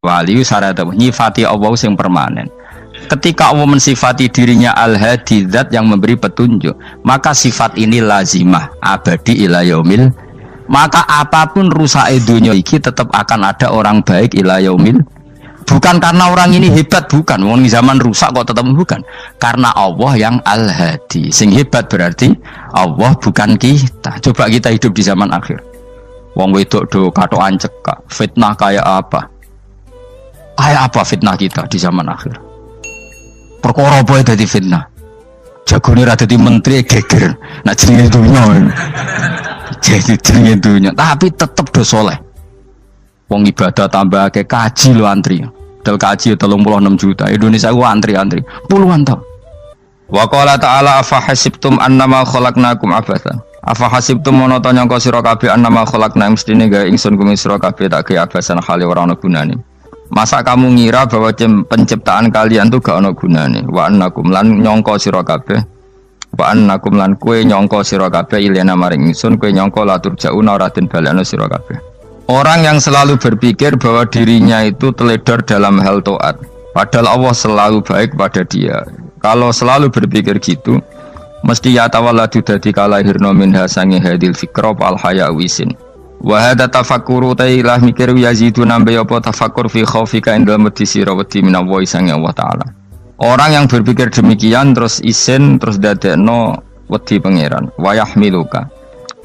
wali syarat nyifati Allah yang permanen. Ketika Allah mensifati dirinya al-hadi, zat yang memberi petunjuk, maka sifat ini lazimah abadi ila yaumil. Maka apapun rusak dunia iki tetap akan ada orang baik ila yaumil. Bukan karena orang ini hebat, bukan. Wong zaman rusak kok tetap bukan. Karena Allah yang al-hadi. Sing hebat berarti Allah, bukan kita. Coba kita hidup di zaman akhir. Wong wedok do katokan cekak, fitnah kayak apa? Kayak apa fitnah kita di zaman akhir? Perkara apa dadi fitnah? Jagone ra dadi menteri geger. Nak jenenge dunya. Jadi jenenge dunya, tapi tetep do saleh. Wong ibadah tambah ke kaji lo antri. Dal kaji 36 juta. Indonesia gua antri-antri puluhan tahun. Wa qala ta'ala afa hasibtum annama khalaqnakum abatsan. Afa hasibtum monoton nyangka sira kabeh annama khalaqna mestine gawe ingsun kuwi sira kabeh tak gawe abasan khali ora ana gunane. Masa kamu ngira bahwa penciptaan kalian tuh gak ana gunane? Wa annakum lan nyangka sira kabeh. Wa annakum lan kowe nyangka sira kabeh ilena maring ingsun kowe nyangka latur jauna ora den balekno sira kabeh. Orang yang selalu berpikir bahwa dirinya itu teledor dalam hal taat, padahal Allah selalu baik pada dia. Kalau selalu berpikir gitu, mesti ya tawalladu dadi kalahirna minha sangi hadil fikra al haya wisin. Wa hadza tafakkuru tailah mikir yazidu nambe apa tafakkur fi khaufika indal medisi rawati minallahi sangi Allah taala. Orang yang berpikir demikian terus isin terus dadekno wedi pangeran wa yahmiluka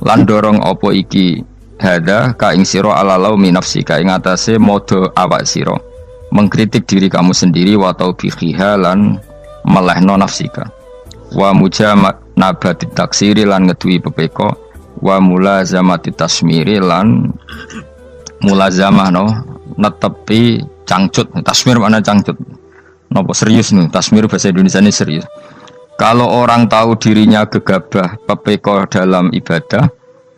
lan dorong apa iki hadza ka ing sira alalau min nafsika ing atase modo awak sira mengkritik diri kamu sendiri wa taubihiha lan melehno nafsika wa mujama nabati taksiri lan ngeduwi pepeko wa mulazamati tasmiri lan mulazamah no netepi cangcut. Tasmir mana cangcut nopo serius nih, tasmir bahasa Indonesia ini serius. Kalau orang tahu dirinya gegabah pepeko dalam ibadah,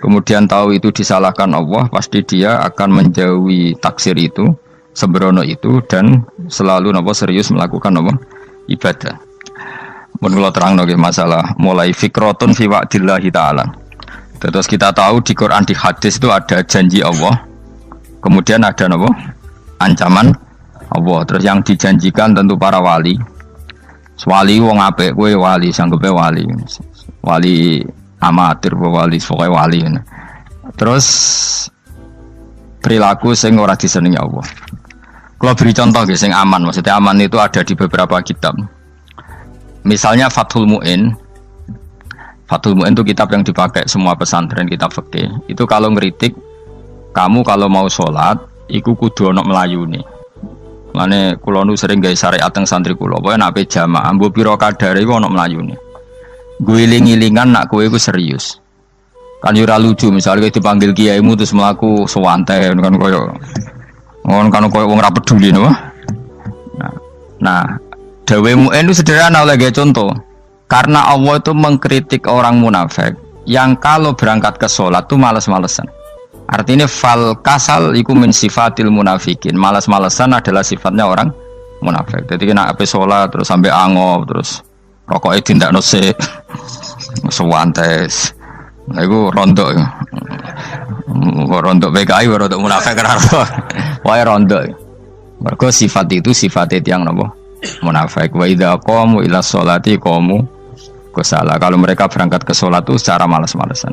kemudian tahu itu disalahkan Allah, pasti dia akan menjauhi taksir itu, sembrono itu, dan selalu nopo serius melakukan nopo ibadah. Menurut terang nopo masalah mulai fikrotun fi wa'dillahi ta'ala. Terus kita tahu di Quran, di hadis itu ada janji Allah, kemudian ada nopo ancaman Allah. Terus yang dijanjikan tentu para wali. Wali wong apik kowe wali, sanggepe wali. Wali amatir wali, pokoke wali. Terus perilaku sing ora disenengi Allah. Kalau beri contoh guys, sing aman, maksudnya aman itu ada di beberapa kitab. Misalnya Fathul Mu'in. Fathul Mu'in itu kitab yang dipakai semua pesantren, kitab fikih. Itu kalau ngeritik, kamu kalau mau sholat, iku kudu ana melayune. Mane kula nu sering gawe syariat teng santri kula, pokoke nek jamaah mbuh pira kadare iku ana melayune. Guling-gilingan nak kowe iku serius. Kan yo ora lucu, misalnya dipanggil kiaimu terus mlaku sewantai kan koyo wong ora peduli no. Nah, dawe Mu'in itu sederhana oleh gawe contoh. Karena Allah itu mengkritik orang munafik yang kalau berangkat ke sholat itu malas-malesan. Artinya fal kasal iku min sifatil munafikin. Malas-malesan adalah sifatnya orang munafik. Jadi kena ape sholat terus sampai angop terus rokoknya tindakno sik. Sewantes. Nah iku rontok. Rontok PKI rontok munafik kenapa? Wae rontok. Mergo sifat itu sifat yang napa? Munafik. Wa idza qamu ila sholati qamu salah. Kalau mereka berangkat ke sholat itu secara malas-malasan.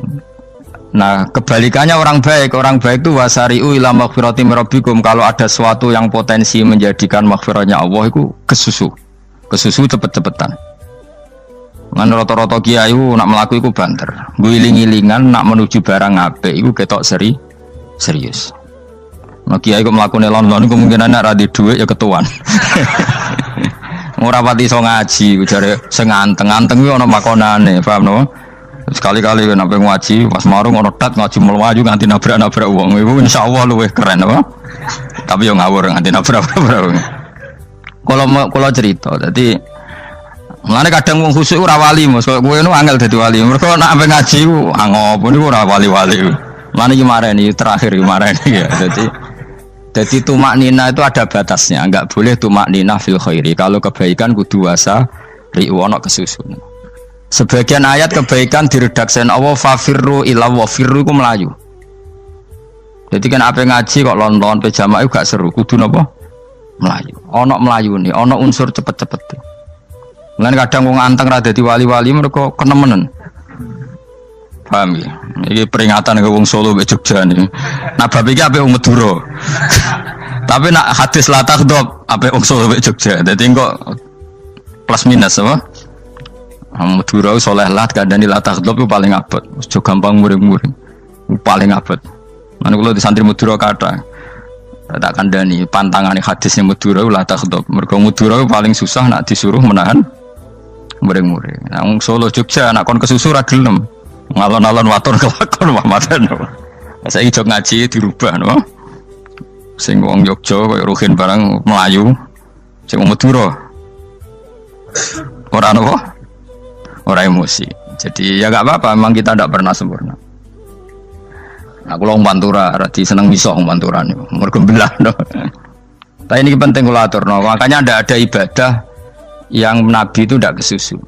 Nah kebalikannya orang baik itu wasari'u ila maghfirati rabbikum. Kalau ada sesuatu yang potensi menjadikan maghfirahnya Allah itu kesusu cepet-cepetan. Ngan rata-rata kiai nak melaku itu banter, guling-gilingan nak menuju barang apik itu ketok serius. Nah kiai kok melakukan lon-lon kemungkinan nak radi duit ya ketuan. Ora pati iso ngaji, jare sing anteng-anteng kuwi ana makonane, paham no? Sekali-kali nek ngaji pas marung ana tat ngaji mlayu nganti nabrak-nabrak wong. Iku insyaallah luwih keren apa? Tapi yo ngawur nganti nabrak-nabrak. Kalau cerita, dadi mulane kadang wong khusuk ora wali, Mas. Kowe nu angel dadi wali. Mergo nek ape ngaji ku angop niku ora wali-wali. Mulane iki mareni terakhir iki mareni ya. Jadi tumak nina itu ada batasnya, enggak boleh tumak nina fil khairi. Kalau kebaikan kudu wasa ri'wono kesusun. Sebagian ayat kebaikan diredaksen Allah fafirru ila wa firru ku melayu. Jadi kan apa ngaji kok lon-lon pejama itu gak seru, kudu napa? melayu. Ono melayu nih, ono unsur cepet-cepet. Mulane kadang wong anteng ra dadi wali-wali mereka kenemenen. Paham ya? Ini peringatan ke wong Solo mbek Jogja nih. Nah bab iki ape wong Madura. Tapi nak hadis la takhdhab ape wong Solo mbek Jogja. Dadi kok plus minus apa? Madura soleh lah kandhani la takhdhab itu paling abot. Aja gampang muring-muring. Paling abot. Mana kula di santri Madura kata tak kandhani pantangane hadisnya Madura la takhdhab. Mergo Madura paling susah nak disuruh menahan muring-muring. Nah wong Solo Jogja nak kon kesusu ra gelem. Ngalon-alon waton kelakon Muhammadan. Saiki jog ngaji dirubah no. Sing wong Jogja koyo Ruhin barang Melayu, sing wong Madura ora nopo? Ora emosi. Jadi ya gak apa-apa, memang kita tidak pernah sempurna. Nah, kalau Pantura, rati seneng miso Pantura nih, mergo belah no. Tapi ini penting kula aturno, makanya tidak ada ibadah yang Nabi itu tidak kesusu.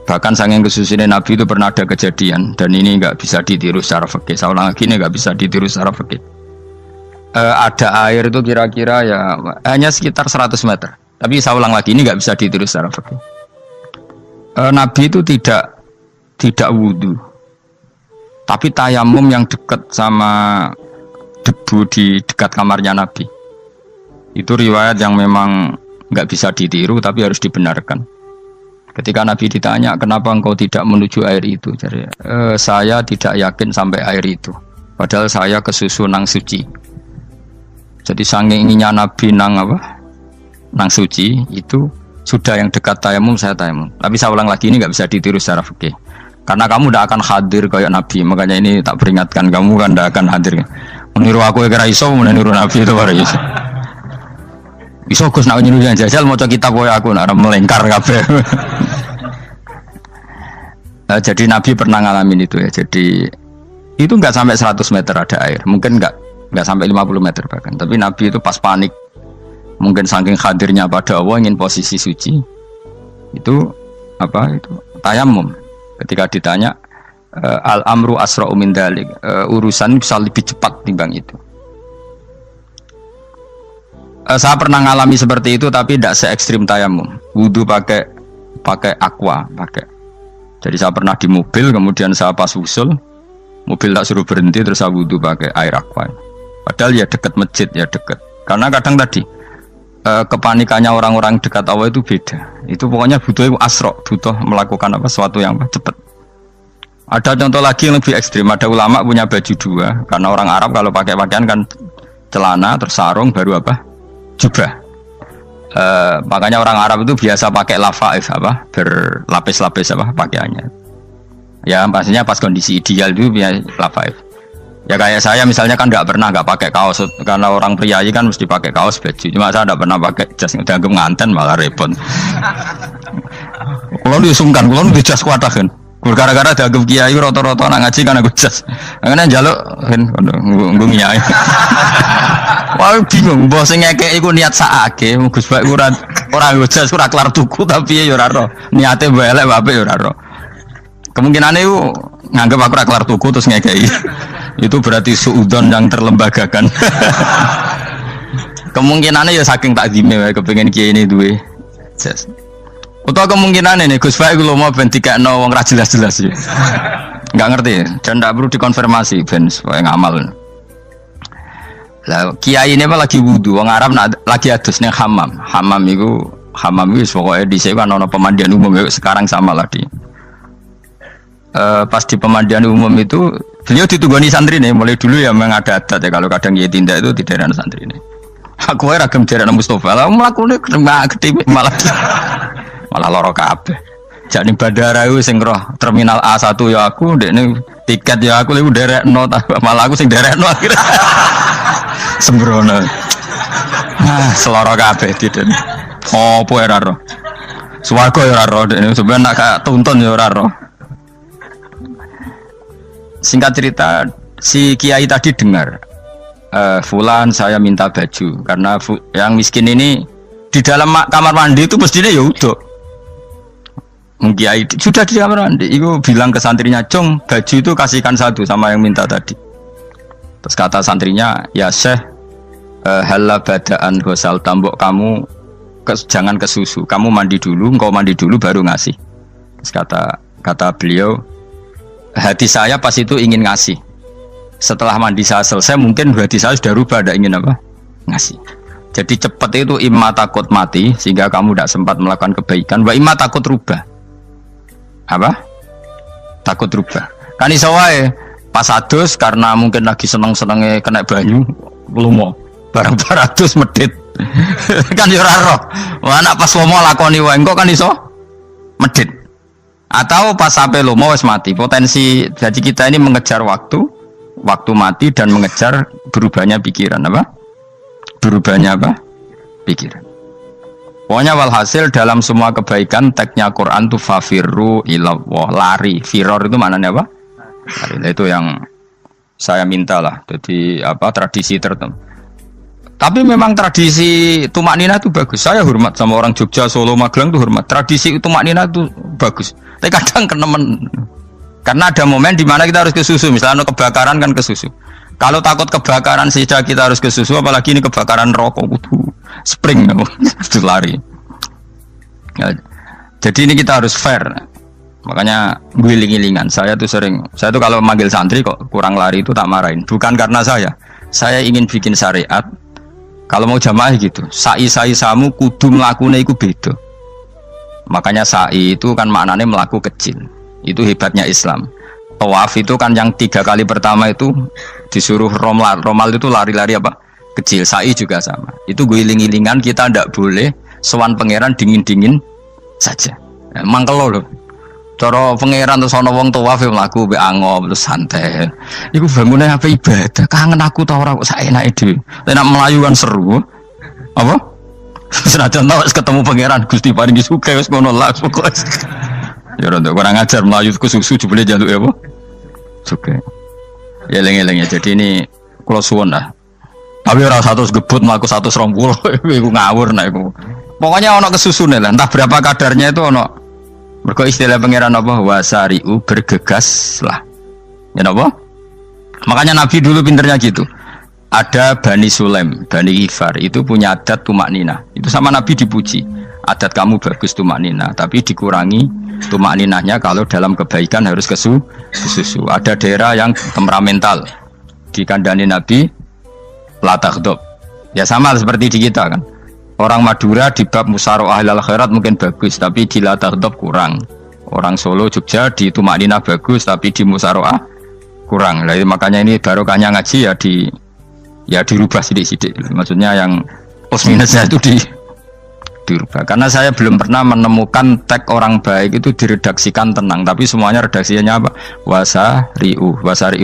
Bahkan saking kesusunya Nabi itu pernah ada kejadian dan ini nggak bisa ditiru secara fikih. Saya ulang lagi ini nggak bisa ditiru secara fikih. Ada air itu kira-kira ya hanya sekitar 100 meter. Tapi saya ulang lagi ini nggak bisa ditiru secara fikih. Nabi itu tidak wudu, tapi tayamum yang dekat sama debu di dekat kamarnya Nabi. Itu riwayat yang memang nggak bisa ditiru tapi harus dibenarkan. Ketika Nabi ditanya kenapa engkau tidak menuju air itu, jadi saya tidak yakin sampai air itu. Padahal saya kesusu nang suci. Jadi saking inginnya Nabi nang suci itu sudah yang dekat tayamum saya tayamum. Tapi saya ulang lagi ini nggak bisa ditiru secara fikih. Karena kamu tidak akan hadir kayak Nabi. Makanya ini tak peringatkan kamu kan tidak akan hadir. Meniru aku kira iso, meniru Nabi itu baru iso. Iso Gus nak niru jajal mau kitab koyo aku nak melengkar kabeh. Jadi Nabi pernah ngalamin itu ya. Jadi itu nggak sampai 100 meter ada air. Mungkin nggak sampai 50 meter bahkan. Tapi Nabi itu pas panik. Mungkin saking hadirnya pada Allah ingin posisi suci. Itu tayamum. Ketika ditanya al-amru asra'u min dzalik, urusan bisa lebih cepat timbang itu. Saya pernah ngalami seperti itu tapi tidak se ekstrim tayamum. Wudu pakai aqua, pakai. Jadi saya pernah di mobil, kemudian saya pas usul, mobil tak suruh berhenti, terus saya wudu pakai air aqua. Padahal ya dekat masjid, ya dekat. Karena kadang tadi kepanikannya orang-orang dekat Allah itu beda. Itu pokoknya butuh butuh melakukan sesuatu yang cepat. Ada contoh lagi yang lebih ekstrim. Ada ulama punya baju dua, karena orang Arab kalau pakai pakaian kan celana, terus sarung, baru jubah. Makanya orang Arab itu biasa pakai lafaif berlapis-lapis pakaiannya. Ya pastinya pas kondisi ideal itu biasa lafaif. Ya kayak saya misalnya kan nggak pakai kaos karena orang priayi kan mesti pakai kaos baju. Cuma saya nggak pernah pakai jas, dianggap nganten malah repot. Kalau disungkan, kalau di jas kuat kan. Gara-gara dianggap kiai roto-roto nak ngaji kan aku jas. Karena jaluk kan nggung kiai. Wah bingung, bos ngekek iku niat sakake, Gus Bak ora jas ora kelar tuku tapi ya ora ro. Niate elek bape ya ora ro. Kemungkinane iku nganggep aku ora kelar tuku terus ngekeki. Itu berarti suudzon yang terlembagakan. Kemungkinannya ya saking takzime wae kepengin kiai ini duwe jas. Utawa kemungkinane nih Gus Bak iku lho mau ben dikekno wong ra jelas-jelas ya. Enggak ngerti dan ndak perlu dikonfirmasi ben supaya ngamal. Lah kiai ini lagi wudu, wong Arab lagi adus ning hammam. Hammam itu pokoke dhisik kan ana pemandian umum sekarang sama lah di. Pas di pemandian umum itu beliau ditunggoni santri nih, mulai dulu ya memang ada adat ya kalau kadang dia tindak itu di daerah santri nih. Aku ragam daerah Mustafa, lah melakukan gede malah loro kabeh. Jadi bandara itu sing roh terminal A1 ya aku, dekne tiket ya aku lagi derek no, malah aku sing derek no akhirnya. Sembrono. Seloro kabeh diden. Opo ora ro. Swarga ya ora ro, dekne sampeyan nak tuntun ya ora ro. Singkat cerita, si kiai tadi dengar, Fulan saya minta baju karena yang miskin ini di dalam kamar mandi itu mestinya ya udah. Kiai sudah di kamar mandi, itu bilang ke santrinya, Cung baju itu kasihkan satu sama yang minta tadi. Terus kata santrinya, ya Syekh, Halla badaan gosal tambok kamu jangan ke susu, kamu mandi dulu, engkau mandi dulu baru ngasih. Terus kata beliau, hati saya pas itu ingin ngasih. Setelah mandi saya selesai, mungkin hati saya sudah rubah, tidak ingin apa? Ngasih. Jadi cepat itu imma takut mati, sehingga kamu tidak sempat melakukan kebaikan. Wa imma takut rubah. Apa? Takut rubah. Kan iso wae pas adus karena mungkin lagi seneng-senenge kena banyu, lumo. Barang 200 medit. Kan yo ora roh. Wah anak pas lomo lakoni wae engko kan iso medit. Atau pas sampai lomo wis mati. Potensi jadi kita ini mengejar waktu mati dan mengejar berubahnya pikiran apa? Berubahnya apa? Pikiran. Pokoknya walhasil dalam semua kebaikan teksnya Quran itu fafirru ilallah, lari. Firor itu maknanya apa? Lari. Itu yang saya minta lah. Jadi apa tradisi tertentu. Tapi memang tradisi tumak nina itu bagus. Saya hormat sama orang Jogja, Solo, Magelang itu hormat. Tradisi tumak nina itu bagus. Tapi kadang kenemen. Karena ada momen di mana kita harus ke susu. Misalnya kebakaran kan ke susu. Kalau takut kebakaran sejak kita harus ke susu, apalagi ini kebakaran rokok, kudu spring, kudu lari. Ya, jadi ini kita harus fair. Makanya guling-gilingan. Saya tuh kalau manggil santri kok kurang lari itu tak marahin. Bukan karena saya ingin bikin syariat. Kalau mau jamaah gitu, sa'i samu kudu mlakune iku beda. Makanya sa'i itu kan maknanya melaku kecil. Itu hebatnya Islam. Tawaf itu kan yang 3 kali pertama itu disuruh romal itu lari-lari apa? Kecil. Sa'i juga sama. Itu guling-gilingan, kita ndak boleh sowan pangeran dingin-dingin saja. Mangkelo lho. Cara pangeran terus ana wong tawaf mlaku mbek angop terus santai. Iku bangune apa ibadah. Kangen aku ta ora kok saenake dhewe. Nek melayu kan seru. Apa? Senajan wis ketemu pangeran Gusti paringi sugih wis ngono lah pokoke. Ya ora kurang ajar melayu ke susu jebule jaluk ya apa? Sugih. Ya eling-eling ya. Jadi ini kula suwun lah. Tapi ora 100 gebut mlaku 120 iku ngawur nek iku. Pokoknya ana kesusune lah, entah berapa kadarnya itu ana. Mergo istilah pangeran apa wasari'u bergegas lah. Ya napa? Makanya Nabi dulu pinternya gitu. Ada Bani Sulaim, Bani Ghifar itu punya adat tumak nina. Itu sama Nabi dipuji. Adat kamu bagus tumak nina, tapi dikurangi tumak ninahnya kalau dalam kebaikan harus ke susu. Ada daerah yang temperamental. Dikandani Nabi la taghdab. Ya sama seperti di kita kan. Orang Madura di bab musyawarah ahlul khairat mungkin bagus, tapi di la taghdab kurang. Orang Solo, Jogja di tumak ninah bagus, tapi di musyawarah kurang. Jadi makanya ini barokahnya ngaji ya dirubah sidik-sidik. Maksudnya yang plus minusnya itu dirubah. Karena saya belum pernah menemukan tag orang baik itu diredaksikan tenang, tapi semuanya redaksinya apa? Wasari'u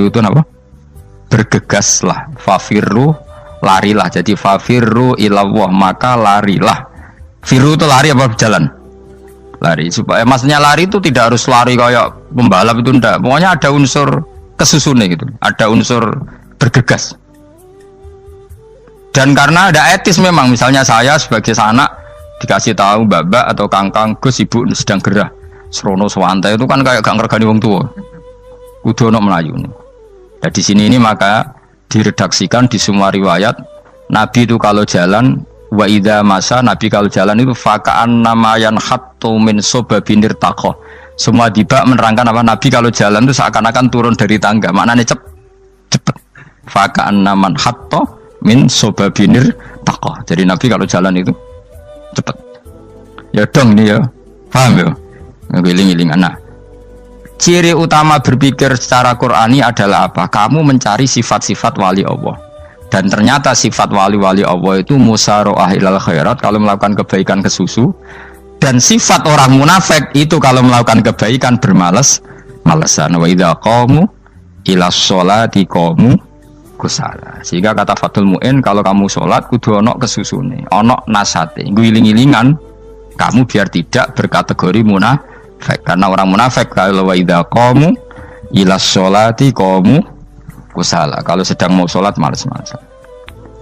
itu apa? Bergegaslah, fafirru, larilah. Jadi fafirru ilallah, maka larilah. Firu itu lari apa berjalan? Lari. Supaya maksudnya lari itu tidak harus lari kayak pembalap itu enggak. Pokoknya ada unsur kesusune gitu. Ada unsur bergegas. Dan karena ada etis memang, misalnya saya sebagai anak dikasih tahu babak atau kangkang Gus ibu sedang gerah serono swantai itu kan kayak gak ngergani wong tua. Kudu ono melayu. Nah di sini ini maka diredaksikan di semua riwayat Nabi itu kalau jalan wa idza masa, Nabi kalau jalan itu fakaan namayan hattu min sobabinir takoh. Semua dibak menerangkan apa Nabi kalau jalan itu seakan-akan turun dari tangga. Maknanya cepet. Fakaan naman hatto min sobabinir takoh. Jadi Nabi kalau jalan itu cepet. Ya dong ini ya. Paham ya? Ngiling-ngilingan. Nah, ciri utama berpikir secara Qur'ani adalah apa? Kamu mencari sifat-sifat wali Allah. Dan ternyata sifat wali-wali Allah itu musyaroah ilal khairat, kalau melakukan kebaikan ke susu. Dan sifat orang munafik itu kalau melakukan kebaikan bermalas-malasan. Wa idza qamu ilas sholati qamu kusala. Sehingga kata Fathul Mu'in, kalau kamu sholat kudu ono kesusune, ono nasate, guling-gilingan kamu biar tidak berkategori munafik. Karena orang munafik kalau wa idza qamu ilas sholati qamu kusala, kalau sedang mau sholat malas-malasan.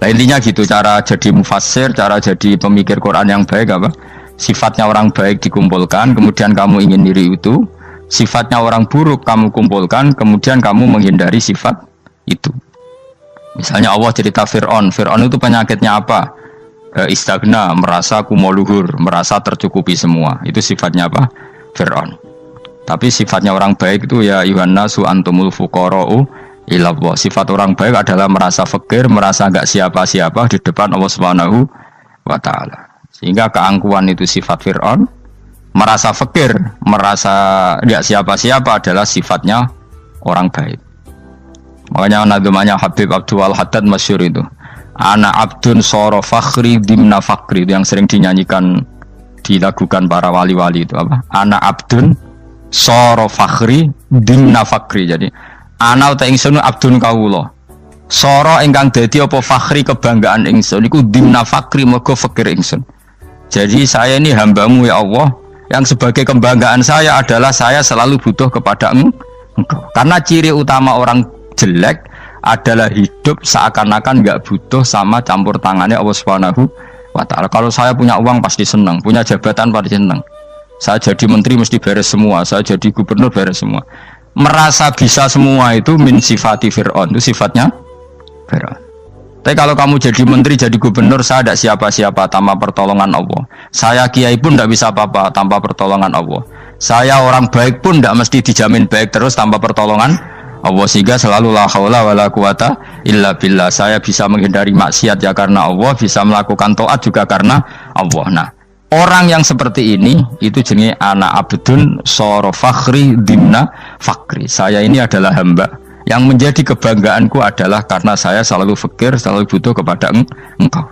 Nah intinya gitu, cara jadi mufassir, cara jadi pemikir Quran yang baik apa? Sifatnya orang baik dikumpulkan, kemudian kamu ingin diri itu. Sifatnya orang buruk kamu kumpulkan, kemudian kamu menghindari sifat itu. Misalnya Allah cerita Fir'aun. Fir'aun itu penyakitnya apa? Istagna, merasa kumoluhur, merasa tercukupi semua. Itu sifatnya apa? Fir'aun. Tapi sifatnya orang baik itu ya Yuhannasu antumul fuqara'u ilallah. Sifat orang baik adalah merasa fakir, merasa enggak siapa-siapa di depan Allah Subhanahu wa taala. Sehingga keangkuhan itu sifat Fir'aun, merasa fakir, merasa enggak siapa-siapa adalah sifatnya orang baik. Makanya nadumanya Habib Abdul Haddad masyhur itu. Ana abdun soro fakhri dimna fakri, itu yang sering dinyanyikan, dilakukan para wali-wali itu apa? Ana abdun soro fakhri dimna fakri. Jadi ana uta ingsun abdun kawula. Soro ingkang dadi apa fakhri kebanggaan ingsun iku dimna fakri mergo fakir ingsun. Jadi saya ini hambamu ya Allah, yang sebagai kebanggaan saya adalah saya selalu butuh kepada Engkau. Karena ciri utama orang jelek adalah hidup seakan-akan nggak butuh sama campur tangannya Allah Subhanahu wa taala. Kalau saya punya uang pasti senang, punya jabatan pasti senang. Saya jadi menteri mesti beres semua, saya jadi gubernur beres semua. Merasa bisa semua itu min sifati Fir'aun, itu sifatnya Fir'aun. Tapi kalau kamu jadi menteri, jadi gubernur, saya tidak siapa-siapa tanpa pertolongan Allah. Saya kiai pun tidak bisa apa-apa tanpa pertolongan Allah. Saya orang baik pun tidak mesti dijamin baik terus tanpa pertolongan Allah, sehingga selalu la haula wala quwata illa billah. Saya bisa menghindari maksiat ya karena Allah, bisa melakukan taat juga karena Allah. Nah, orang yang seperti ini itu jenis ana abdun soro fakhri dimna fakri. Saya ini adalah hamba yang menjadi kebanggaanku adalah karena saya selalu fakir, selalu butuh kepada Engkau.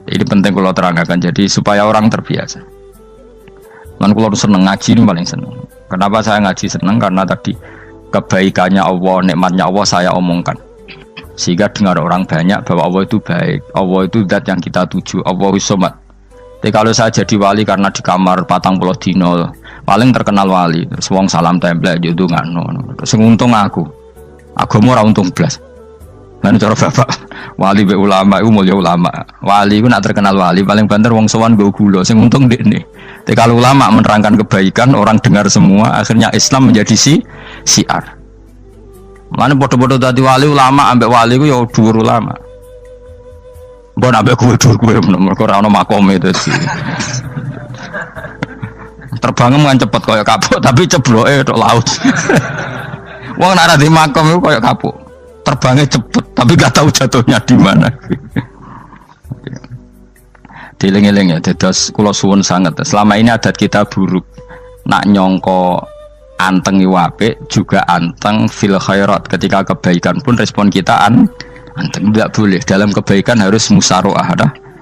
Ini penting kalau terangkan, jadi supaya orang terbiasa. Dan kalau seneng ngaji ini paling seneng. Kenapa saya ngaji seneng? Karena tadi kebaikannya Allah, nikmatnya Allah saya omongkan, sehingga dengar orang banyak bahwa Allah itu baik, Allah itu zat yang kita tuju, Allahu Somad. Jadi kalau saya jadi wali karena di kamar 40 dino paling terkenal wali, terus wong salam template judungan, terus untung aku mau ora untung blas. Lan cara bapak wali be ulama itu mulya ulama, wali itu nak terkenal wali paling banter wong sowan nggo gula, sing untung dekne. Tapi kalau ulama menerangkan kebaikan, orang dengar semua, akhirnya Islam menjadi siar. Mana bodoh-bodoh tadi wali ulama, ambek wali ku ya dhuwur ulama. Mbok ambek kuwe dhuwur kuwe mergo ora ono makome dadi. Terbangem kan cepet kaya kapuk, tapi cebloke tok laut. Wong nek ora di makom iku kaya kapuk. Terbangnya cepet, tapi gak tahu jatuhnya di mana. Dieling-eling ya, dados kula suwun sangat. Selama ini adat kita buruk. Nak nyongko anteng apik juga anteng fil khairat. Ketika kebaikan pun respon kita anteng, tidak boleh. Dalam kebaikan harus musaroah,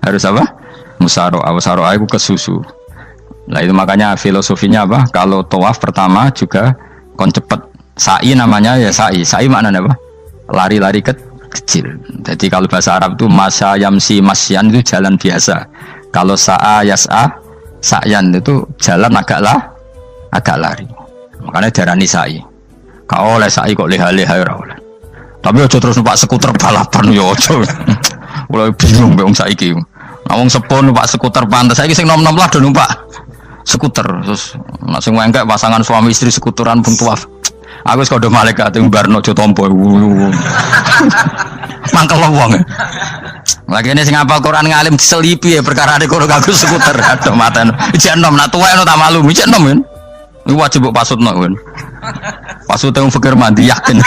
harus apa? Musaroah. Musaroah itu kesusu. Nah itu makanya filosofinya apa? Kalau tawaf pertama juga kon cepet. Sa'i namanya ya sa'i. Sa'i maknanya apa? Lari-lari kecil. Jadi kalau bahasa Arab itu masya yamsi masyan itu jalan biasa. Kalau sa'a yas'a sa'yan itu jalan agak lari. Makanya darani sa'i. Kau oleh sa'i kok leha-leha ora oleh. Tapi aja terus numpak skuter balapan yo aja. Mulai bingung wong saiki. Nah wong sepuh numpak skuter pantes saiki sing nom-nom lah do numpak skuter. Terus nek sing wengkek pasangan suami istri skuteran pun tuaf. Aku wis kodho malaikat ing barno aja tampa. Mangkel wong. Lagi ini sing apal Quran ngalim diselipi ya perkara ade kono kanggo skuter. Aduh maten. Ijek enom nak tuwek tak malu. Ijek enom kan. Iku wajib mbok pasutno kan. Pasute wong fikir mandi yakin.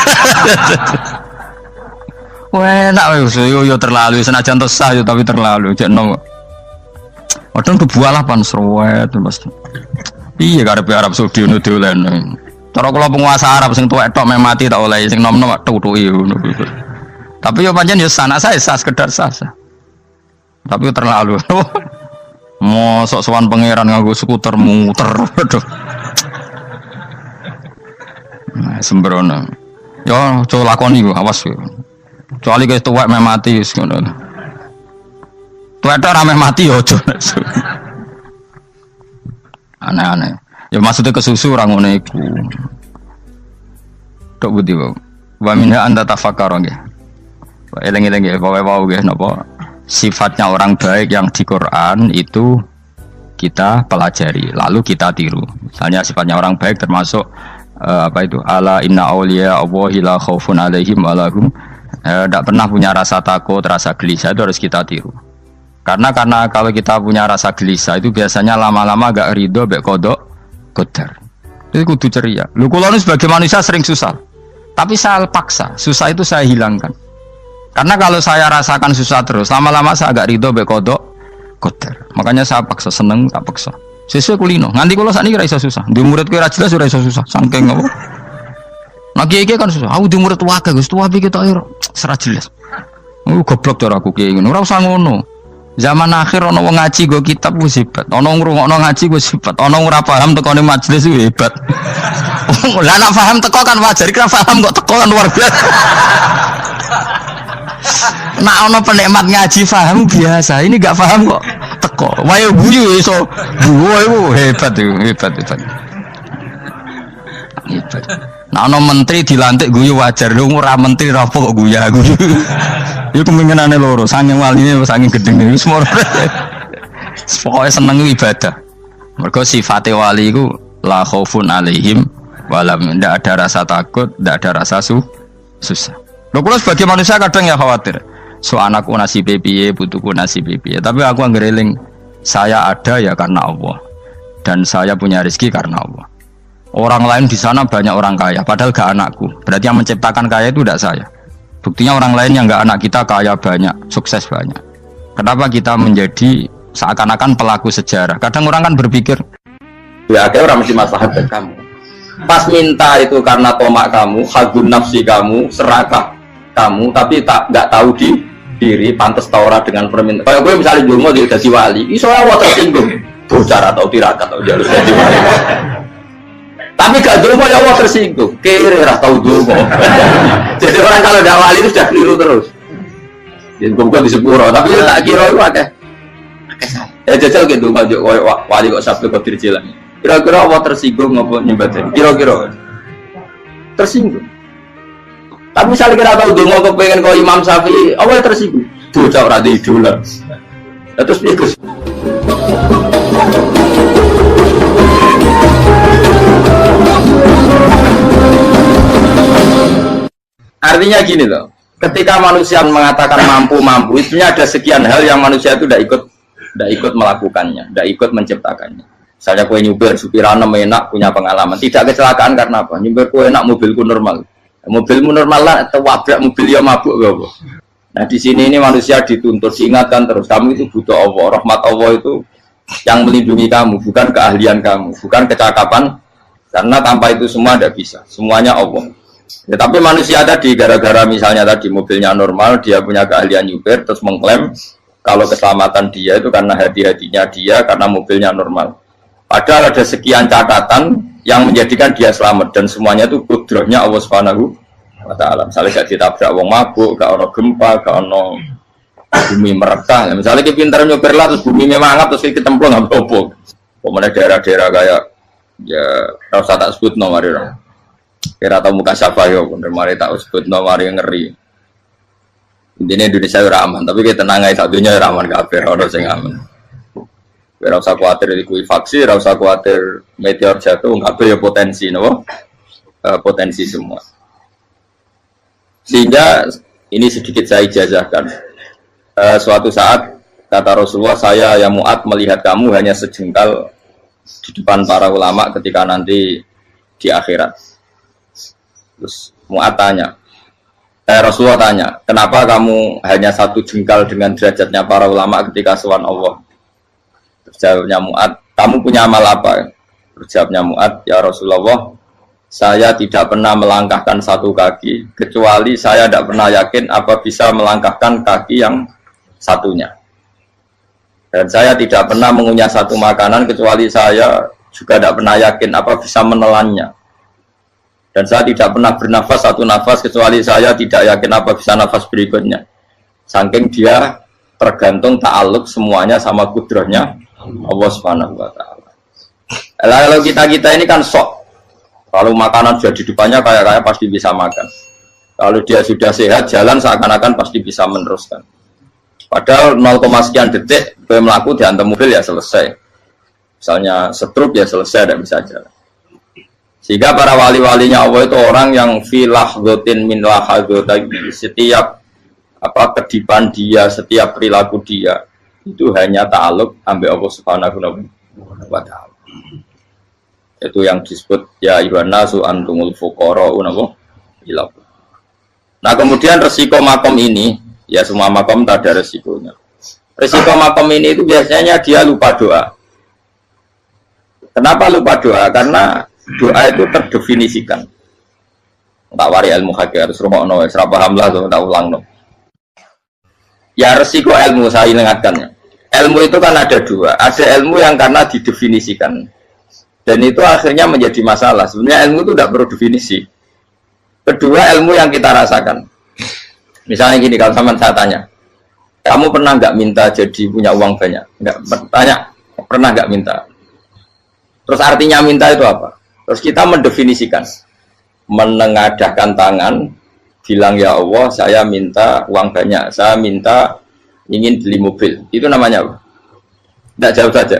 Wah, enak wis yo terlalu senajan sah yo tapi terlalu. Ijek enom. Padahal kebualah pan sruwet Mas. Iya karepe Arab Saudi ngono dolen. Cara kula penguasa Arab sing tuwek tok mati tak oleh sing nom-nom tutuki ngono. Tapi yo pancen yo sanak saya sah sekedar sah. Tapi terlalu. Mosok sowan pangeran nganggo skuter muter. Aduh. Nah, sembrono. Yo coba lakoni ku awas yo. Kecuali guys tuwek mati wis ngono. Tuwek tok rame mati yo aja. Aneh-aneh. Ya maksudnya kesusu orang ngono iku. Tok budi wae. Wa minha anta tafakkar nggih. Eleng-eleng nggih wae-wae nggih napa sifatnya orang baik yang di Quran itu kita pelajari lalu kita tiru. Misalnya sifatnya orang baik termasuk apa itu ala inna auliya Allahi la khaufun alaihim wa lahum Tidak pernah punya rasa takut, rasa gelisah itu harus kita tiru. Karena kalau kita punya rasa gelisah itu biasanya lama-lama agak ridho, bek kodok, kodar. Itu kudu ceria. Lu kalau sebagai manusia sering susah, tapi saya paksa, susah itu saya hilangkan. Karena kalau saya rasakan susah terus, lama-lama saya agak ridho, bek kodok, kodar. Makanya saya paksa, seneng, tak paksa. Sesuai kulino. Nganti kalau saat ini kira iso susah. Di murid kira jelas sudah iso susah. Sangking apa? Nah kiai kan susah. Aku di murid wakil, Gus tua pikir tak air serah jelas. Goblok cara aku kiai ini. Ora usah ngono. Zaman akhir ono wong ngaji go kitab wis hebat. Ono ngrungokno ngaji wis hebat. Ono ora paham tekone majelis wis hebat. Lah nek paham teko kan wajar, kira paham kok teko kan luar biasa. Nak ono penikmat ngaji paham biasa. Ini enggak paham kok teko. Wae guyu iso. Guyu hebat itu, hebat. Hebat. Nah, ono menteri dilantik guyu wajar, lu ora menteri ra kok guyu. Iku kemungkinane loro, saking waline saking gedene wis moro. Pokoke seneng ibadah. Mergo sifate wali iku la khaufun alaihim walam, ndak ada rasa takut, ndak ada rasa susah. Lho kula sebagai manusia kadang ya khawatir. So anakku nasibe piye, putuku nasibe piye. Tapi aku anggereling saya ada ya karena Allah. Dan saya punya rezeki karena Allah. Orang lain di sana banyak orang kaya, padahal gak anakku. Berarti yang menciptakan kaya itu tidak saya. Buktinya orang lain yang gak anak kita kaya banyak, sukses banyak. Kenapa kita menjadi seakan-akan pelaku sejarah? Kadang orang kan berpikir, ya kayak orang mesti maslahat buat kamu. Pas minta itu karena tomak kamu, hagun nafsi kamu, serakah kamu, tapi gak tahu diri, pantas taura dengan permintaan. Kalau gue misalnya dulu dia jadi wali, iso Allah tersinggung, bocah atau tirakat atau jalur jadi wali. Tapi gak dulu ya Allah tersinggung, kira tahu dulu. Jadi orang kalau tidak wali itu sudah keliru terus. Jadi bukan di sepuro, tapi tak kira itu ada. Ya jajal gitu, wali kok sabtu kok dirjilan. Kira-kira Allah tersinggung ngapa nyembah? Kira-kira tersinggung. Tapi misalnya kira tahu dulu kepengen kau Imam Syafi'i, Allah tersinggung. Bocah ora di idola. Terus ikut. Artinya gini loh, ketika manusia mengatakan mampu, itu ada sekian hal yang manusia itu tidak ikut melakukannya, tidak ikut menciptakannya. Misalnya kue nyupir, supirana enak, punya pengalaman, tidak kecelakaan karena apa? Nyupir kue enak, mobilku normal, mobilmu normal lah, atau wabrak mobil ya mabuk gak? Nah di sini ini manusia dituntut, diingatkan terus, kamu itu butuh Allah, rahmat Allah itu yang melindungi kamu, bukan keahlian kamu, bukan kecakapan, karena tanpa itu semua tidak bisa, semuanya Allah. Ya, tapi manusia tadi gara-gara misalnya tadi mobilnya normal, dia punya keahlian nyupir, terus mengklaim kalau keselamatan dia itu karena hati-hatinya dia, karena mobilnya normal. Padahal ada sekian catatan yang menjadikan dia selamat dan semuanya itu kudrahnya Allah Subhanahu wa Ta'ala. Misalnya gak ditabrak wong mabuk, gak ono gempa, gak ono bumi merekah. Misalnya kita pintar nyupir lah, terus bumi memangap, terus kita templung nggak apa-apa. Kemudian daerah-daerah kayak ya rasa tak sebut nomor itu. Kira tahu muka siapa yo, bener mari tak sebut nomor yang ngeri. Intinya Indonesia ora aman, tapi kita tenangai satunya ora aman kabeh, ora sing aman. Ora usah kuwatir likuifaksi, ora usah kuwatir meteor jatuh, kabeh ya potensi napa? Potensi semua. Sehingga ini sedikit saya ijazahkan. Suatu saat kata Rasulullah, saya yang Mu'ad melihat kamu hanya sejengkal di depan para ulama ketika nanti di akhirat. Terus Mu'ad tanya, Rasulullah tanya, kenapa kamu hanya satu jengkal dengan derajatnya para ulama ketika sowan Allah? Terjawabnya Mu'ad, kamu punya amal apa? Terjawabnya Mu'ad, ya Rasulullah, saya tidak pernah melangkahkan satu kaki, kecuali saya tidak pernah yakin apa bisa melangkahkan kaki yang satunya. Dan saya tidak pernah mengunyah satu makanan, kecuali saya juga tidak pernah yakin apa bisa menelannya. Dan saya tidak pernah bernafas satu nafas kecuali saya tidak yakin apa bisa nafas berikutnya. Saking dia tergantung ta'aluk semuanya sama kudrahnya Allah Subhanahu wa Ta'ala. Kalau kita ini kan sok. Kalau makanan sudah di depannya kayak pasti bisa makan. Kalau dia sudah sehat jalan seakan-akan pasti bisa meneruskan. Padahal 0, sekian detik gue melaku dihantam mobil ya selesai. Misalnya stroke ya selesai, tidak bisa jalan. Sehingga para wali-walinya Allah itu orang yang filah gotin min lahadzotin, setiap kedipan dia, setiap perilaku dia itu hanya ta'aluk ambil Allah Subhanahu wa ta'ala. Itu yang disebut ya ayyuhannasu antumul fuqara'u ila. Nah, kemudian resiko makom ini, ya semua makom tak ada resikonya. Resiko makom ini itu biasanya dia lupa doa. Kenapa lupa doa? Karena doa itu terdefinisikan. Tak wari ilmu hakir, harus rumahno, serah paham lah, tak ulang no. Ya resiko ilmu saya ingatkannya. Ilmu itu kan ada dua. Ada ilmu yang karena didefinisikan, dan itu akhirnya menjadi masalah. Sebenarnya ilmu itu tidak perlu definisi. Kedua, ilmu yang kita rasakan. Misalnya gini, kalau sama saya tanya, kamu pernah nggak minta jadi punya uang banyak? Nggak tanya, pernah nggak minta? Terus artinya minta itu apa? Terus kita mendefinisikan, menengadahkan tangan, bilang ya Allah, saya minta uang banyak, saya minta ingin beli mobil. Itu namanya apa? Tidak jauh saja.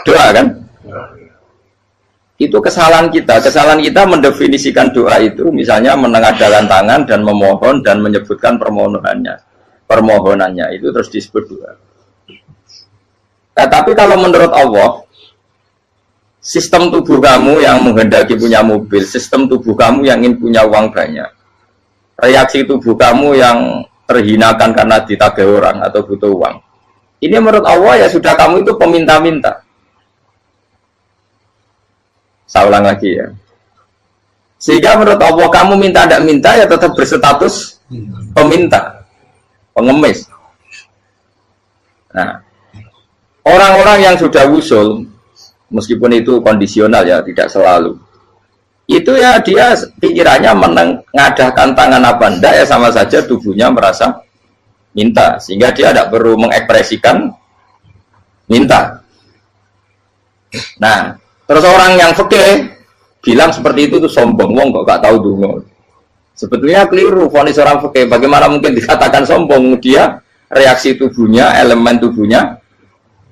Doa kan? Itu kesalahan kita. Kesalahan kita mendefinisikan doa itu, misalnya menengadahkan tangan dan memohon dan menyebutkan permohonannya itu terus disebut doa. Nah, tapi kalau menurut Allah, sistem tubuh kamu yang menghendaki punya mobil, sistem tubuh kamu yang ingin punya uang banyak, reaksi tubuh kamu yang terhinakan karena ditagih orang atau butuh uang, ini menurut Allah ya sudah kamu itu peminta-minta. Saya ulang lagi ya. Sehingga menurut Allah kamu minta tidak minta ya tetap berstatus peminta, pengemis. Nah, orang-orang yang sudah wusul, meskipun itu kondisional ya, tidak selalu. Itu ya dia pikirannya menengadahkan tangan apa enggak ya sama saja tubuhnya merasa minta, sehingga dia tidak perlu mengekspresikan minta. Nah, terus orang yang fikih bilang seperti itu tuh sombong, wong kok gak tahu dungo. Sebetulnya keliru vonis orang fikih. Bagaimana mungkin dikatakan sombong? Dia reaksi tubuhnya, elemen tubuhnya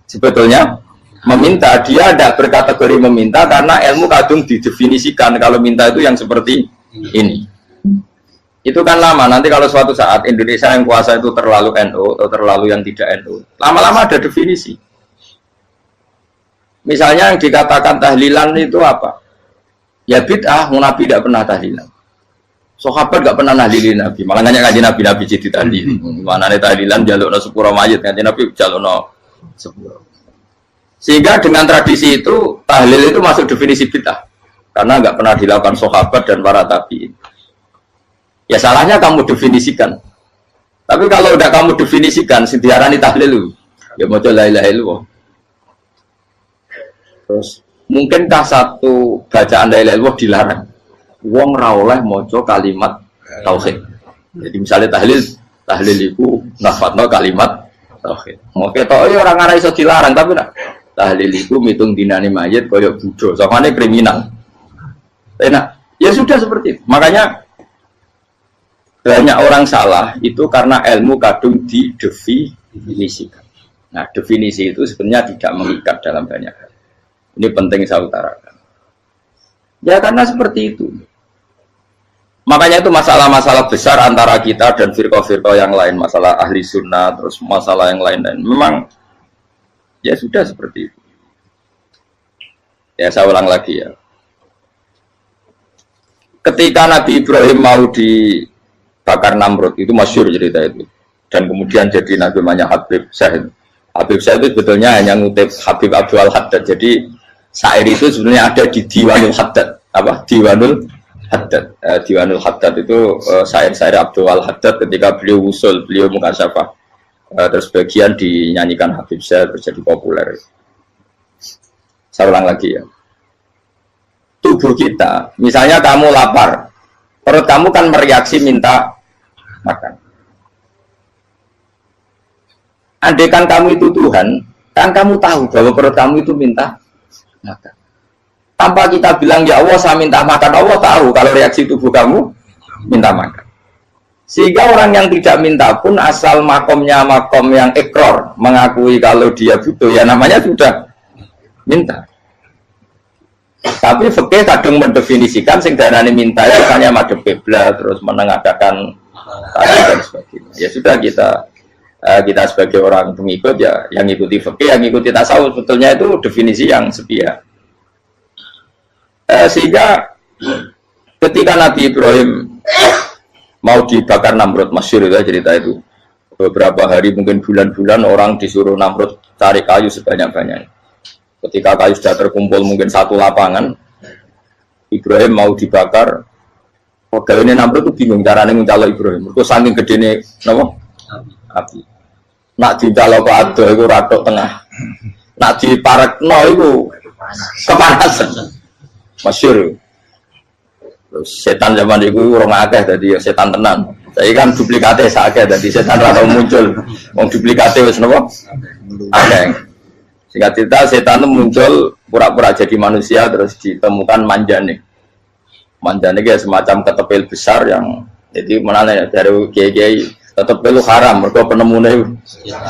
sebetulnya meminta. Dia tidak berkategori meminta karena ilmu kadung didefinisikan kalau minta itu yang seperti ini. Itu kan lama. Nanti kalau suatu saat Indonesia yang kuasa itu terlalu NU atau terlalu yang tidak NU, lama-lama ada definisi. Misalnya yang dikatakan tahlilan itu apa? Ya bid'ah, Nabi tidak pernah tahlilan. Sahabat tidak pernah nahlilin Nabi. Malah nanya kaji Nabi jadi tahlil. Mana nih tahlilan jalukno sepuro mayit, kaji Nabi jalukno sepuro. Sehingga dengan tradisi itu tahlil itu masuk definisi bid'ah. Karena nggak pernah dilakukan sahabat dan para tabi'in. Ya salahnya kamu definisikan. Tapi kalau udah kamu definisikan, diarani tahlil, ya mau la ilaha illallah. Terus mungkinkah satu bacaan la ilaha illallah dilarang? Wong ra oleh maca kalimat tauhid. Jadi misalnya tahlil itu nafatno kalimat tauhid. Oke toh orang arah iso dilarang, tapi nak tahlil itu mitung dinane mayit kaya budo, samane kriminal. Enak. Ya sudah seperti itu. Makanya banyak orang salah itu karena ilmu kadung didefinisikan. Nah, definisi itu sebenarnya tidak mengikat dalam banyak hal. Ini penting saya utarakan. Ya karena seperti itu. Makanya itu masalah-masalah besar antara kita dan firqah-firqah yang lain, masalah ahli sunnah, terus masalah yang lain-lain. Memang ya sudah seperti itu. Ya saya ulang lagi ya. Ketika Nabi Ibrahim mau dibakar Namrud, itu masyhur cerita itu. Dan kemudian jadi Nabi namanya Habib Syahid. Habib Syahid itu sebetulnya hanya ngutip Habib Abdul Haddad. Jadi syair itu sebenarnya ada di Diwanul Haddad. Apa? Diwanul Haddad. Diwanul Haddad itu syair-syair Abdul Haddad ketika beliau usul, beliau mukasyafah. Terus bagian dinyanyikan Habib Syahid terjadi populer. Saya ulang lagi ya. Tubuh kita, misalnya kamu lapar, perut kamu kan mereaksi minta makan. Andaikan kamu itu Tuhan, kan kamu tahu bahwa perut kamu itu minta makan. Tanpa kita bilang ya Allah saya minta makan, Allah tahu kalau reaksi tubuh kamu minta makan. Sehingga orang yang tidak minta pun asal makomnya makom yang ikror, mengakui kalau dia butuh, ya namanya sudah minta. Tapi fikih kadang mendefinisikan sing darane minta itu hanya madhep kiblat terus menengahkan tadi dan sebagainya. Ya sudah kita sebagai orang pengikut ya yang ikuti fikih, yang ikuti tasawuf sebetulnya itu definisi yang sepihak. Sehingga ketika Nabi Ibrahim mau dibakar Namrud, masyhur itu cerita itu. Beberapa hari mungkin bulan-bulan orang disuruh Namrud cari kayu sebanyak-banyaknya. Ketika kayu sudah terkumpul mungkin satu lapangan, Ibrahim mau dibakar. Pegawai ini Namrud itu bingung caranya mencalok Ibrahim. Itu saking gedene napa? Api. Nak dicalok ke ado itu ratok tengah. Nak diparekno itu kepanasan. Masyhur. Setan zaman itu orang akeh tadi ya setan tenan. Saya kan duplikatnya sakit tadi setan rata muncul. Wong duplikatnya wis napa? Akeh. Singkat cerita setan itu muncul pura-pura jadi manusia terus ditemukan manjane. Manjane kayak semacam ketepil besar yang jadi mana ya dari kiai-kiai ketepil haram mergo penemune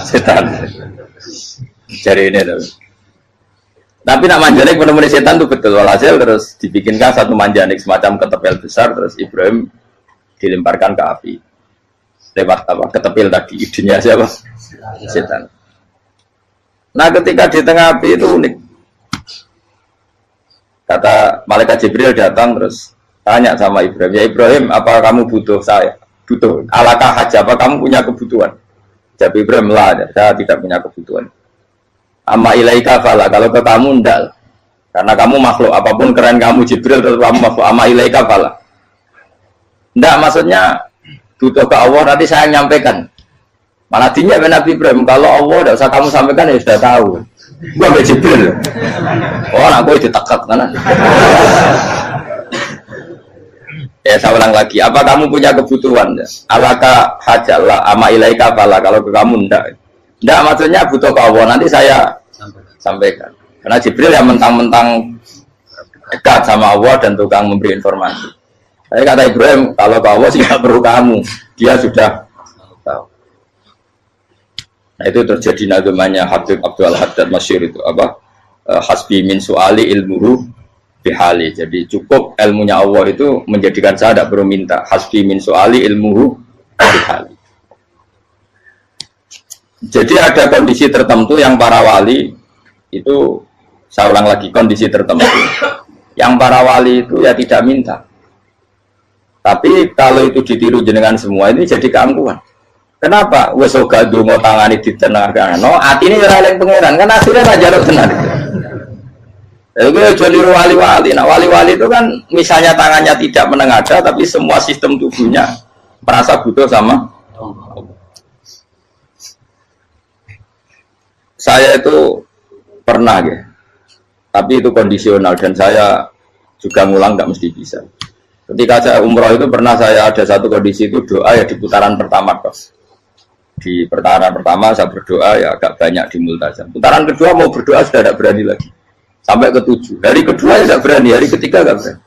setan. Jari ini tuh. Tapi nak manjanik penemuan setan itu betul walhasil terus dibikinkan satu manjanik semacam ketepil besar terus Ibrahim dilemparkan ke api lewat apa ketepil tadi idenya siapa setan. Nah ketika di tengah api itu unik, kata malaikat Jibril datang terus tanya sama Ibrahim, ya Ibrahim apa kamu butuh saya? Butuh alakah haja apa kamu punya kebutuhan? Jawab Ibrahim lah saya tidak punya kebutuhan. Amma ilaika fala, kalau ke kamu ndak, karena kamu makhluk apapun keren kamu Jibril tetap kamu makhluk. Amma ilaika fala, ndak maksudnya butuh ke Allah nanti saya nyampaikan. Malah dinya Nabi Ibrahim kalau Allah ndak usah kamu sampaikan ya sudah tahu. Gua be Jibril. Oh nak gue ditekak kan. Ya saya ulang lagi, apa kamu punya kebutuhan? Alaka hajalah amma ilaika fala, kalau ke kamu ndak. Nggak maksudnya butuh ke Allah nanti saya sampaikan. Karena Jibril yang mentang-mentang dekat sama Allah dan tukang memberi informasi. Saya kata Ibrahim kalau ke Allah sih nggak perlu kamu, dia sudah tahu. Nah itu terjadi nagamanya Habib Abdul Haddad masyhur itu apa? Hasbi min su'ali ilmuhu bihali. Jadi cukup ilmunya Allah itu menjadikan saya tidak perlu minta. Hasbi min su'ali ilmuhu bihali. Jadi ada kondisi tertentu yang para wali itu, saya ulang lagi kondisi tertentu yang para wali itu ya tidak minta. Tapi kalau itu ditiru jenengan semua ini jadi keangkuhan. Kenapa? Wes oga donga tangani ditenangkan. No, atine ora eling pangeran kan akhirnya ra jaluk tenan. Itu jadi wali-wali. Nah, wali-wali itu kan misalnya tangannya tidak menengadah tapi semua sistem tubuhnya merasa butuh sama saya itu pernah ya, tapi itu kondisional dan saya juga ngulang nggak mesti bisa. Ketika saya umroh itu pernah saya ada satu kondisi itu doa ya di putaran pertama kos. Di putaran pertama saya berdoa ya agak banyak di multazam. Putaran kedua mau berdoa sudah tidak berani lagi. Sampai ke-7. Hari kedua ya tidak berani, hari ketiga nggak berani.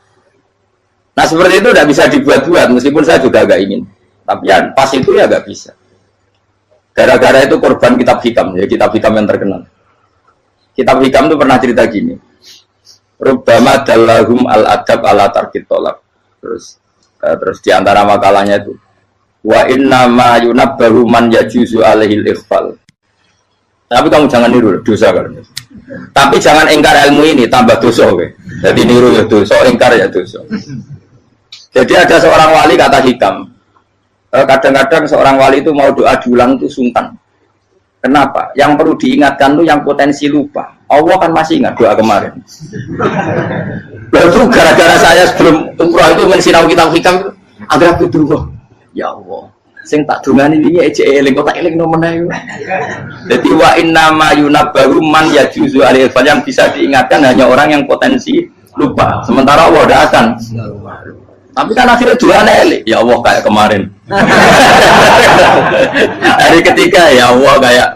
Nah seperti itu tidak bisa dibuat-buat meskipun saya juga agak ingin. Tapi ya pas itu ya nggak bisa. Gara-gara itu korban kitab hikam, ya kitab hikam yang terkenal. Kitab hikam itu pernah cerita gini. Rubbama dallahum al-adab ala tarkit tolak. Terus di antara makalahnya itu wa inna ma yunabbahu man yajuzu alaihil ikhfal. Tapi kamu jangan niru dosa kan. Tapi jangan ingkar ilmu ini tambah dosa oke. Jadi niru ya dosa, ingkar ya dosa. Jadi ada seorang wali kata hikam. Kadang-kadang seorang wali itu mau doa diulang itu sungkan. Kenapa? Yang perlu diingatkan itu yang potensi lupa. Allah kan masih ingat doa kemarin. Lalu gara-gara saya sebelum umroh itu mensinau kitab hikam itu agak betul. Ya Allah, sing tak dongani ini ejek eling kok tak eling nomen. Jadi wa inna ma yunabbaru man yajuzu alaihi yang bisa diingatkan hanya orang yang potensi lupa. Sementara Allah tidak akan. Tapi kan akhirnya dua elik. Ya Allah kayak kemarin. Hari ketiga ya Allah kayak.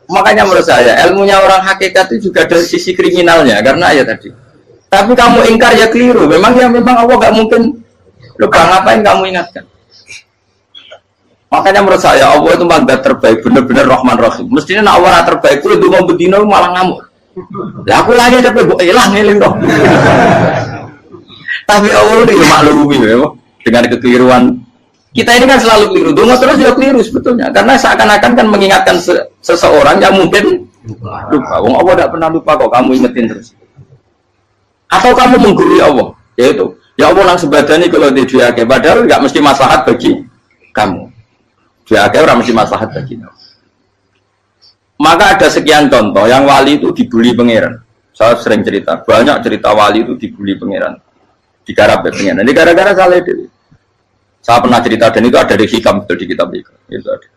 Makanya menurut saya ilmunya orang hakikat itu juga dari sisi kriminalnya karena ya tadi. Tapi kamu ingkar ya keliru. Memang Allah gak mungkin. Lupa ngapain kamu ingatkan? Makanya menurut saya Allah itu magnet terbaik, benar-benar Rahman Rahim. Mestinya Allah terbaik itu mau bedino malah ngamuk. Lah aku lagi tapi mbok ilang eling to. Tapi Allah itu maklumi ya, dengan kekeliruan. Kita ini kan selalu keliru, donga terus juga keliru sebetulnya. Karena seakan-akan kan mengingatkan seseorang yang mungkin lupa. Wong Allah tidak pernah lupa kok, kamu ingetin terus. Atau kamu menggurui Allah, yaitu ya Allah nang sebadani kalau di dia padahal nggak mesti maslahat bagi kamu. Dia orang mesti maslahat bagi kamu. Maka ada sekian contoh yang wali itu dibully pangeran. Saya sering cerita, banyak cerita wali itu dibully pangeran, digarap pangeran. Ini gara-gara salah itu. Saya pernah cerita dan itu ada di hikam betul di kitab itu. Itu ada.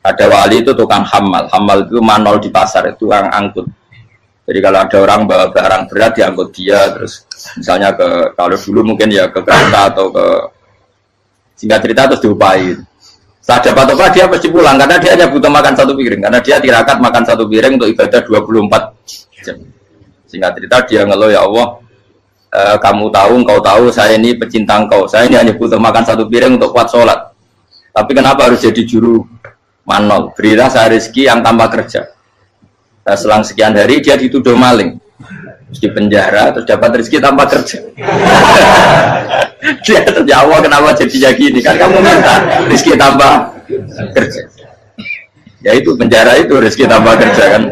Ada wali itu tukang hamal, hamal itu manol di pasar itu tukang angkut. Jadi kalau ada orang bawa barang berat diangkut dia, terus misalnya ke kalau dulu mungkin ya ke kereta atau ke singkat cerita terus diupain. Saat dapat apa dia pasti pulang karena dia hanya butuh makan satu piring karena dia tirakat makan satu piring untuk ibadah 24 jam. Singkat cerita dia ngeluh ya Allah, kamu tahu, engkau tahu saya ini pecinta engkau, saya ini hanya butuh makan satu piring untuk kuat sholat. Tapi kenapa harus jadi juru manol? Berilah saya rezeki yang tanpa kerja. Nah, selang sekian hari dia dituduh maling, terus di penjara, terus dapat rezeki tanpa kerja. Dia terjawab kenapa jadinya gini kan kamu minta rezeki tanpa kerja. Ya itu penjara itu rezeki tanpa kerja kan.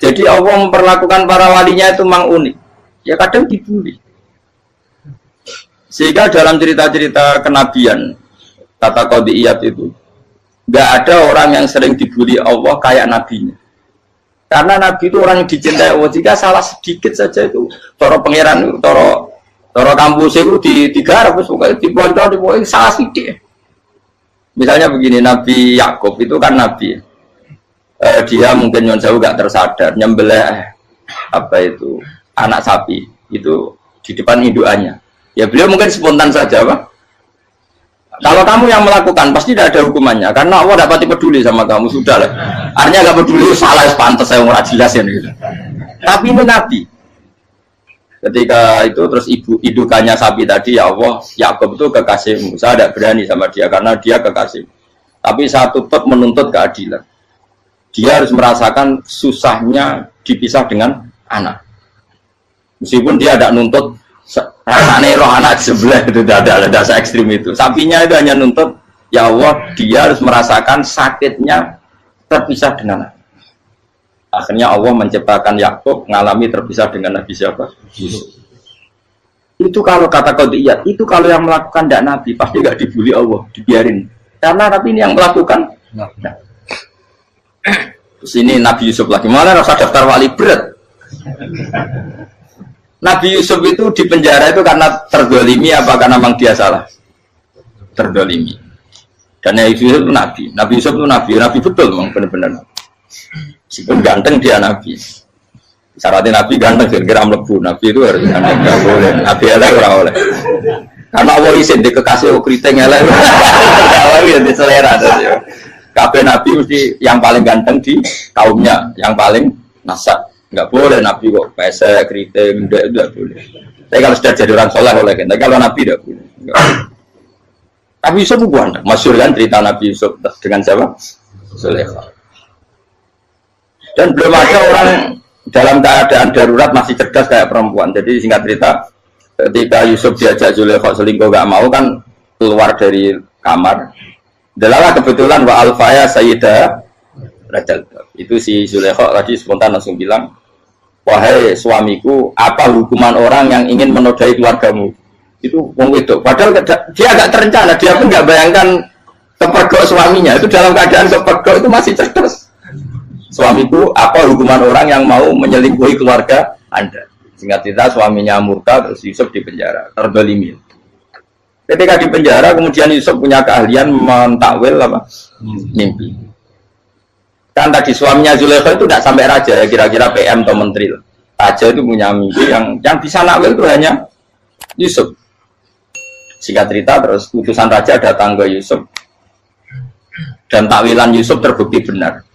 Jadi Allah memperlakukan para walinya itu memang unik. Ya kadang dibully. Sehingga dalam cerita-cerita kenabian kata qadiyat itu nggak ada orang yang sering dibully Allah kayak nabinya. Karena nabi itu orang yang dicintai Allah. Jika salah sedikit saja itu toro pangeran, toro kampus itu digarap, pokoknya dibontor, salah sedikit. Misalnya begini, Nabi Yakub itu kan nabi, dia mungkin yang jauh gak tersadar nyembelih apa itu anak sapi itu di depan indukannya. Ya beliau mungkin spontan saja, Pak. Kalau kamu yang melakukan pasti tidak ada hukumannya karena Allah tidak pasti peduli sama kamu, sudah lah. Artinya gak peduli salah pantas saya nggak jelas ya gitu. Tapi ini nabi. Ketika itu terus idukannya sapi tadi ya Allah, Yakub itu kekasihmu. Saya tidak berani sama dia karena dia kekasih. Tapi saya tutup menuntut keadilan. Dia harus merasakan susahnya dipisah dengan anak. Meskipun dia tidak nuntut rasanya roh anak sebelah itu tidak ada se ekstrim itu. Sapinya itu hanya nuntut ya Allah dia harus merasakan sakitnya terpisah dengan anak. Akhirnya Allah menciptakan Yakub mengalami terpisah dengan Nabi siapa? Yusuf. Itu kalau kata qadiyat, itu kalau yang melakukan tidak Nabi pasti nggak dibully Allah, dibiarin. Karena Nabi ini yang melakukan. Nah. Terus ini Nabi Yusuf lagi, malah rasa daftar wali berat. Nabi Yusuf itu di penjara itu karena terdolimi apa karena memang dia salah? Terdolimi. Dan Yusuf itu Nabi. Nabi Yusuf itu Nabi betul memang benar-benar. Meskipun ganteng dia Nabi. Syaratnya Nabi ganteng kira-kira mlebu. Nabi itu harus ganteng, nggak boleh. Nabi elek ora oleh. Karena Allah isin di kekasih keriting elek. Allah ya di selera terus ya. Kabeh Nabi mesti yang paling ganteng di kaumnya, yang paling nasab. Nggak boleh Nabi kok pesek, keriting, enggak boleh. Tapi kalau sudah jadi orang soleh boleh kan. Tapi kalau Nabi tidak boleh. Nabi Yusuf itu ganteng. Masyhur kan cerita Nabi Yusuf dengan siapa? Zulaikha. Dan belum ada orang dalam keadaan darurat masih cerdas kayak perempuan. Jadi singkat cerita, ketika Yusuf diajak Zulaikha selingkuh gak mau kan keluar dari kamar. Delalah kebetulan wa alfaya sayyidah Rajal. Itu si Zulaikha tadi spontan langsung bilang, wahai suamiku, apa hukuman orang yang ingin menodai keluargamu? Itu wong wedok. Padahal dia agak terencana, dia pun nggak bayangkan kepergok suaminya. Itu dalam keadaan kepergok itu masih cerdas. Suamiku, apa hukuman orang yang mau menyelingkuhi keluarga Anda? Singkat cerita suaminya murka, terus Yusuf di penjara, terdolimi. Ketika di penjara, kemudian Yusuf punya keahlian mentakwil apa? Mimpi. Kan tadi suaminya Zulaikha itu tidak sampai raja, ya kira-kira PM atau menteri. Raja itu punya mimpi yang bisa nakwil itu hanya Yusuf. Singkat cerita, terus utusan raja datang ke Yusuf dan takwilan Yusuf terbukti benar.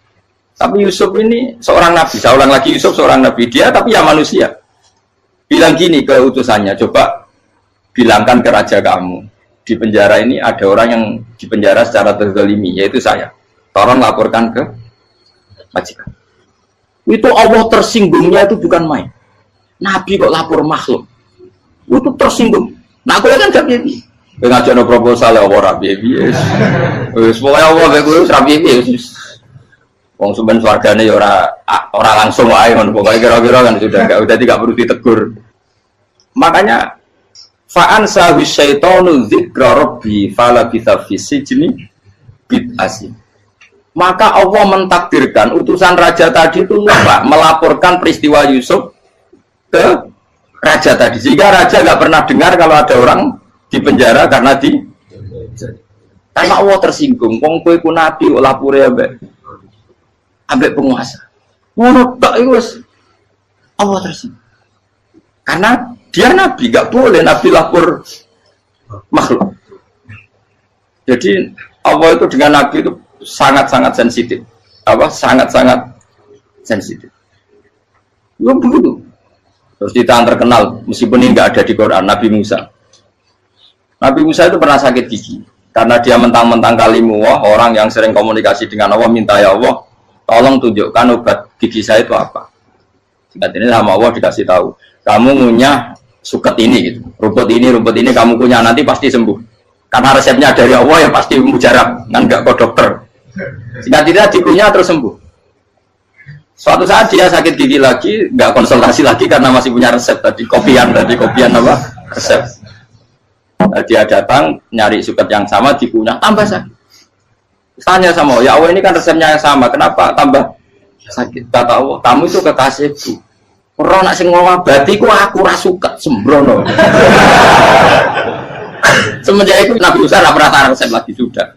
Tapi Yusuf ini seorang nabi, saya ulang lagi Yusuf seorang nabi, dia tapi ya manusia. Bilang gini ke utusannya, coba bilangkan ke raja kamu, di penjara ini ada orang yang di penjara secara terzalimi, yaitu saya. Tolong laporkan ke majikan. Itu Allah tersinggungnya itu bukan main. Nabi kok lapor makhluk. Itu tersinggung. Nah, aku kan gak piye. Kowe ngajakno proposal ya ora piye-piye. Wis pokoke Allah kowe wis ra piye-piye wis. Wong sampean swargane ya ora langsung wae ngono pokoke kira-kira kan sudah enggak perlu ditegur. Makanya fa'an sawi syaitanu dzikra rabbi fala bisa fisijni bid'asi. Maka Allah mentakdirkan utusan raja tadi itu lupa melaporkan peristiwa Yusuf ke raja tadi, sehingga raja nggak pernah dengar kalau ada orang di penjara karena Allah tersinggung. Wong kowe ku nabi kok lapore ambek penguasa. Ngono tok iku wis Allah tersinggung. Karena dia nabi, nggak boleh nabi lapor makhluk. Jadi Allah itu dengan nabi itu sangat-sangat sensitif. Sangat-sangat sensitif. Ya begitu. Terus kita yang terkenal, meskipun ini nggak ada di Quran, Nabi Musa. Nabi Musa itu pernah sakit gigi karena dia mentang-mentang kalimullah, orang yang sering komunikasi dengan Allah, minta ya Allah, tolong tunjukkan obat gigi saya itu apa. Singkat ini sama Allah dikasih tahu, kamu ngunyah suket ini, gitu. rumput ini kamu kunyah nanti pasti sembuh. Karena resepnya dari Allah ya pasti mujarab, kan nggak kok dokter. Singkat tidak dikunyah terus sembuh. Suatu saat dia sakit gigi lagi, nggak konsultasi lagi karena masih punya resep tadi kopian apa resep. Nah, dia datang nyari suket yang sama dikunyah tambah sakit. Tanya sama Allah, ya Allah ini kan resepnya yang sama, kenapa tambah sakit? Kata Allah, kamu itu kekasihku. Orang nak sing ngobati ku aku ra suket sembrono. Semenjak itu Nabi Musa pernah taruh resep lagi sudah.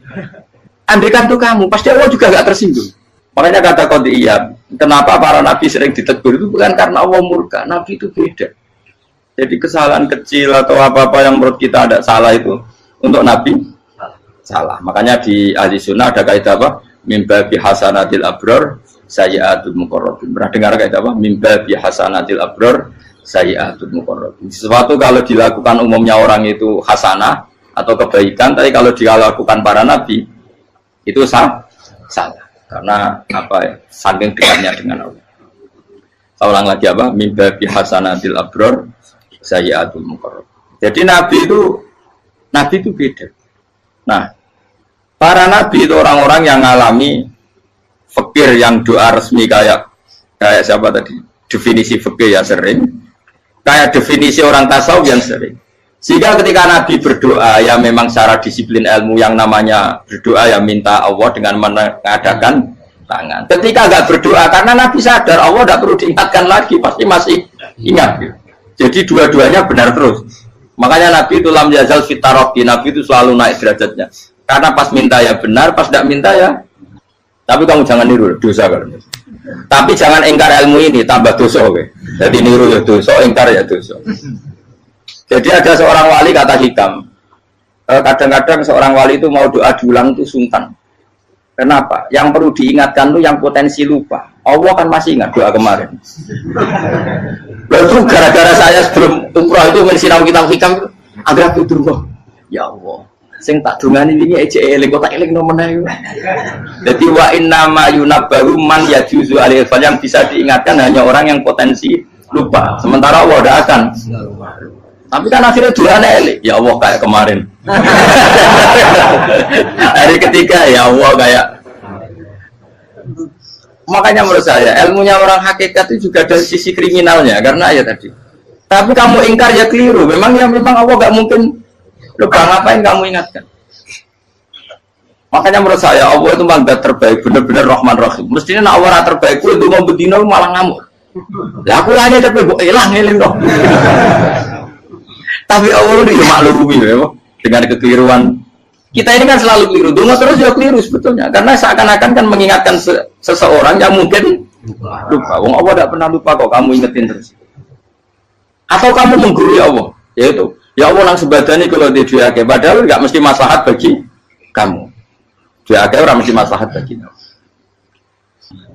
Andaikan tuh kamu, pasti Allah juga nggak tersinggung. Makanya kata Qadiyah, kenapa para nabi sering ditegur itu bukan karena Allah murka, nabi itu beda. Jadi kesalahan kecil atau apa-apa yang menurut kita ada salah itu untuk nabi salah. Makanya di ahli sunnah ada kaidah apa? Mimba bi hasanatil abror sayyi'atul muqarrabin. Pernah dengar kaidah apa? Mimba bi hasanatil abror sayyi'atul muqarrabin. Sesuatu kalau dilakukan umumnya orang itu hasanah atau kebaikan, tapi kalau dilakukan para nabi itu salah. Karena apa ya, saking dekatnya dengan Allah. Saya ulang lagi apa? Mimba bi hasanatil abror sayyi'atul muqarrab. Jadi nabi itu beda. Nah, para nabi itu orang-orang yang mengalami fikir yang doa resmi kayak siapa tadi? Definisi fikir ya sering. Kayak definisi orang tasawuf yang sering. Sehingga ketika Nabi berdoa, ya memang secara disiplin ilmu yang namanya berdoa ya minta Allah dengan mengadakan tangan. Ketika nggak berdoa, karena Nabi sadar Allah tidak perlu diingatkan lagi, pasti masih ingat. Jadi dua-duanya benar terus. Makanya Nabi itu lam yazal fitaroki, Nabi itu selalu naik derajatnya. Karena pas minta ya benar, pas tidak minta ya. Tapi kamu jangan niru dosa kan. Tapi jangan ingkar ilmu ini, tambah dosa. Jadi niru ya dosa, ingkar ya dosa. Jadi ada seorang wali kata hikam, kadang-kadang seorang wali itu mau doa diulang itu sungkan. Kenapa? Yang perlu diingatkan itu yang potensi lupa. Allah kan masih ingat doa kemarin. Lalu gara-gara saya sebelum umrah itu mensinau kitab hikam, agar aku durung. Ya Allah, sing tak dungani ini aja eling kok tak eling nomene. Jadi wa inna ma yunabbahu man yajuzu alil fal, yang bisa diingatkan hanya orang yang potensi lupa. Sementara Allah tidak akan. Tapi kan akhirnya doanya elik, ya Allah kayak kemarin. Hari ketiga ya Allah kayak. Makanya menurut saya ilmunya orang hakikat itu juga dari sisi kriminalnya, karena ya tadi. Tapi kamu ingkar ya keliru. Memang Allah nggak mungkin lupa, ngapain kamu ingatkan. Makanya menurut saya Allah itu mandat terbaik, benar-benar Rahman Rahim. Mestinya Allah terbaik itu mau bedino malah ngamuk. Ya aku hanya tapi hilang dong. Tapi Allah itu maklumi ya, dengan kekeliruan. Kita ini kan selalu keliru, dungo terus ya keliru sebetulnya. Karena seakan-akan kan mengingatkan seseorang yang mungkin lupa. Wong Allah tidak pernah lupa kok, kamu ingetin terus. Atau kamu menggurui Allah, yaitu ya Allah nang sebadani kalau di diake, padahal nggak mesti maslahat bagi kamu. Diake orang mesti maslahat bagi kamu.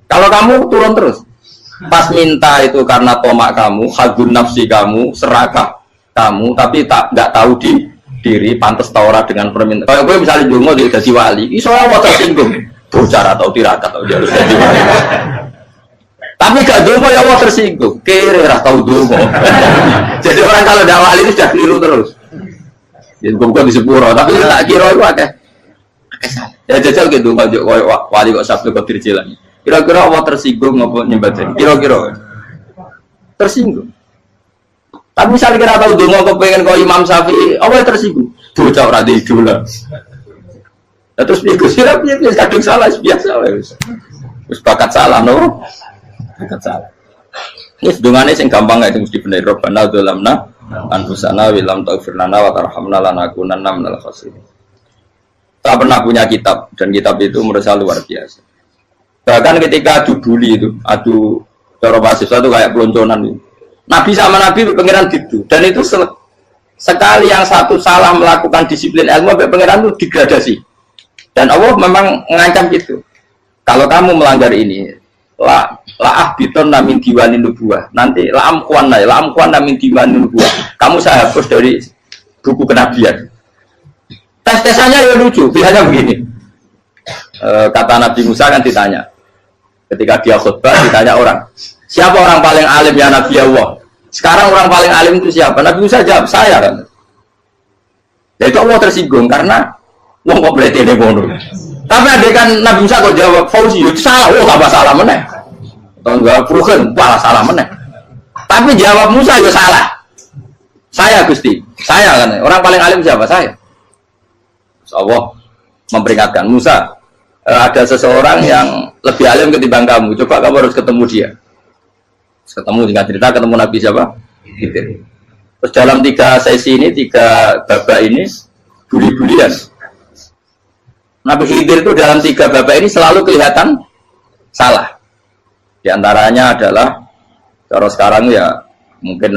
Kalau kamu turun terus, pas minta itu karena tomak kamu, hadun nafsi kamu, serakah kamu, tapi nggak tahu diri pantas taura dengan permintaan. Kalau gue misalnya dungo dia jadi wali, iso Allah tersinggung. Bocah atau tirakat atau dia harus jadi wali. Tapi gak dongo ya Allah tersinggung. Kere ora tau dongo. Jadi orang kalau tidak wali itu sudah keliru terus. Ya bukan di sepuro, tapi tak kira itu akeh. Ya jajal gitu ngajak wali kok Sabtu Qadir Jilani. Kira-kira Allah tersinggung ngapa nyembah jadi? Kira-kira tersinggung. Tapi misalnya kira tahu dongo kepengen kau Imam Syafi'i, Allah tersinggung. Bocah ora di idola. Nah, terus piye Gus ora piye kadung salah biasa wis. Wis bakat salah no. Bakat salah. Wis dongane sing gampang gak mesti bener Rabbana dzalamna anfusana wa lam taghfir lana wa tarhamna lanakunanna minal khasirin. Tak pernah punya kitab dan kitab itu menurut saya luar biasa. Bahkan ketika adu bully itu, adu cara mahasiswa itu kayak pelonconan itu. Nabi sama Nabi pengiran gitu dan itu sekali yang satu salah melakukan disiplin ilmu sampai pengiran itu degradasi. Dan Allah memang mengancam gitu. Kalau kamu melanggar ini, la ahbiton namin diwani nubuah. Nanti la amkuan namin diwani nubuah. Kamu saya hapus dari buku kenabian. Tes-tesannya ya lucu, pilihannya begini. Kata Nabi Musa kan ditanya. Ketika dia khutbah ditanya orang. Siapa orang paling alim ya Nabi Allah? Sekarang orang paling alim itu siapa? Nabi Musa jawab, saya kan. Ya itu Allah tersinggung karena wong kok berarti ini bodoh. Tapi ada kan Nabi Musa kok jawab Fauzi itu salah, tambah salah meneh. Atau enggak Prugen, malah salah meneh. Tapi jawab Musa itu salah. Saya Gusti, saya kan. Orang paling alim siapa? Saya. Terus Allah memperingatkan Musa, ada seseorang yang lebih alim ketimbang kamu. Coba kamu harus ketemu dia. Ketemu dengan cerita ketemu Nabi siapa? Khidir. Terus dalam 3 sesi ini, 3 babak ini buli-bulian. Nabi Khidir itu dalam 3 babak ini selalu kelihatan salah. Di antaranya adalah kalau sekarang ya mungkin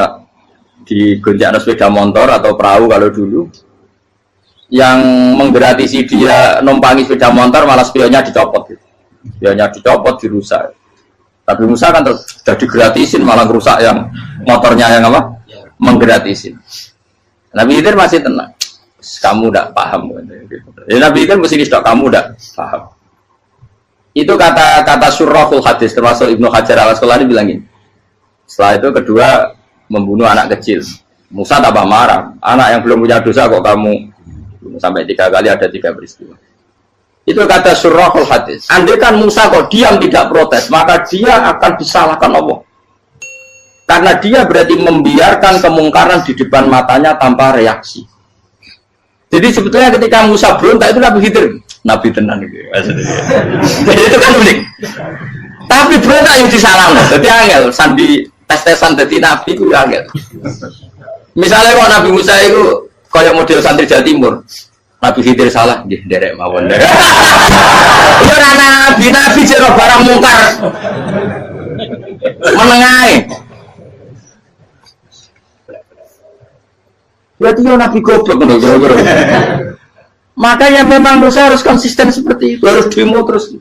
di gonjak sepeda motor atau perahu kalau dulu yang menggratisi dia numpangi sepeda motor malah spionnya dicopot. Spionnya dicopot, dirusak. Tapi Musa kan sudah digratisin malah rusak yang motornya yang apa? Menggratisin. Nabi Khidir masih tenang. Kamu tidak paham. Ya, Nabi Khidir mesti tidak kamu tidak paham. Itu kata surahul hadis termasuk Ibnu Hajar al-Asqalani bilang ini. Setelah itu kedua membunuh anak kecil. Musa tambah marah. Anak yang belum punya dosa kok kamu sampai 3 kali ada 3 peristiwa. Itu kata surahul hadis. Andai kan Musa kok diam tidak protes, maka dia akan disalahkan Allah. Karena dia berarti membiarkan kemungkaran di depan matanya tanpa reaksi. Jadi sebetulnya ketika Musa berontak itu Nabi Khidir, Nabi tenang gitu. Jadi itu kan unik. Tapi berontak yang disalahkan. Jadi angel, sandi tes-tesan jadi Nabi itu angel. Misalnya kalau Nabi Musa itu kayak model santri Jawa Timur. Nabi Khidir salah, nggih derek mawon. Ya ora nabi jero barang mungkar. Menengae. Berarti yo nabi goblok ngono kira-kira. Makanya memang Musa harus konsisten seperti itu, harus demo terus.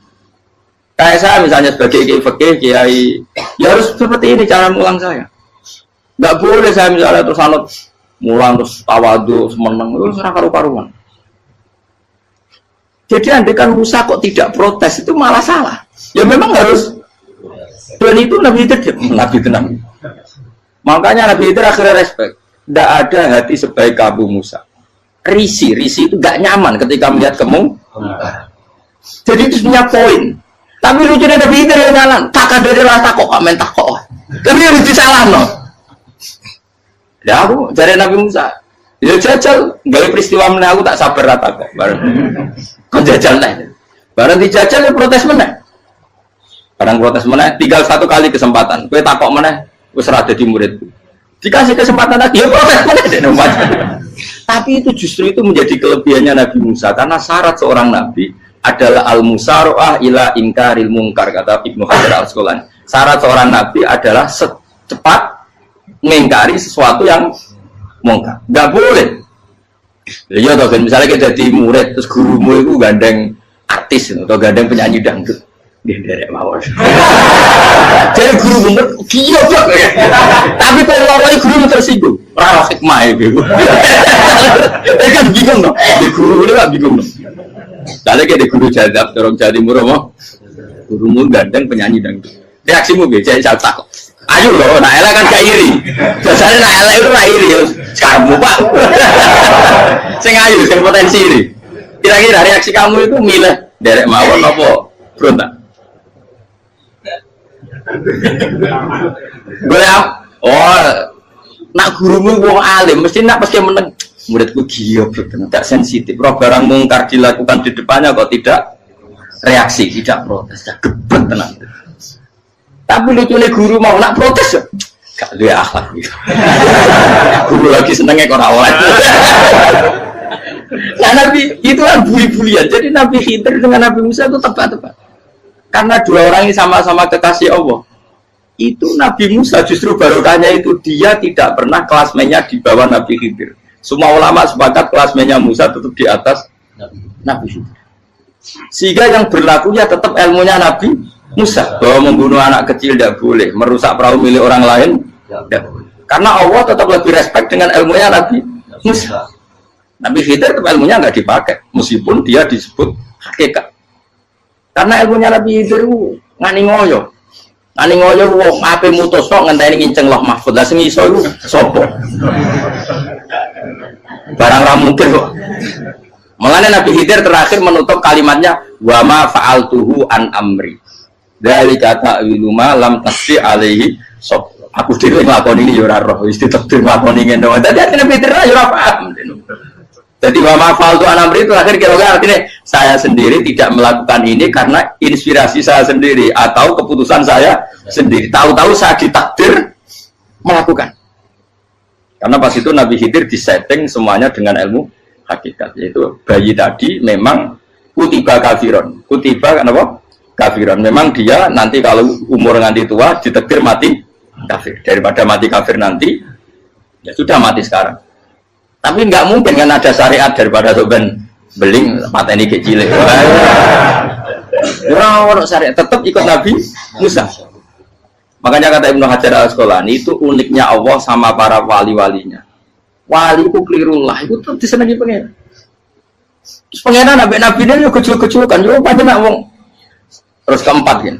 Kayak saya misalnya sebagai kiai fikih, kiai ya harus seperti ini cara mulang saya. Enggak boleh saya misalnya terus anut mulang terus tawadhu semeneng terus ora karu-karuan. Jadi andaikan Musa kok tidak protes itu malah salah. Ya memang harus. Dan itu Nabi Khidir, Nabi tenang. Makanya Nabi Khidir akhirnya respect. Tidak ada hati sebaik kamu Musa. Risi itu gak nyaman ketika melihat kamu. Jadi itu punya poin. Tapi lucunya Nabi Khidir yang jalan. Tak ada rasa kok minta kok. Tapi harus disalah no. Ya aku cari Nabi Musa. Ya jajal, gak peristiwa meneh aku tak sabar rata kok. Kau jajal nih, barang dijajal ya protes meneh. Barang protes meneh, tinggal 1 kali kesempatan. Kue takok meneh, wis ora dadi muridku. Dikasih kesempatan lagi, ya protes meneh deh nomor. Tapi itu justru itu menjadi kelebihannya Nabi Musa karena syarat seorang nabi adalah al-musara'ah ila ingkaril munkar kata Ibnu Hajar al-Asqalani. Syarat seorang nabi adalah secepat mengingkari sesuatu yang mungkar. Enggak boleh. Ya toh kan misalnya kita jadi murid terus gurumu itu gandeng artis atau gandeng penyanyi dangdut dia derek mawon. Jadi guru bener gila kok. Tapi kalau orang guru tersinggung, ora hikmah itu. Kan bingung dong. Di guru itu kan bingung dong. Lalu kayak di guru jadab, orang Jawa Timur apa? Gurumu gandeng penyanyi dangdut. Reaksimu piye? Jadi saya takut. Ayo loh, nak elek kan gak iri. Biasanya nak elek itu nak iri. Sekarang Pak. Sing ayu, sing potensi iri. Kira-kira reaksi kamu itu milih derek mawon apa berontak? Boleh nak gurumu wong alim mesti nak pasti meneng. Muridku giyo tak sensitif. Roh barang mungkar dilakukan di depannya kok tidak reaksi, tidak protes, gebet tenang. Tapi lucunya guru mau nak protes, gak ada akhlak. Guru lagi senengnya kok rawat. Nah Nabi itu kan buli-bulian. Jadi Nabi Khidir dengan Nabi Musa itu tepat-tepat. Karena dua orang ini sama-sama kekasih Allah. Itu Nabi Musa justru barokahnya itu dia tidak pernah kelasmennya di bawah Nabi Khidir. Semua ulama sepakat kelasmennya Musa tetap di atas Nabi Khidir. Sehingga yang berlaku ya tetap ilmunya Nabi Musa bahwa membunuh anak kecil tidak boleh, merusak perahu milik orang lain tidak boleh. Karena Allah tetap lebih respect dengan ilmunya Nabi Musa. Nabi Khidir tetap ilmunya nggak dipakai meskipun dia disebut hakikat. Karena ilmunya Nabi Khidir ngani ngoyo. Ngani ngoyo wong ape mutus kok ngenteni kinceng loh mahfud. Lah sing iso iku sapa? Barang ra mungkin kok. Makanya Nabi Khidir terakhir menutup kalimatnya wa ma fa'altuhu an amri. Dzalika ta'wilu ma lam tasbi alaihi sob. Aku dhewe nglakoni iki ya ora roh, wis ditakdir nglakoni ngene wae. Dadi Nabi Khidir ya ora paham. Jadi wa ma fa'altu an amri itu akhir kira-kira artinya saya sendiri tidak melakukan ini karena inspirasi saya sendiri atau keputusan saya sendiri. Tahu-tahu saya ditakdir melakukan. Karena pas itu Nabi Khidir disetting semuanya dengan ilmu hakikat, yaitu bayi tadi memang kutiba kafiron, kutiba kenapa? Kafiron. Memang dia nanti kalau umur nganti tua ditakdir mati kafir. Daripada mati kafir nanti, ya sudah mati sekarang. Tapi nggak mungkin kan ada syariat daripada soben beling mata ini kecil. Orang syariat tetap ikut Nabi Musa. Makanya kata Ibnu Hajar Al-Asqalani itu uniknya Allah sama para wali-walinya. Wali ku klirullah itu tetap disenangi pengen. Terus pengenan nabi ini kecil-kecil kan, juga pada nak wong. Terus keempat kan.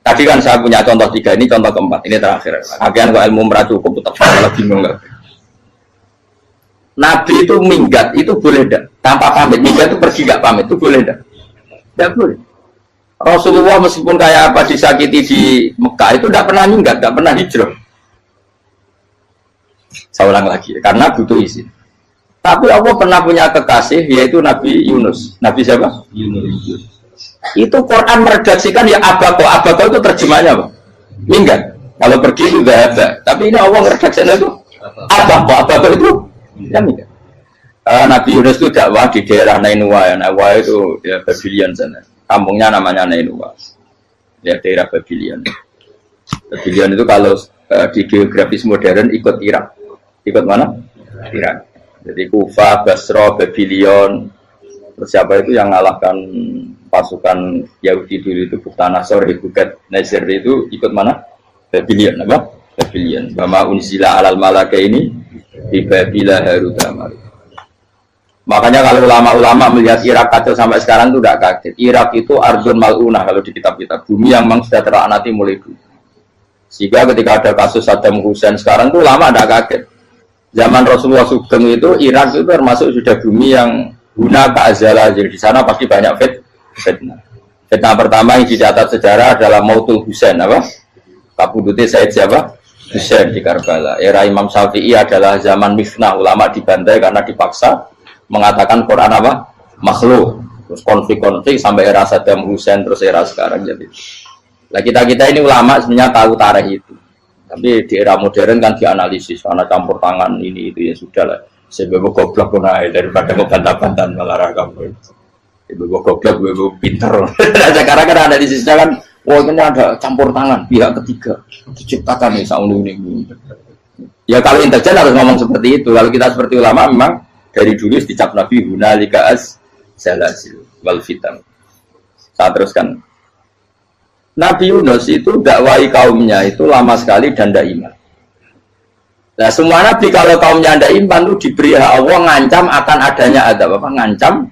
Tadi kan saya punya contoh 3, ini contoh keempat, ini terakhir. Akhirnya kok ilmu merah cukup tetap salah bingung nggak? Nabi itu minggat itu boleh tidak? Tanpa pamit, minggat itu pergi nggak pamit itu boleh tidak? Tidak boleh. Rasulullah meskipun kayak apa disakiti di Mekah itu tidak pernah minggat, tidak pernah hijrah. Saya ulang lagi, karena butuh izin. Tapi Allah pernah punya kekasih, yaitu Nabi Yunus. Nabi siapa? Yunus. Itu Quran meredaksikan ya abako. Abako itu terjemahnya apa? Minggat. Kalau pergi itu tidak ada. Tapi ini Allah meredaksikan itu abako. Abako itu ya minggat. Nabi Yunus itu dakwah di daerah Nainua. Ya. Nainua itu ya Babylon sana. Kampungnya namanya Nainua. Ya daerah Babylon. Babylon itu kalau di geografis modern ikut Irak. Ikut mana? Irak. Jadi Kufa, Basra, Babylon. Terus siapa itu yang mengalahkan pasukan Yahudi dulu itu Buktanasor, Bukat Nasir itu ikut mana? Babylon, apa? Babylon. Bama unzila alal malaka ini di Babila Harutama. Makanya kalau ulama-ulama melihat Irak kacau sampai sekarang itu tidak kaget. Irak itu Ardun Mal'unah kalau di kitab-kitab. Bumi yang memang sudah terlaknati mulai dulu. Sehingga ketika ada kasus Saddam Hussein sekarang itu ulama tidak kaget. Zaman Rasulullah Sugeng itu Irak itu termasuk sudah bumi yang guna keazalah. Jadi di sana pasti banyak fitnah. Fitnah pertama yang dicatat sejarah adalah Mautul Husain, apa? Kabudutnya Said siapa? Husain di Karbala. Era Imam Syafi'i adalah zaman mifnah, ulama dibantai karena dipaksa mengatakan Quran apa? Makhluk. Terus konflik-konflik sampai era Saddam Hussein terus era sekarang jadi. Lah kita ini ulama sebenarnya tahu tarikh itu. Tapi di era modern kan dianalisis karena campur tangan ini itu ya sudah lah. Sebab goblok pun daripada ngebantah-bantahan malah kamu. Ibu goblok, ibu pinter. Sekarang kan analisisnya kan, wah ini ada campur tangan pihak ketiga diciptakan nih saunu ini. Ya kalau intelijen harus ngomong seperti itu. Kalau kita seperti ulama memang dari dulu dicap Nabi hunalika az-zalazil wal fitan. Saya teruskan. Nabi Yunus itu dakwai kaumnya itu lama sekali dan tidak iman. Nah semua nabi kalau kaumnya tidak iman itu diberi hak Allah ngancam akan adanya adab apa? Ngancam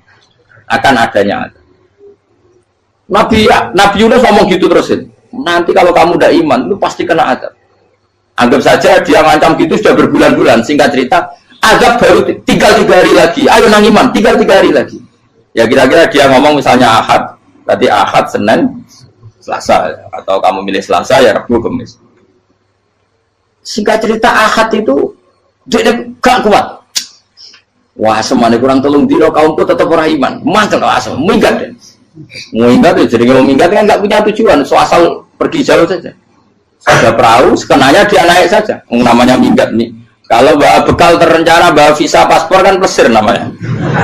akan adanya adab. Nabi Yunus ngomong gitu terus. nanti kalau kamu udah iman, lu pasti kena azab. Anggap saja dia ngancam gitu sudah berbulan-bulan. Singkat cerita, azab baru tinggal 3 hari lagi. Ayo nang iman, tinggal 3 hari lagi. Ya kira-kira dia ngomong misalnya Ahad, berarti Ahad, Senin, Selasa, atau kamu milih Selasa ya Rabu, Kamis. Singkat cerita Ahad itu dia gak kuat. Wah, semane kurang telung dino kaumku tetap orang iman. Mantel asal, minggat deh. Minggat ya, jadi kalau minggat kan nggak punya tujuan, so asal pergi jauh saja. Ada perahu, sekenanya dia naik saja. Namanya minggat nih. Kalau bawa bekal terencana, bawa visa, paspor kan plesir namanya.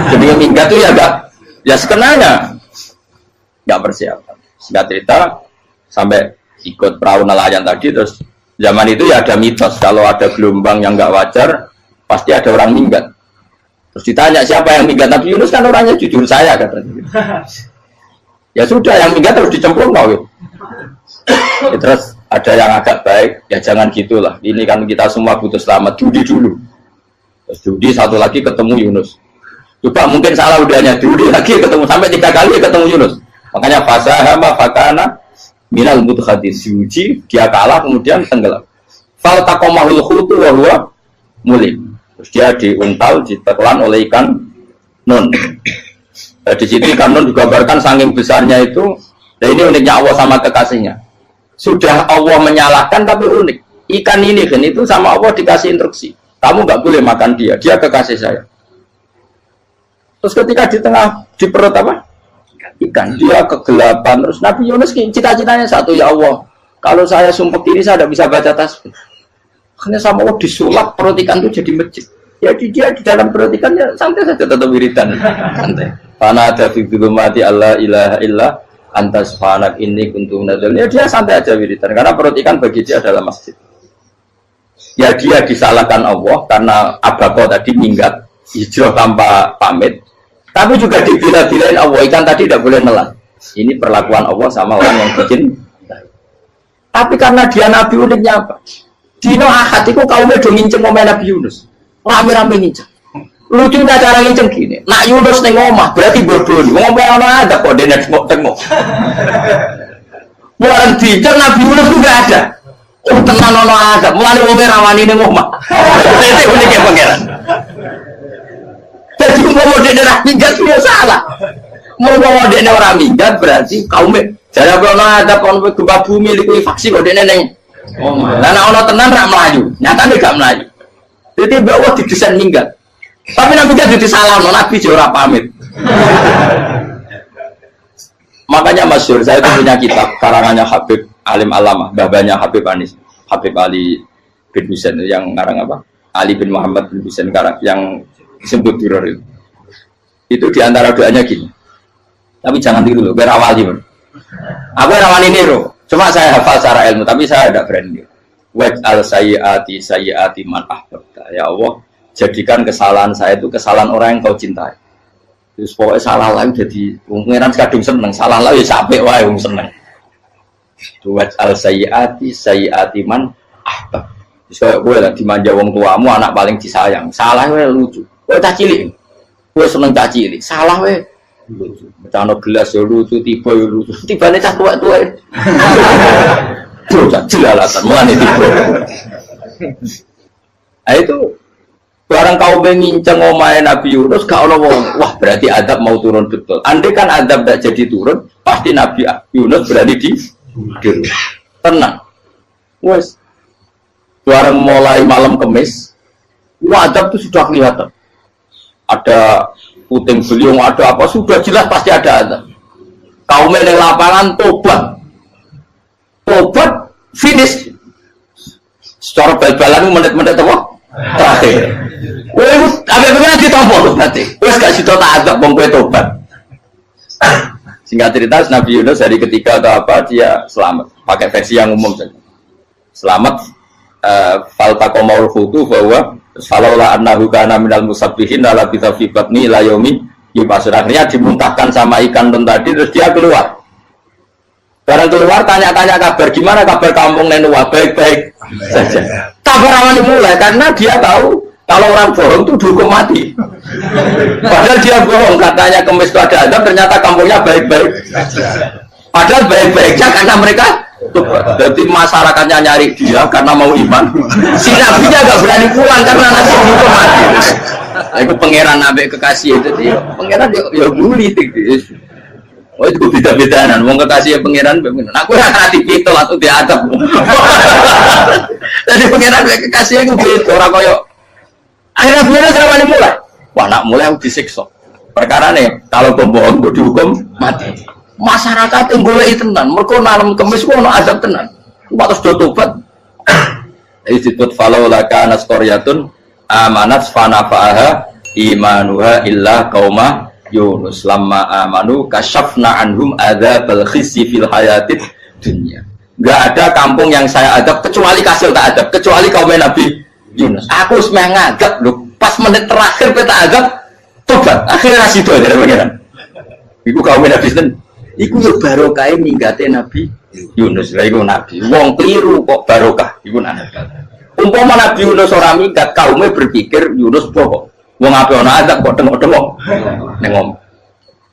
Jadi minggat itu ya enggak, ya sekenanya nggak persiapan. Singkat cerita sampai ikut perahu nelayan tadi, terus zaman itu ya ada mitos kalau ada gelombang yang nggak wajar pasti ada orang minggat. Terus ditanya siapa yang minggat, Nabi Yunus kan orangnya jujur saya katanya. Ya sudah, yang minggat harus dicemplung kau. Ya, terus ada yang agak baik, ya jangan gitulah. Ini kan kita semua butuh selamat, judi dulu. Terus judi satu lagi ketemu Yunus. Coba mungkin salah udahnya, judi lagi ketemu sampai 3 kali ketemu Yunus. Makanya fasahama fakana minal mudhadis, diuji dia kalah kemudian tenggelam. Fal taqamahul khutu wa huwa mulim. Terus dia diuntal, ditelan oleh ikan nun. Di situ ikan nun digambarkan saking besarnya itu. Dan ini uniknya Allah sama kekasihnya. Sudah Allah menyalahkan tapi unik. Ikan ini kan itu sama Allah dikasih instruksi. Kamu nggak boleh makan dia. Dia kekasih saya. Terus ketika di tengah di perut apa? Ikan, dia kegelapan. Terus Nabi Yunus cita-citanya satu, ya Allah, kalau saya sumpah diri saya tidak bisa baca tasbih. Hanya sama Allah disulap perut ikan itu jadi masjid. Jadi dia di dalam perut ikan ya santai saja tetap wiridan. Santai. Fana ada fi dzulumati alla ilaha illa anta subhanak inni kuntu minadz dzalimin. Ya dia santai aja wiridan karena perut ikan bagi dia adalah masjid. Ya dia disalahkan Allah karena abako tadi minggat hijrah tanpa pamit. Tapi juga dibila-bilain Allah, ikan tadi tidak boleh nelan. Ini perlakuan Allah sama orang yang bikin. Tapi karena dia Nabi uniknya apa? Dino Ahad itu kaumnya udah nginceng ngomong Nabi Yunus. Rame-rame nginceng. Lucunya cara nginceng gini. Nak Yunus ning omah berarti bodoh. Ngomong ana ada kok dene tengok-tengok. Bukan dinceng Nabi Yunus itu enggak ada. Oh tenan ana ada. Mulane wong rawani ning omah. Itu uniknya pangeran. Jadi mau dia minggat dia salah. Mau dia orang minggat berarti kaumnya. Jadi kalau ada kaum gempa bumi liku faksi kok dia neng. Oh malah orang tenan rak melaju. Nyatanya gak melaju. Jadi bahwa didesain minggat. Tapi nabi kan jadi salah. Nabi jora pamit. Makanya masyhur saya itu punya kitab karangannya Habib Alim Alamah, babanya Habib Anis, Habib Ali bin Husain yang ngarang apa? Ali bin Muhammad bin Husain karang yang disebut duror itu diantara doanya gini. Tapi jangan tiru loh, berawali bro. Aku rawani niru, cuma saya hafal secara ilmu, tapi saya tidak berani. Waj'al sayyiati man ahbabta. Ya Allah, jadikan kesalahan saya itu kesalahan orang yang kau cintai. Terus pokoknya salah lagi jadi pengiran kadung seneng, salah lagi sampai wae wong seneng. Waj'al sayyiati man ahbab. Terus kayak gue lah dimanja wong tuamu, anak paling disayang. Salah gue lucu. Gue tak cilik, gue seneng tak cilik. Salah gue lucu. Becano gelas ya lucu, tiba ya lucu. Tiba nih cah tua-tua. Tuh tak jelalatan, mulai tiba. Nah itu barang kau menginceng omahe Nabi Yunus, gak ono wong. Wah berarti adab mau turun betul. Andai kan adab tidak jadi turun, pasti Nabi Yunus berada di tenang. Wes. Barang mulai malam Kamis, adab itu sudah kelihatan. Ada puting beliung, ada apa, sudah jelas pasti ada adab. Kaum yang lapangan tobat, finish. Secara bal-balan menit-menit apa? Terakhir. Apa-apa ditompo tuh berarti. Terus gak situ tak adab bongkwe tobat. Singkat cerita, Nabi Yunus hari ketiga atau apa, dia selamat. Pakai versi yang umum saja. Selamat. Faltaqamaul khutu bahwa falaula annahu kana minal musabbihin la bi batni ila yaumi yub'atsun. Akhirnya dimuntahkan sama ikan nun tadi, terus dia keluar. Barang keluar tanya-tanya kabar, gimana kabar kampung Nenua? Baik-baik saja. Kabar awal dimulai karena dia tahu kalau orang bohong itu dihukum mati. Padahal dia bohong, katanya Kemis itu ada azab, ternyata kampungnya baik-baik. Padahal baik-baiknya karena mereka Jadi masyarakatnya nyari dia karena mau iman. Si nabinya gak berani pulang karena nanti hukum mati. Aku pangeran nabi kekasih itu dia. Pangeran ya guli tinggi. Oh itu beda-bedaan. Mau kekasih pangeran. Aku hati itu langsung diadab. Jadi pangeran kekasih aku gitu. Orang koyo. Akhirnya pangeran sama mulai. Wah nak mulai aku disiksa. Perkara nih kalau pembohong gue dihukum mati. Masyarakat yang boleh tenan, mereka nalam kemis kok ada azab tenan. Waktu sudah tobat. Disebut falau laka naskoryatun amanat fanafa'aha imanuha illa qauma Yunus lamma amanu kasyafna anhum adzabal khizyi fil hayatid dunya. Enggak ada kampung yang saya adab kecuali kasih tak adab, kecuali kaum Nabi Yunus. Aku semeh ngadab lho, pas menit terakhir peta adab tobat. Akhirnya situ ada pangeran. Iku kaum Nabi Yunus. Iku yo barokah ninggate Nabi Yunus. Lah iku nabi. Wong kliru kok barokah iku nabi. Umpama Nabi Yunus ora minggat, kaume berpikir Yunus bohong. Wong ape ana azab kok tengok-tengok ning ngomong.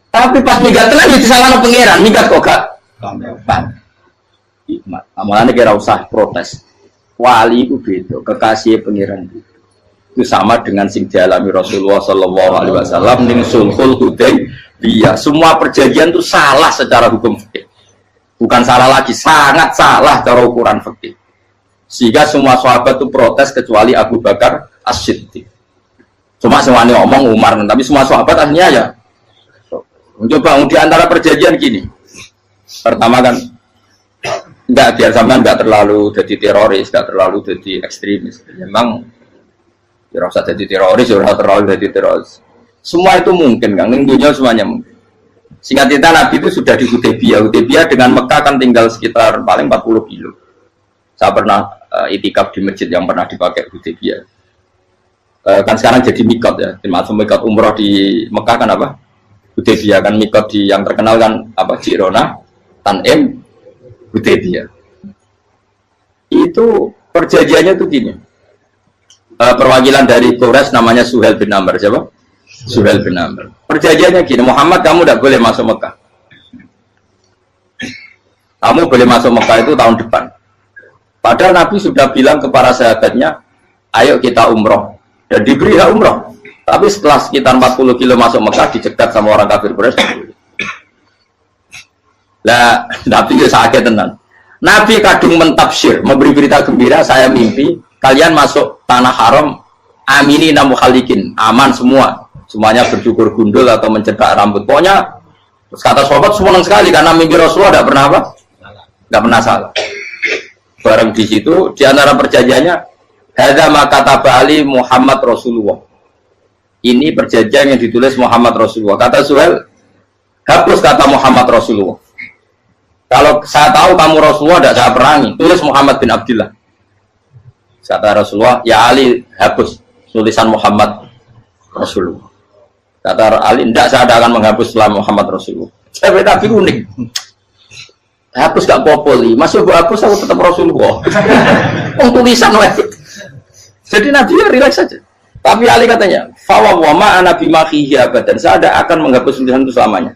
Tapi pas minggat tenan disalahno pangeran, minggat kok gak paham. Hikmat. Amalane kira usah protes. Wali itu beda, kekasih pangeran itu sama dengan sing dialami Rasulullah sallallahu alaihi wasallam ning sulhul Hudaybiyah. Semua perjanjian itu salah secara hukum fikih. Bukan salah lagi, sangat salah cara ukuran fikih. Sehingga semua sahabat itu protes kecuali Abu Bakar As-Siddiq. Cuma semuanya ngomong Umar, tapi semua sahabat akhirnya ya mencoba di antara perjanjian gini. Pertama kan enggak biar sampean enggak terlalu jadi teroris, enggak terlalu jadi ekstremis. Memang ya usah jadi teroris, ya terlalu jadi teroris. Semua itu mungkin, kan? Dunia semuanya mungkin. Singkat cerita Nabi itu sudah di Hudaybiyah. Hudaybiyah dengan Mekah kan tinggal sekitar paling 40 kilo. Saya pernah itikaf di masjid yang pernah dipakai Hudaybiyah. Kan sekarang jadi mikot ya. Termasuk mikot umroh di Mekah kan apa? Hudaybiyah kan mikot di yang terkenal kan apa? Jirona, Tanim, Hudaybiyah. Itu perjanjiannya tuh gini. Perwakilan dari Quraisy namanya Suhail bin Amr, siapa? Suhail bin Amr. Perjanjiannya gini, Muhammad kamu tidak boleh masuk Mekah. Kamu boleh masuk Mekah itu tahun depan. Padahal Nabi sudah bilang kepada sahabatnya, ayo kita umroh. Dan diberi hak umroh. Tapi setelah sekitar 40 kilo masuk Mekah, dicegat sama orang kafir Quraisy. Lah, Nabi itu sakit tenan. Nabi kadung mentafsir, memberi berita gembira, saya mimpi kalian masuk tanah haram aminina mukhalikin, aman semua. Semuanya bercukur gundul atau mencetak rambut. Pokoknya kata sahabat senang sekali karena mimpi Rasulullah tidak pernah apa? Tidak pernah salah. Bareng di situ di antara perjanjiannya hadza ma kataba ali Muhammad Rasulullah. Ini perjanjian yang ditulis Muhammad Rasulullah. Kata Suhail, hapus kata Muhammad Rasulullah. Kalau saya tahu kamu Rasulullah tidak saya perangi, tulis Muhammad bin Abdullah. Kata Rasulullah, ya Ali hapus tulisan Muhammad Rasulullah. Kata Ali, tidak saya akan menghapus setelah Muhammad Rasulullah. Tapi unik. Hapus gak popoli, masuk gua hapus aku tetap Rasulullah. Tulisan wajib. Jadi Nabi ya relax saja. Tapi Ali katanya, fawa wa ma ana bimakhihi abadan. Saya tidak akan menghapus tulisan itu selamanya.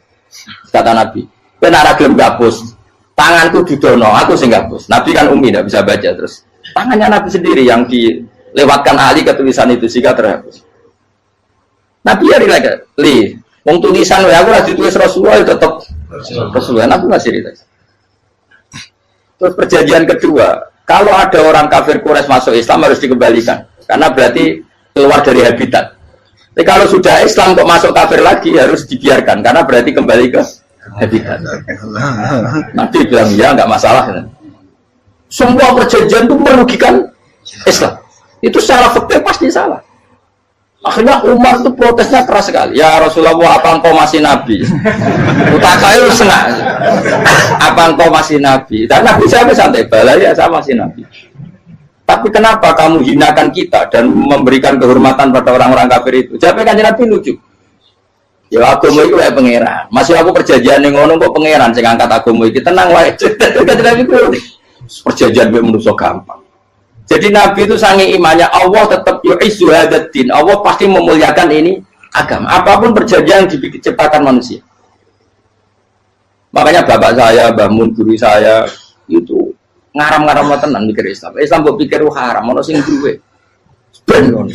Kata Nabi, benar gelem hapus. Tanganku didono, aku sing hapus. Nabi kan umi tidak bisa baca terus. Tangannya Nabi sendiri yang dilewatkan Ali ke tulisan itu sehingga terhapus. Nabi ya relax. Wong tulisan aku lagi tulis Rasulullah tetap Rasulullah. Nabi masih relax. Terus perjanjian kedua, kalau ada orang kafir Quraisy masuk Islam harus dikembalikan karena berarti keluar dari habitat. Tapi kalau sudah Islam kok masuk kafir lagi harus dibiarkan karena berarti kembali ke habitat. Nabi bilang ya nggak masalah. Semua perjanjian itu merugikan Islam. Itu secara fikih pasti salah. Akhirnya Umar itu protesnya keras sekali. Ya Rasulullah, apa engkau masih nabi? Utakail senang. Apa engkau masih nabi? Dan Nabi saya santai balai ya saya masih nabi. Tapi kenapa kamu hinakan kita dan memberikan kehormatan pada orang-orang kafir itu? Jawabnya kan Nabi lucu. Ya agama itu kayak pangeran. Masih aku perjanjian yang ngono kok pangeran sing angkat agama iki tenang wae. Kan Nabi itu perjanjian gue manusia gampang. Jadi Nabi itu sangi imannya Allah tetap yu'izzu hadzal-din. Allah pasti memuliakan ini agama. Apapun perjanjian yang diciptakan manusia. Makanya bapak saya, Mbah Mun, guru saya itu ngaram-ngaram tenan mikir Islam. Islam mbok pikir haram, ono sing duwe. Ben ngono.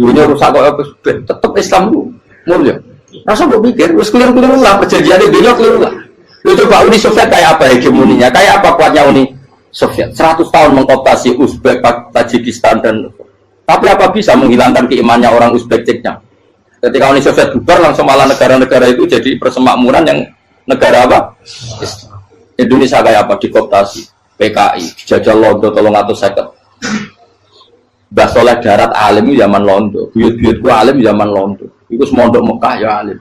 Dunya rusak kok apa ben tetep Islam ku mulya. Rasa mbok pikir wis keliru-keliru lah perjanjiane dunya keliru lah. Lu coba Uni Soviet kayak apa hegemoninya? Kayak apa kuatnya Uni Soviet? 100 tahun mengkooptasi Uzbek, Tajikistan dan tapi apa bisa menghilangkan keimannya orang Uzbek Ceknya? Ketika Uni Soviet bubar langsung malah negara-negara itu jadi persemakmuran yang negara apa? Indonesia kayak apa? Dikooptasi PKI, dijajah Londo 350. Mbah Soleh Darat alim itu zaman Londo, buyut-buyutku alim zaman Londo. Iku semondok Mekah ya alim.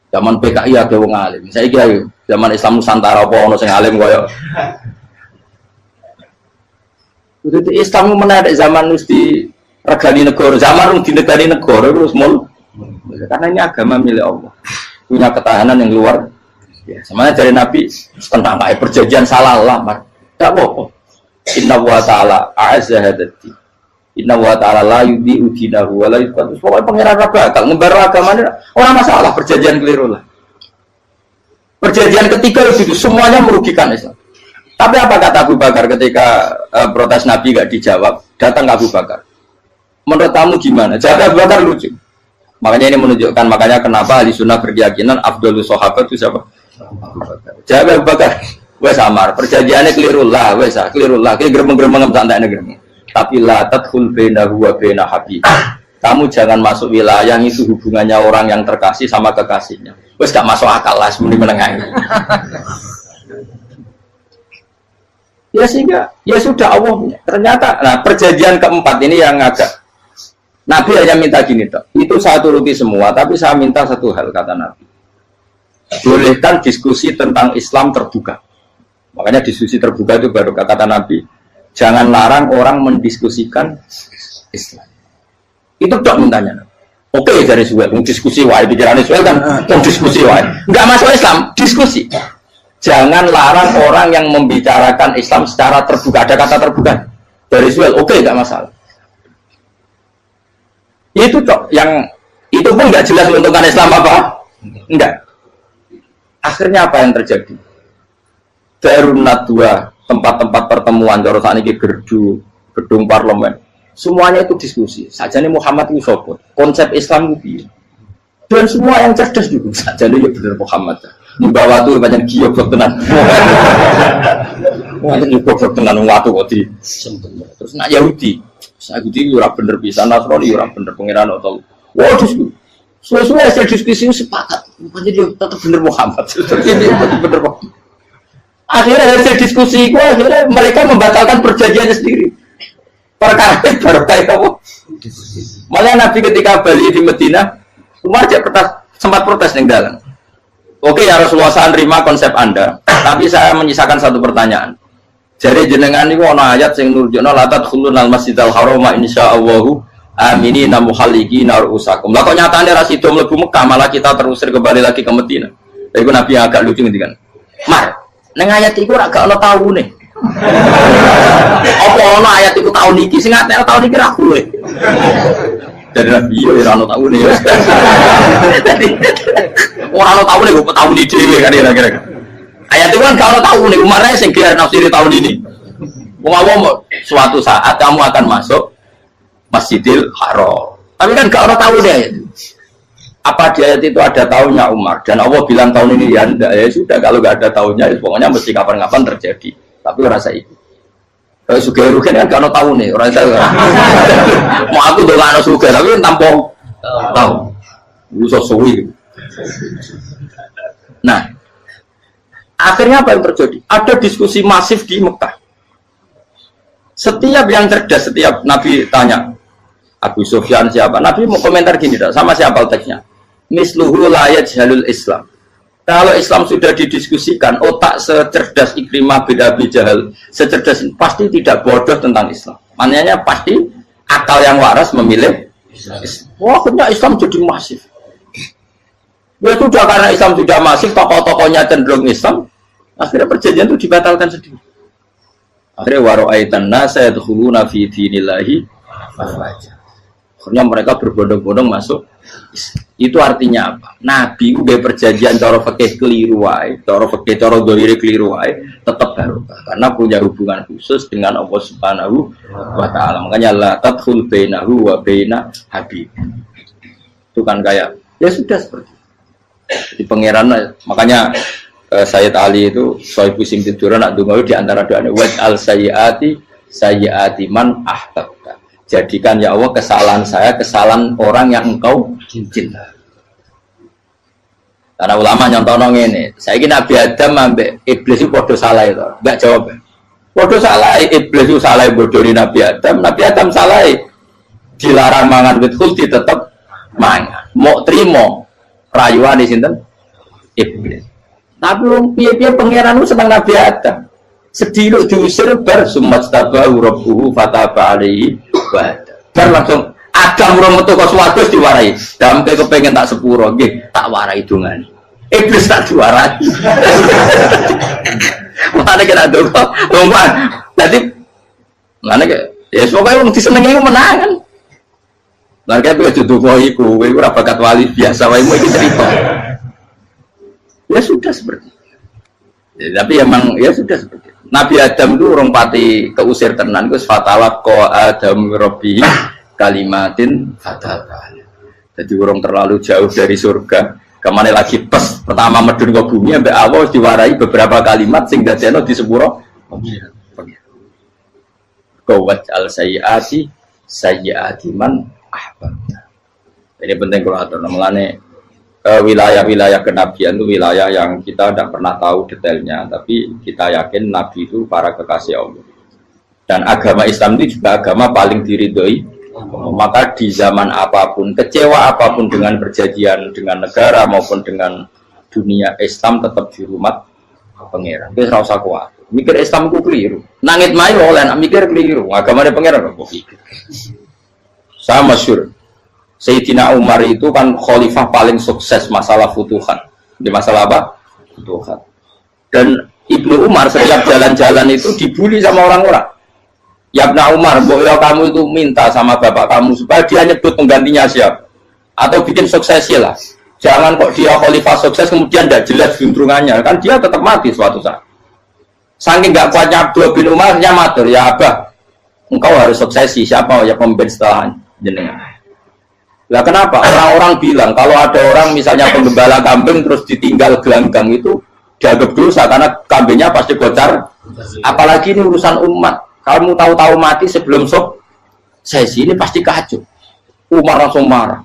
Zaman PKI ada wong alim. Saiki ayo zaman Islam Nusantara apa ono sing alim koyo. Itu Islam menarik zaman wis di regani negara, zaman di negari negara terus mul. Karena ini agama milik Allah. Punya ketahanan yang luar biasa. Semuanya dari Nabi tentang kayak perjanjian salah lamar. Enggak apa-apa. Inna wa ta'ala a'azza hadati. Inna wa ta'ala la yudhi'u dinahu wa la yudhi'u. Pokoknya pangeran bakal ngebaru agamanya orang masalah perjanjian keliru lah. Perjanjian ketiga itu semuanya merugikan Islam. Tapi apa kata Abu Bakar ketika protes Nabi gak dijawab? Datang ke Abu Bakar. Menurut kamu gimana? Jawab Abu Bakar lucu. Makanya ini menunjukkan makanya kenapa ahli sunnah berkeyakinan Abdullah sahabat itu siapa? Abu Bakar. Jawab Abu Bakar. Wes samar, perjanjiannya keliru lah, wes keliru lah. Kayak geremeng-geremeng santai negeri. Tapi la tadkhul bainahu wa baina habib. Kamu jangan masuk wilayah itu hubungannya orang yang terkasih sama kekasihnya. Wes gak masuk akal lah semuanya menengah. Ya sehingga ya sudah Allah punya. Ternyata nah perjanjian keempat ini yang agak Nabi hanya minta gini toh. Itu saya turuti semua, tapi saya minta satu hal kata Nabi. Bolehkan diskusi tentang Islam terbuka. Makanya diskusi terbuka itu baru kata Nabi. Jangan larang orang mendiskusikan Islam. Itu dok mintanya. Oke dari Suel, diskusi wae pikirannya Suel kan, diskusi wae. Enggak masuk Islam, diskusi. Jangan larang orang yang membicarakan Islam secara terbuka. Ada kata terbuka dari Suel, oke enggak masalah. Itu cok, yang itu pun nggak jelas menentukan Islam apa, enggak. Akhirnya apa yang terjadi? Darunat dua tempat-tempat pertemuan, saat ini gerdu, gedung parlemen, semuanya itu diskusi. Saja nih Muhammad itu sopot, konsep Islam itu, dan semua yang cerdas juga. Saja nih ya benar Muhammad. Membawa tuh banyak giok tenan. Banyak giok tenan waktu kok di. Terus nak Yahudi. Yahudi ora bener bisa, Nasrani ora bener pengiran atau. Wah diskusi. Sesuai hasil diskusi sepakat. Jadi tetap bener Muhammad. Ini tetap bener Muhammad. Akhirnya hasil diskusi itu akhirnya mereka membatalkan perjanjiannya sendiri. Perkara baru kayak apa? Malah Nabi ketika balik di Medina, Umar sempat protes ning dalam. Oke ya Rasulullah, saya terima konsep Anda, tapi saya menyisakan satu pertanyaan. Jadi jenengan ini ana ayat sing nurjukna la tadkhulun al masjidal harama insyaallahu aminina muhalliqina ru'usakum. Lah kok nyatane ra sida mlebu Mekah, malah kita terusir kembali lagi ke Madinah. Iku Nabi agak lucu ngendikan. Mar, ning ayat iku ora gak ana taune. Apa ana ayat iku taun iki sing ngatene taun iki ra kowe. Dari Nabi ya ora ana taune ya. Ora ana taune kok taun iki dhewe kan kira-kira. Ayat itu kan kalau tahu nih kemarin sing kira nafsiri tahun ini. Mau suatu saat kamu akan masuk Masjidil Haram. Tapi kan kalau tahu deh. Apa di ayat itu ada tahunnya Umar dan Allah bilang tahun ini ya enggak ya sudah kalau nggak ada tahunnya pokoknya mesti kapan-kapan terjadi. Tapi rasa itu. Kalau suka rugen kan kalau tahu nih orang tahu. Mau aku tuh nggak suka tapi tampung tahu. Usah suwi. Nah. Akhirnya apa yang terjadi? Ada diskusi masif di Mekah. Setiap yang cerdas, setiap Nabi tanya, Abu Sufyan siapa? Nabi mau komentar gini, sama siapa teksnya? Misluhu la yajhalul Islam. Kalau Islam sudah didiskusikan, otak secerdas Ikrimah bin Abi Jahal, secerdas pasti tidak bodoh tentang Islam. Maknanya pasti akal yang waras memilih Islam. Wah, akhirnya Islam jadi masif. Ya sudah karena Islam sudah masif, tokoh-tokohnya cenderung Islam, akhirnya perjanjian itu dibatalkan sendiri. Akhirnya waro'aitan nasa yadkhuluna fi dinillahi afwaja. Akhirnya mereka berbondong-bondong masuk. Itu artinya apa? Nabi udah perjanjian cara fikih keliru wae, cara fikih cara dzahir keliru wae, tetap barokah karena punya hubungan khusus dengan Allah Subhanahu wa taala. Makanya la tadkhul bainahu wa baina habib. Itu kan kayak ya sudah seperti itu. Di pangeran makanya Sayyid Ali itu Sohibu Simtidur nak donga di antara doanya wa al sayyiati man ahbabta. Jadikan ya Allah kesalahan saya kesalahan orang yang engkau cinta. Karena ulama nyontono ngene, saiki Nabi Adam ambek iblis itu padha salah itu. Enggak jawab. Padha salah iblis itu salah bodoni Nabi Adam salah. Dilarang mangan wit khuldi tetep mangan. Mau trimo rayuane sinten? Iblis. Tapi wong piye-piye pangeran ku seneng Nabi Adam. Sediluk diusir bar sumat tabahu rabbuhu fataba alaihi wa bar langsung Adam ora metu kok swarga diwarai. Damke kepengin tak sepuro nggih, tak warai dongane. Iblis tak diwarai. Mane kena donga, lompat. Dadi mane ya pokoke wong disenengi menangan. Lah kaya kuwi donga iku, kowe ora bakat wali biasa wae iki cerita. Ya sudah seperti itu. Ya, tapi emang ya sudah seperti itu. Nabi Adam itu orang pati keusir tenan itu fatalak ko Adam Robbi kalimatin fatal. Jadi orang terlalu jauh dari surga. Kemana lagi pas pertama medun ke bumi sampai awal diwarai beberapa kalimat sing dadekno di sepuro. Kawat al sayyiati man ahbabta. Ini penting kalau atur namanya. Wilayah-wilayah kenabian itu wilayah yang kita tidak pernah tahu detailnya, tapi kita yakin Nabi itu para kekasih Allah. Dan agama Islam itu juga agama paling diridhoi. Maka di zaman apapun, kecewa apapun dengan perjanjian dengan negara maupun dengan dunia, Islam tetap di rumah pangeran. Itu ora usah kuat. Mikir Islam itu keliru. Nangit mai oleh mikir keliru. Agama pangeran kok pikir. Sama masyhur. Sayyidina Umar itu kan khalifah paling sukses masalah futuhan. Di masalah apa? Futuhan. Dan Ibnu Umar setiap jalan-jalan itu dibully sama orang-orang. Ya Ibnu Umar, boleh kamu itu minta sama bapak kamu supaya dia nyebut penggantinya siapa? Atau bikin suksesi lah. Jangan kok dia khalifah sukses kemudian tidak jelas juntrungannya. Kan dia tetap mati suatu saat. Saking nggak kuatnya Abdullah bin Umar, dia matur, ya Abah, engkau harus suksesi. Siapa ya pemimpin setelah jenengan? Lah kenapa? Orang-orang bilang kalau ada orang misalnya penggembala kambing terus ditinggal gelanggang itu dianggap dosa karena kambingnya pasti bocor. Apalagi ini urusan umat. Kamu tahu-tahu mati sebelum sesi ini pasti kacau. Umar langsung marah.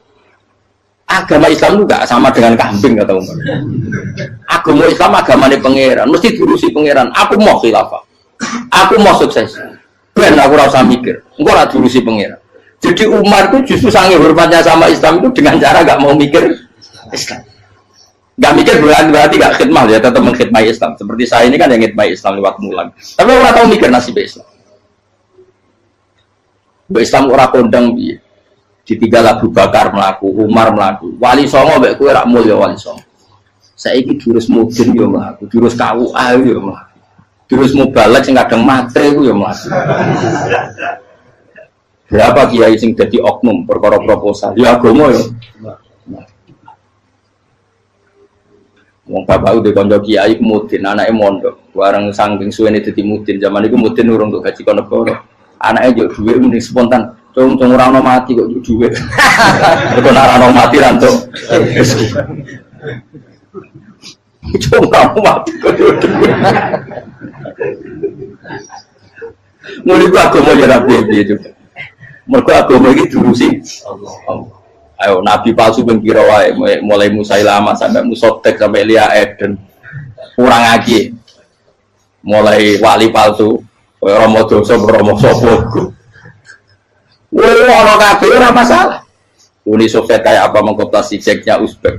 Agama Islam juga sama dengan kambing kata Umar. Agama Islam agamanya pangeran, mesti diurusi pangeran. Aku mau khilafah. Aku mau sukses. Ben aku rasa mikir. Engko ora diurusi pangeran. Jadi Umar itu justru sangat hormatnya sama Islam itu dengan cara gak mau mikir Islam. Gak mikir berarti gak khidmah ya, tetap mengkhidmati Islam. Seperti saya ini kan yang khidmati Islam lewat mulan. Tapi orang tahu mikir nasib Islam. Islam orang kondang ditinggal Abu Bakar melaku, Umar melaku, Wali Songo mbek kowe rak mulya Wali Songo. Saiki jurus mudin yo mlaku, jurus KUA yo mlaku. Jurus mubalek sing kadang matre ku yo mlaku. Berapa kiai sing dadi oknum perkara proposal? Ya agama ya. Wong bapak udah kanca kiai mudin, anake mondok. Bareng saking suwene dadi mudin, zaman iku mudin urung untuk gaji kono negara. Anake yo dhuwit mending spontan. Cung ora ono mati kok dhuwit. Kok ora ono mati ra entuk. Cung ora ono mati kok dhuwit. Mulai agama ya rapi juga. Mereka agama ini diurusi Allah. Ayo Nabi palsu pengkira wae mulai Musailama sampai Musotek sampai Elia Eden kurang lagi mulai wali palsu Romo Doso Romo Sopo orang kabeh ora masalah. Uni Soviet kayak apa mengkooptasi ceknya Uzbek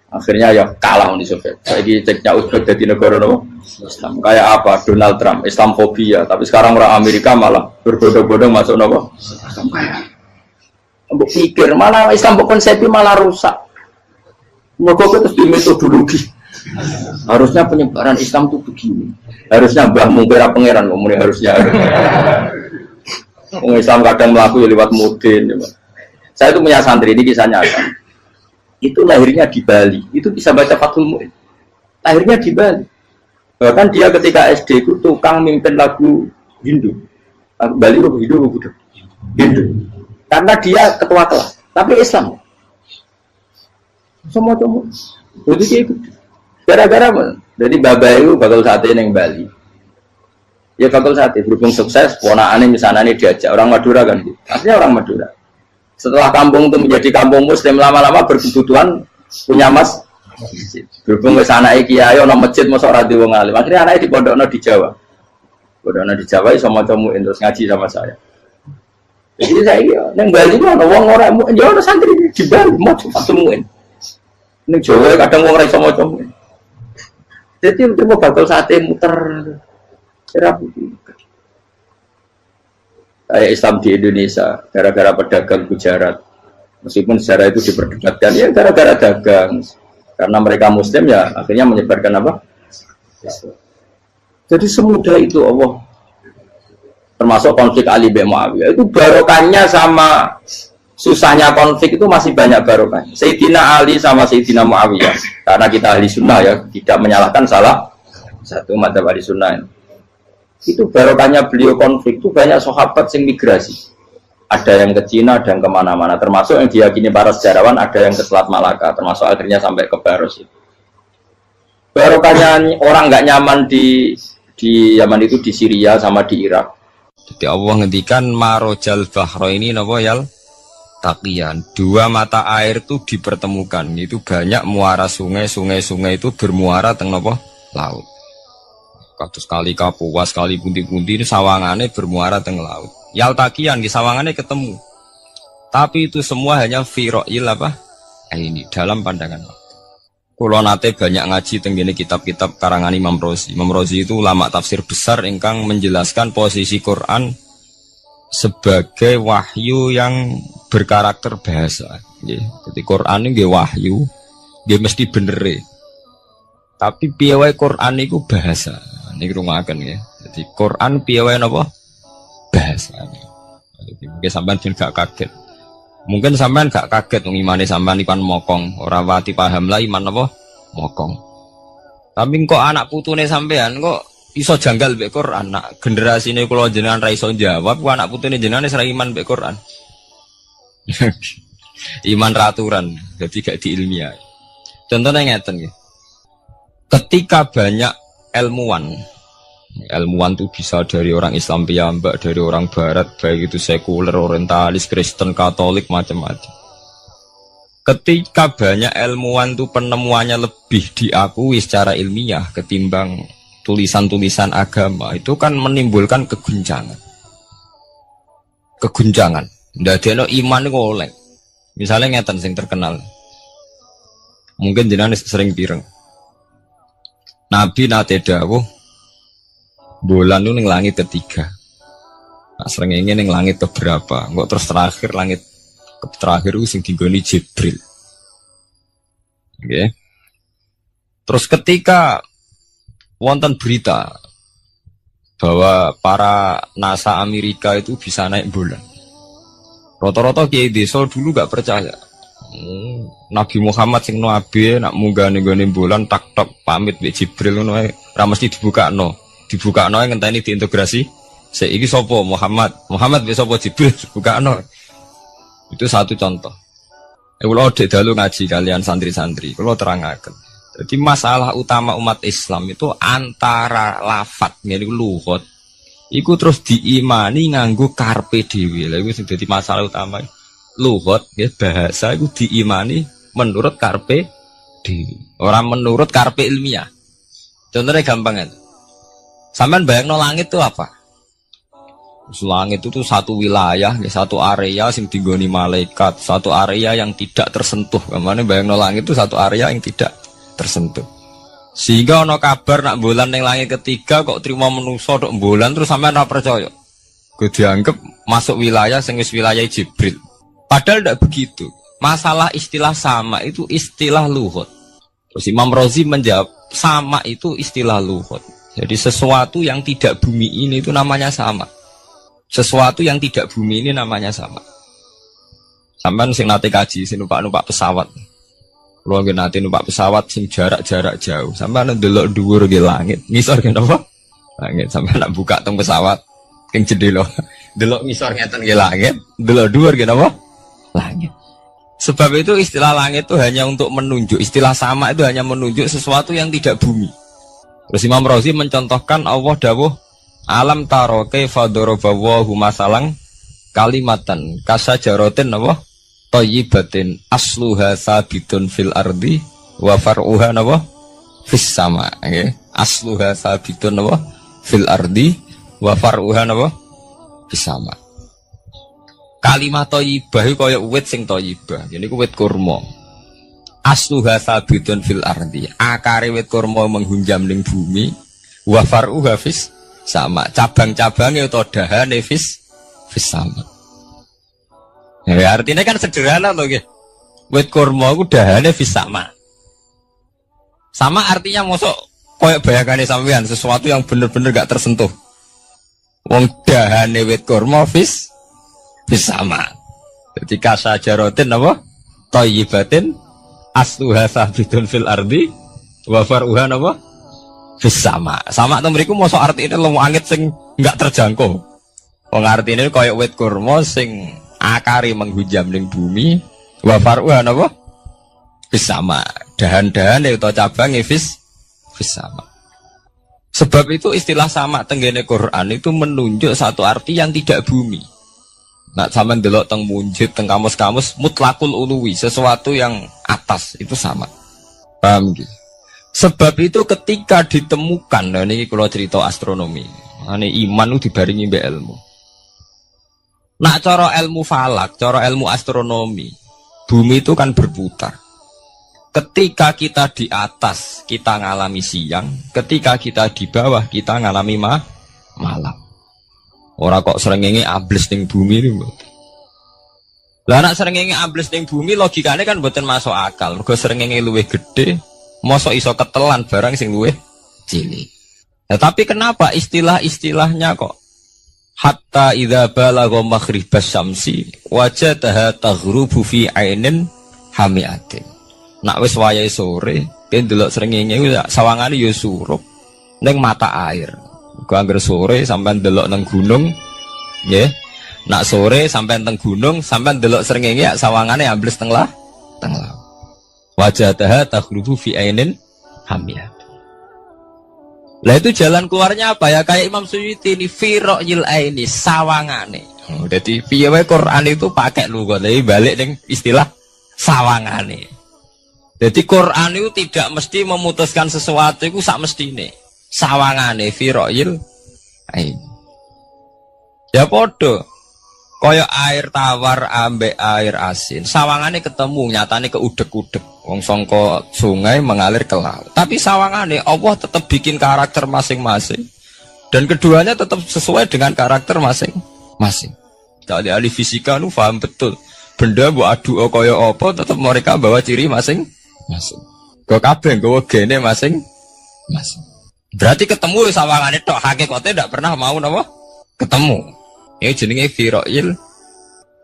akhirnya ya kalah Uni Soviet. Lagi ceknya Uzbek jadi negara Islam kayak apa Donald Trump Islamfobia tapi sekarang orang Amerika malah berbondong-bondong masuk nopo Islam kayak mbok pikir malah Islam konsepnya malah rusak. Mereka terus di metodologi harusnya penyebaran Islam itu begini harusnya Mbah Mungkira pangeran ngomongnya harusnya Islam kadang melaku ya lewat mudin ya. Saya itu punya santri, ini kisahnya ada. Itu lahirnya di Bali, itu bisa baca Fathul Mu'in. Lahirnya di Bali. Bahkan dia ketika SD itu tukang mimpin lagu Hindu. Lagu Bali itu Hindu. Karena dia ketua kelas, tapi Islam. Semua cuma. Jadi dia ikut. Gara-gara jadi babay itu bakal sate yang Bali. Ya bakal sate, berhubung sukses, ponakannya misalnya diajak orang Madura kan, aslinya orang Madura. Setelah kampung itu menjadi kampung Muslim, lama-lama berkebutuhan punya masjid. Berhubung ke sana kiai, ono masjid, masuk radio wong alim. Akhirnya anaknya di pondokno di Jawa. Pondokno di Jawa, sama cemuin terus ngaji sama saya. Jadi saya yang Bali itu ada wong orang muin, ya ada santri di Bali mau cepat temuin. Ini Jawa kadang wong orang sama cemuin. Jadi cuma bakal sate muter. Kayak Islam di Indonesia gara-gara pedagang Gujarat, meskipun sejarah itu diperdebatkan ya gara-gara dagang, karena mereka Muslim ya akhirnya menyebarkan apa? Jadi semudah itu Allah. Termasuk konflik Ali bin Muawiyah itu barokahnya sama susahnya konflik itu masih banyak barokahnya. Sayyidina Ali sama Sayyidina Muawiyah, karena kita ahli sunnah ya tidak menyalahkan salah satu madzhab ahli sunnah ini. Itu barokahnya beliau konflik itu banyak sahabat yang migrasi, ada yang ke Cina, ada yang kemana-mana, termasuk yang diyakini para sejarawan ada yang ke Selat Malaka, termasuk akhirnya sampai ke Baros itu. Barokahnya orang nggak nyaman di Yaman itu di Syria sama di Irak. Jadi Allah ngendikan marojal bahro ini nopo yal taqiyan, dua mata air itu dipertemukan, itu banyak muara sungai itu bermuara teng nopo laut. Kados kali Kapuas, kali Bunti-bunti ini sawangannya bermuara teng laut. Yaltakian di sawangannya ketemu. Tapi itu semua hanya firoil apa? Ini dalam pandangan Allah. Kulo nate banyak ngaji tenggene kitab-kitab karangan Imam Rozi. Imam Rozi itu ulama tafsir besar ingkang menjelaskan posisi Quran sebagai wahyu yang berkarakter bahasa. Jadi Quran ini wahyu, dia mesti bener. Tapi piye wae Quran itu bahasa. Ini rungaken ya. Jadi Quran piye wae napa? Bahasa. Jadi mungkin sampean gak kaget. Mungkin sampean gak kaget wong imane sampean ipan mokong, ora wati paham lah iman napa? Mokong. Tapi kok anak putune sampean kok iso janggal mbek Quran. Nak generasine kula jenengan ra iso jawab, kok anak putune jenengan wis ra iman mbek Quran. Iman raturan, jadi gak diilmiah. Contohnya ngeten nggih. Ketika banyak ilmuwan itu bisa dari orang Islam piyambak, dari orang Barat, baik itu sekuler, orientalis, Kristen, Katolik, macam-macam. Ketika banyak ilmuwan itu penemuannya lebih diakui secara ilmiah ketimbang tulisan-tulisan agama, itu kan menimbulkan keguncangan. Ndak ada iman itu oleh. Misalnya ngeten sing terkenal. Mungkin jenengan sering pireng. Nabi nate dawuh bulan itu ning langit ketiga. Nah, srengenge ning langit keberapa? Kok terus terakhir langit terakhir itu sing dinggoni Jibril. Oke. Terus ketika wonten berita bahwa para NASA Amerika itu bisa naik bulan. Rata-rata kiai desa dulu gak percaya. Nabi Muhammad sing nabi nak munggah ning gone bulan tak pamit mbek Jibril ngono ae ra mesti dibukakno ngenteni diintegrasi saiki sapa Muhammad mbek sapa Jibril dibukakno. Itu satu contoh. Kula dek dalu ngaji kalian santri-santri kula terangaken. Jadi masalah utama umat Islam itu antara lafadz ngene lugat iku terus diimani nganggo karpe dhewe. Lha iku sing dadi masalah utama. Lugat ya bahasa itu diimani menurut karpe dhewe, orang menurut karpe ilmiah. Contohnya gampang kan. Sampean bayangno langit itu apa? Langit itu satu wilayah, ya, satu area yang digoni malaikat, satu area yang tidak tersentuh. Kemana bayangno langit itu satu area yang tidak tersentuh. Sehingga ono kabar nak bulan yang langit ketiga kok terima menuso dok bulan terus sampean ora percaya. Gue dianggap masuk wilayah sing wis wilayah Jibril. Padahal tidak begitu. Masalah istilah sama itu istilah lughat. Terus Imam Rozi menjawab sama itu istilah lughat. Jadi sesuatu yang tidak bumi ini itu namanya sama. Sesuatu yang tidak bumi ini namanya sama. Sampeyan sing nate kaji sing numpak pesawat. Kulo nggih nate numpak pesawat sing jarak-jarak jauh. Sampeyan ndelok dhuwur nggih langit. Ngisor nggih napa? Langit. Sampeyan nak buka teng pesawat king jendela. Delok ngisor ngeten nggih langit, delok dhuwur nggih napa? Langit. Sebab itu istilah langit itu hanya untuk menunjuk, istilah sama itu hanya menunjuk sesuatu yang tidak bumi. Terus Imam Razi mencontohkan Allah dawuh alam taro kaifa daraballahu masalang kalimatan kasajaratin apa thayyibatin asluha sabitun fil ardi wa far'uha apa fis sama, nggih. Asluha sabitun apa fil ardi wa far'uha apa fis sama. Kalimat thayyibah iku kaya wit sing thayyibah. Jadi ku wit kurma. Asluha sabitun fil ardi. Akare wit kurma menghunjam ning bumi. Wa far'uha fis sama. Cabang-cabange utawa dahane fis sama. Ya artinya kan sederhana loh nggih. Wit kurma ku dahane fis sama. Sama artinya mosok koyo bayangane sampean sesuatu yang bener-bener gak tersentuh. Wong dahane wit kurma fis sama. Jadi kasajaratin apa? Thayyibatin asluha sabitun fil ardi wa far'uha apa? Fis sama. Sama to mriku mosok artine lemu angit sing enggak terjangkau. Wong artine kaya wit kurma sing akare menghujam ning bumi wa far'uha apa? Fis sama. Dahan-dahane utawa cabange fis sama. Sebab itu istilah sama tenggene Quran itu menunjuk satu arti yang tidak bumi. Nah, sama delok teng munjid, teng kamus-kamus mutlakul uluwi, sesuatu yang atas itu sama. Paham gitu? Sebab itu ketika ditemukan, nah ini kalau cerita astronomi, ini iman itu dibaringi mbek ilmu. Nah, cara ilmu falak, cara ilmu astronomi, bumi itu kan berputar. Ketika kita di atas, kita ngalami siang. Ketika kita di bawah, kita ngalami malam. Orang kok srengenge ambles ning bumi niku. Lah nek srengenge ambles ning bumi logikane kan mboten masuk akal. Mergo srengenge luwih gedhe, mosok iso ketelan barang sing luwih cilik. Nah, tapi kenapa istilah-istilahnya kok hatta idza balagha maghribas syamsi wajadaha taghrubu fi ainin hamiatin. Nak wis wayahe sore, ben delok srengenge sawangane ya surup ning mata air. Gua anggar sore sampai delok nang gunung, ya. Nak sore sampai teng gunung, sampai delok srengenge sawangane ambles teng laut. Wajadaha taghrubu fi ainin hamiyah. Lah itu jalan keluarnya apa ya? Kayak Imam Suyuti ini firaqil aini sawangane. Jadi piye wae Quran itu pakai lugat, tapi balik ning istilah sawangane. Jadi Quran itu tidak mesti memutuskan sesuatu itu sak mestine. Sawangane firaqil ain. Ya podo kaya air tawar ambek air asin. Sawangane ketemu nyatane keudek-udek. Wong sangka sungai mengalir ke laut. Tapi sawangane Allah tetap bikin karakter masing-masing. Dan keduanya tetap sesuai dengan karakter masing-masing. Jadi ahli fisika nu paham betul. Benda mbok adu kaya apa tetap mereka bawa ciri masing-masing. Go kabeh nggawa gene masing-masing. Berarti ketemu sawangane tok, hakikate ndak pernah mau napa? Ketemu. Ini jenenge firaqil.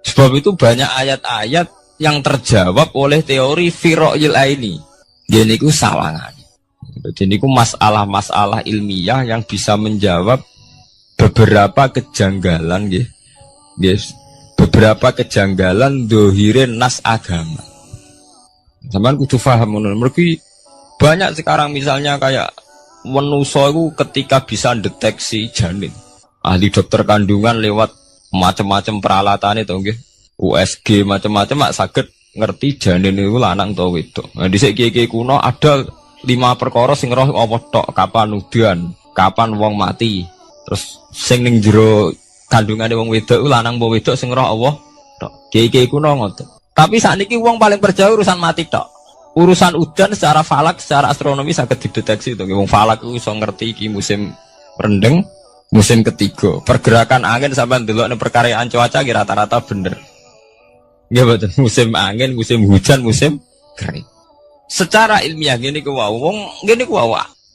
Sebab itu banyak ayat-ayat yang terjawab oleh teori firaqil aini. Ya niku sawangane. Jadi niku masalah-masalah ilmiah yang bisa menjawab beberapa kejanggalan nggih. Yes. Beberapa kejanggalan dohirin nas agama. Sampeyan kudu paham ngono. Mergi banyak sekarang misalnya kayak manusia itu ketika bisa deteksi janin, ahli dokter kandungan lewat macam-macam peralatan itu, nggih, USG macam-macam mak saged ngerti janin itu lanang atau wedok. Nah, dhisik kiye-kiye kuno ada 5 perkara sing roh apa tok, kapan udan, kapan wong mati, terus sing ning jero kandungane wong wedok lanang apa wedok sing roh Allah tok. Kiye-kiye kuno ngoten. Tapi sakniki wong paling percaya urusan mati tok. Urusan udan secara falak, secara astronomi sangat dideteksi itu. Wong falak itu bisa ngerti iki musim rendeng, musim ketiga. Pergerakan angin sampai ndelok perkaryaan cuaca rata-rata bener. Nggih betul. Musim angin, musim hujan, musim kering. Secara ilmiah gini ku wong gini ku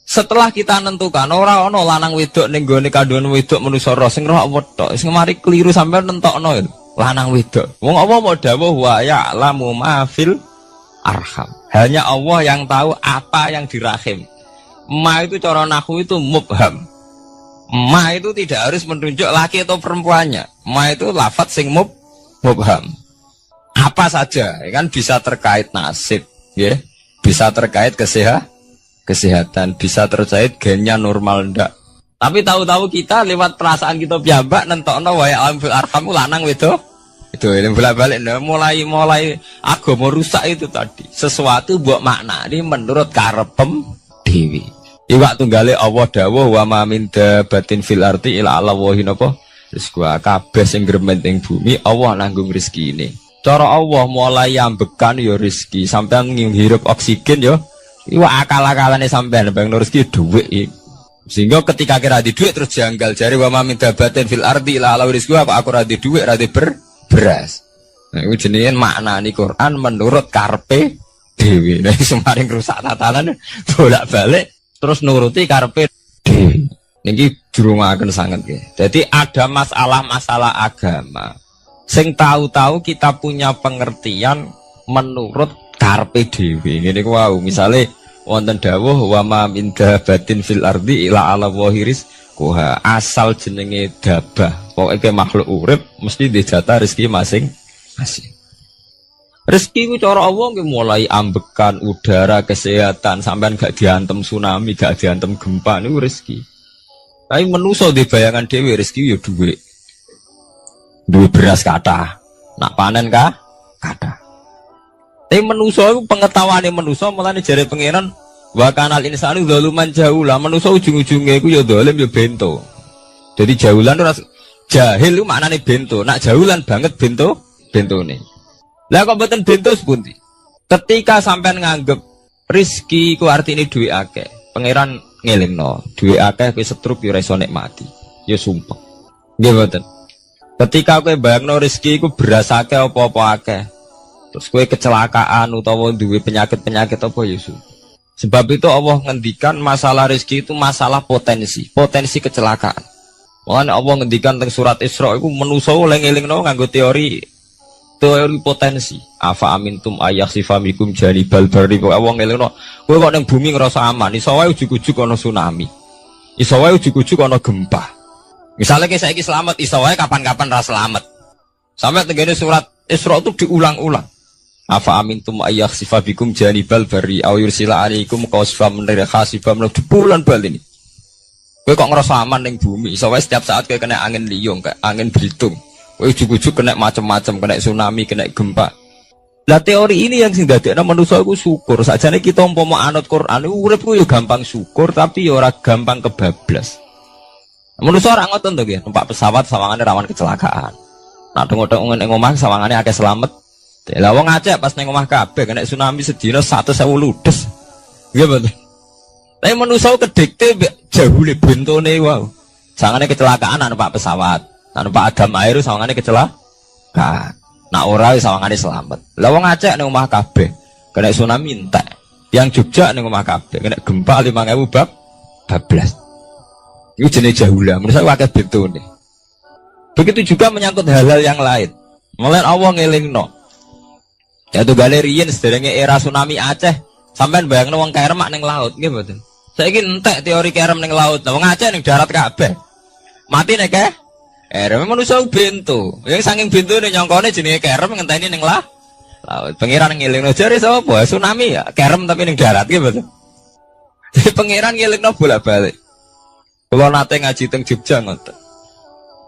setelah kita nentukan ora ana lanang wedok ning gone kandungan wedok manusa roh sing roh apa tok. Sing mari keliru sampai nentokno. lanang wedok. Wong Allah mau dawuh wa ya'lamu ma fil arham. Hanya Allah yang tahu apa yang di rahim. Ma itu cara nahwu itu mubham. Ma itu tidak harus menunjuk laki atau perempuannya. Ma itu lafadz sing mubham. Apa saja, ya kan bisa terkait nasib, ya. Bisa terkait kesehatan, bisa terkait gennya normal ndak. Tapi tahu-tahu kita lewat perasaan kita piyambak nentokno wa ya'lamu fil arham lanang wedok. Itu yang bolak-balik mulai agama rusak itu tadi. Sesuatu buat makna ini menurut karepem dewi. Iwak tunggale Allah dawuh wa ma min dabatin fil ardi illa ala wahi napa rizqu kabeh sing gremeng ing bumi Allah nanggung rezekine. Cara Allah mulai ambekan ya rezeki sampean ngirup oksigen ya iwak akal-akalane sampean bang rezeki dhuwit. Sehingga ketika kira di dhuwit terus janggal jare wa ma min dabatin fil ardi illa ala rizqu apa aku ra di dhuwit ra di beras. Nah, itu jenenge maknani Quran menurut karpe dewi. Nah, semaring rusak tatanan bolak-balik terus nuruti karpe dewi. Niki dirungaken sanget nggih. Jadi ada masalah-masalah agama. Sing tahu-tahu kita punya pengertian menurut karpe dewi. Ngene ku wau, misale wonten dawuh wa ma min dabatin fil ardi illa ala wahiris kuha asal jenenge dabah pokoknya makhluk urip mesti dijatah rezeki masing-masing. Rezeki ku cara Allah nggih mulai ambekan udara kesehatan sampean gak diantem tsunami gak diantem gempa niku rezeki. Tapi manusa di bayangan dhewe rezeki ya duwe beras kathah nak panen kathah. Tapi manusa iku pengetahuane manusa mulane jare pangeran wa kanal insanu zaluman jahula. Manusa ujung-ujunge iku ya zalim ya bento. Jadi jahulan ora jahil itu maknane bento. Nak jahulan banget bentone. Lah kok mboten bento sepundi? Ketika sampean nganggep rezeki ku artine duwe akeh, pangeran ngelingno, duwe akeh kowe setruk ya ora iso nikmati. Ya sumpah. Nggih mboten. Ketika kowe bayangno rezeki iku beras akeh apa-apa akeh. Terus kowe kecelakaan utawa duwe penyakit-penyakit apa ya sumpah. Sebab itu Allah ngendikan masalah rezeki itu masalah potensi kecelakaan. Makanya Allah ngendikan teng surat Isra itu manusa oleh ngelingno nganggo teori potensi. Afa amintum ayakhsifamikum janibal barri. Allah ngelingno kowe kok ning bumi ngerasa aman, iso wae ujug-ujug ana tsunami. Iso wae ujug-ujug ana gempa. Misalnya kayak saiki selamat, iso wae kapan-kapan ra selamat. Sampai tenggene surat Isra itu diulang-ulang. Afa amintum ayakhsifabikum janibal barri aw yursila alaikum qasfam min khasifam di bulan bal ini. Kowe kok ngerasa aman ning bumi, iso wae setiap saat kowe kena angin liung, kayak angin belitung. Kowe ujug-ujug kena macam-macam, kena tsunami, kena gempa. Lah teori ini yang sing dadekno manusa iku syukur. Sakjane kita umpama anut Quran iku urip ku yo gampang syukur tapi yo ora gampang kebablas. Manusa ora ngoten to nggih, numpak pesawat sawangane rawan kecelakaan. Nah tengok-tengok ning omah sawangane akeh selamat. Lah wong Aceh pas ning omah kabeh kena tsunami sedina 100.000 ludes. Nggih betul. Tapi manusa kedikte jahule bentone wae. Sawangane kecelakaan anu Pak pesawat. Anu Pak Adam air sawangane kecelakaan. Nak ora sawangane selamat. Lah wong Aceh ning omah kabeh kena tsunami entek. Yang Jogja ning omah kabeh kena gempa 5.000 bablas. Itu jenis jahula. Menurut saya akeh bentone. Begitu juga menyangkut hal-hal yang lain. Mulai Allah ngelingno. Jatuh galerian sederenge era tsunami Aceh sampean bayangno wong kerem ning laut nggih mboten. Saiki entek teori kerem ning laut. Wong Aceh ning darat kabeh. Mati nek kerem manusa bento. Yang saking bentone nyongkone jenenge kerem ngenteni ning laut. Pangeran ngelingno jare sapa? Tsunami ya, kerem tapi ning darat nggih mboten. Jadi pangeran ngelingno bolak-balik. Kula nate ngaji teng Jogja ngoten.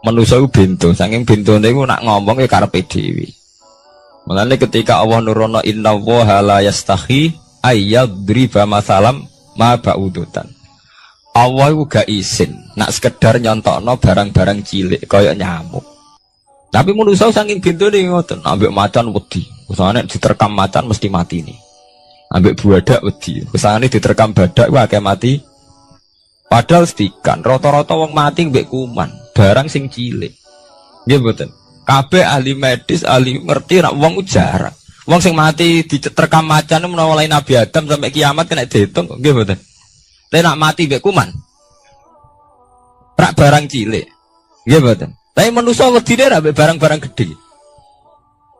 Manusa bento, saking bentone iku nak ngomong ya karepe dhewe. Mulane ketika Allah nurono inna woha la yastahi ayyadriba masalam ma ba'udutan. Allah itu gak izin nak sekedar nyontokno barang-barang cilik kaya nyamuk. Tapi manusia saking bintune ngoten, ambek macan wedi. Usahane diterkam macan mesti mati nih. Ambek buadak wedi. Usahane diterkam badak wae akeh mati. Padahal sedikan rata-rata wong mati mbek kuman, barang sing cilik. Nggih mboten. Kabeh ahli medis, ahli ngerti nak wong jarang. Wong sing mati diterkam macan menawa lain Nabi Adam sampai kiamat kena dihitung nggih mboten. Lek nak mati mbek kuman. Rak barang cilik. Nggih mboten. Tapi manusa wedine ra mbek barang-barang gedhe.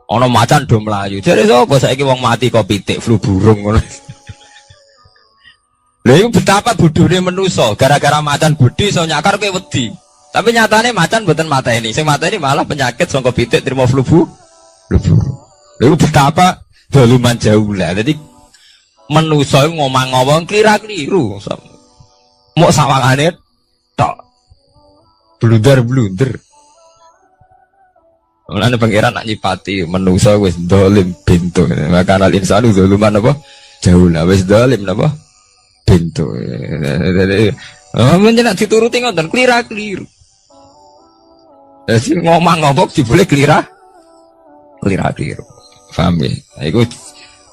Ono macan do mlayu. Jare sapa saiki wong mati kok pitik flu burung ngono. Lha iku betapa bodhone manusa, gara-gara macan budi iso nyakar kowe wedi. Tapi nyatane macan mboten mateni. Sing mateni malah penyakit saka pitik trimo flu burung. Lha iku betapa daluman jauh lah. Dadi manusa ngomong-ngomong kira-keliru. Mok sawangane tok. Blunder. Mulane pangeran nak nyipati manusa wis dolim bintu. Maka al insanu zaluman apa? Jauh lah wis dolim napa? Bintu. Men nek dituruti ngoten klira-kliru. Dadi ngomong-ngomong dibule klira-kliru. Paham ya? Iku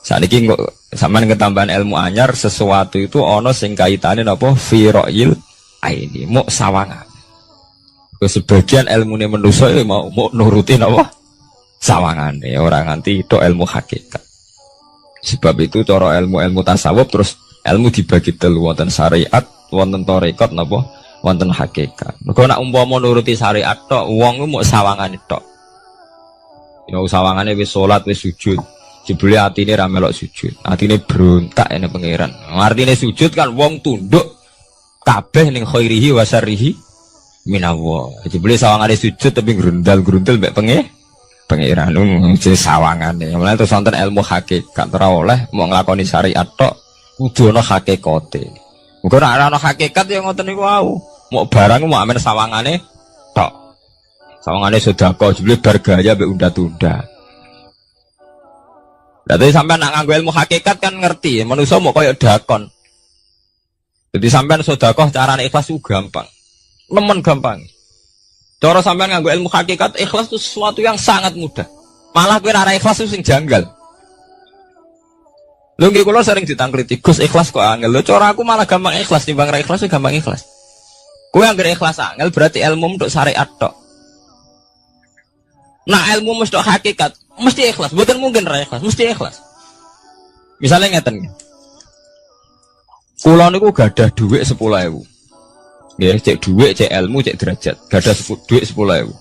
saniki kok sampean ketambahan ilmu anyar sesuatu itu ana sing kaitane napa? Fira'il aini, mok sawangan. Sebagian ilmu ini manusia mau nurutin apa sawangan ya orang nanti itu ilmu hakikat. Sebab itu cara ilmu tasawuf terus ilmu dibagi telu wonten syariat, wonten tarekat napa wonten hakikat. Mergo nek umpama nuruti syariat tok wong mau sawangan tok. Ya sawangane wis salat wis sujud. Jebule atine ra melok sujud. Atine berontak ene pangeran. Artine sujud kan wong tunduk kabeh ning khairihi wa syarrihi minawa. Jebule sawangane sujud tapi grundal-grundal mbek pangeran jenenge sawangane. Mulane terus wonten ilmu hakikat ora oleh mau nglakoni syariat tok kudu ana hakikate. Muga nek ana hakikat ya ngoten niku wau. Mau barang mau amen sawangane tok. Sawangane sedekah jebule bar gaya mbek unda-unda. Dadi sampean nak nganggo ilmu hakikat kan ngerti, manusa mau koyo dakon. Jadi sampean sedekah carane ikhlas ku gampang. Nemen gampang. Cara sampean nganggo ilmu hakikat ikhlas itu sesuatu yang sangat mudah. Malah kowe ora ikhlas itu sing janggal. Lho nggih kula sering ditangkliti, Gus ikhlas kok angel. Lho cara aku malah gampang ikhlas timbang ra ikhlas gampang ikhlas. Kowe anggere ikhlas angel berarti ilmu untuk syariat tok. Nah ilmu mesti hakikat, mesti ikhlas. Mboten mungkin ra ikhlas, mesti ikhlas. Misalnya ngeten. Kula niku gadah dhuwit 10.000. Ya, cek duit, cek ilmu, cek derajat. Gak ada duit 10.000.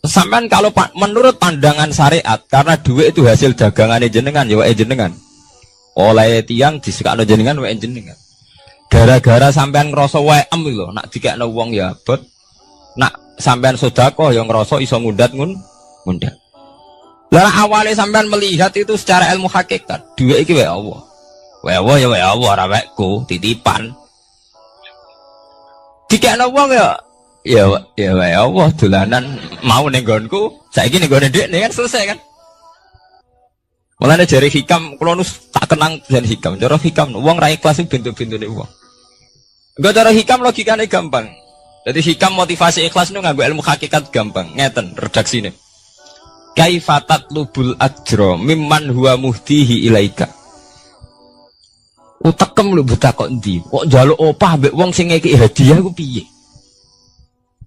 Sampai kalau menurut pandangan syariat, karena duit itu hasil dagangannya jenengan, ya wae jenengan. Oleh tiang disekakno jenengan, wae jenengan. Gara-gara sampean ngerasa wae lho, nak dikekno wong ya abot. Nak sampean sedekah yang ngerasa iso ngundat ngundat. Lah awalnya sampean melihat itu secara ilmu hakikat, duit iki wae Allah. Wae Allah ya wae Allah, ora waeku, titipan. Dikekno wong ya wae Allah dolanan mau ning nggonku, saiki ning nggone dhekne kan selesai kan. Mulane jare hikam kula nu tak kenang jan hikam. Cara hikam wong ra ikhlas bentuk-bentune wong. Enggak cara hikam logikane gampang. Jadi hikam motivasi ikhlas nu nganggo ilmu hakikat gampang. Ngeten redaksine. Kaifatat lubul ajra mimman huwa muhtihi ilaika. Utekem lho buta kok endi? Kok njaluk opah mbek wong sing ngeki hadiah ku piye?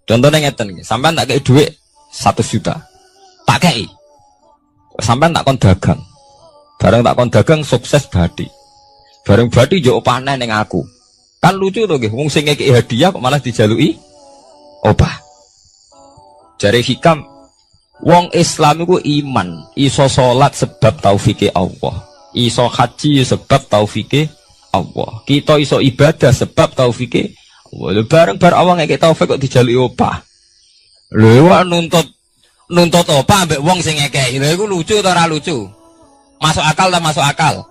Contohnya ngeten iki, sampean tak kei dhuwit 100 juta. Tak kei. Sampean tak kon dagang. Bareng tak kon dagang sukses badi. Bareng badi yo opah ning aku. Kan lucu to nggih, wong sing ngeki hadiah kok malah dijaluki opah. Jare hikam wong Islam iku iman, iso salat sebab taufike Allah. Iso haji sebab taufike Allah. Kita iso ibadah sebab taufike Allah. Bareng-bareng Allah ngeke taufik kok dijaluki opah. Lho wak nuntut opah mbek wong sing ngekeki. Lha iku lucu ta ora lucu? Masuk akal ta masuk akal?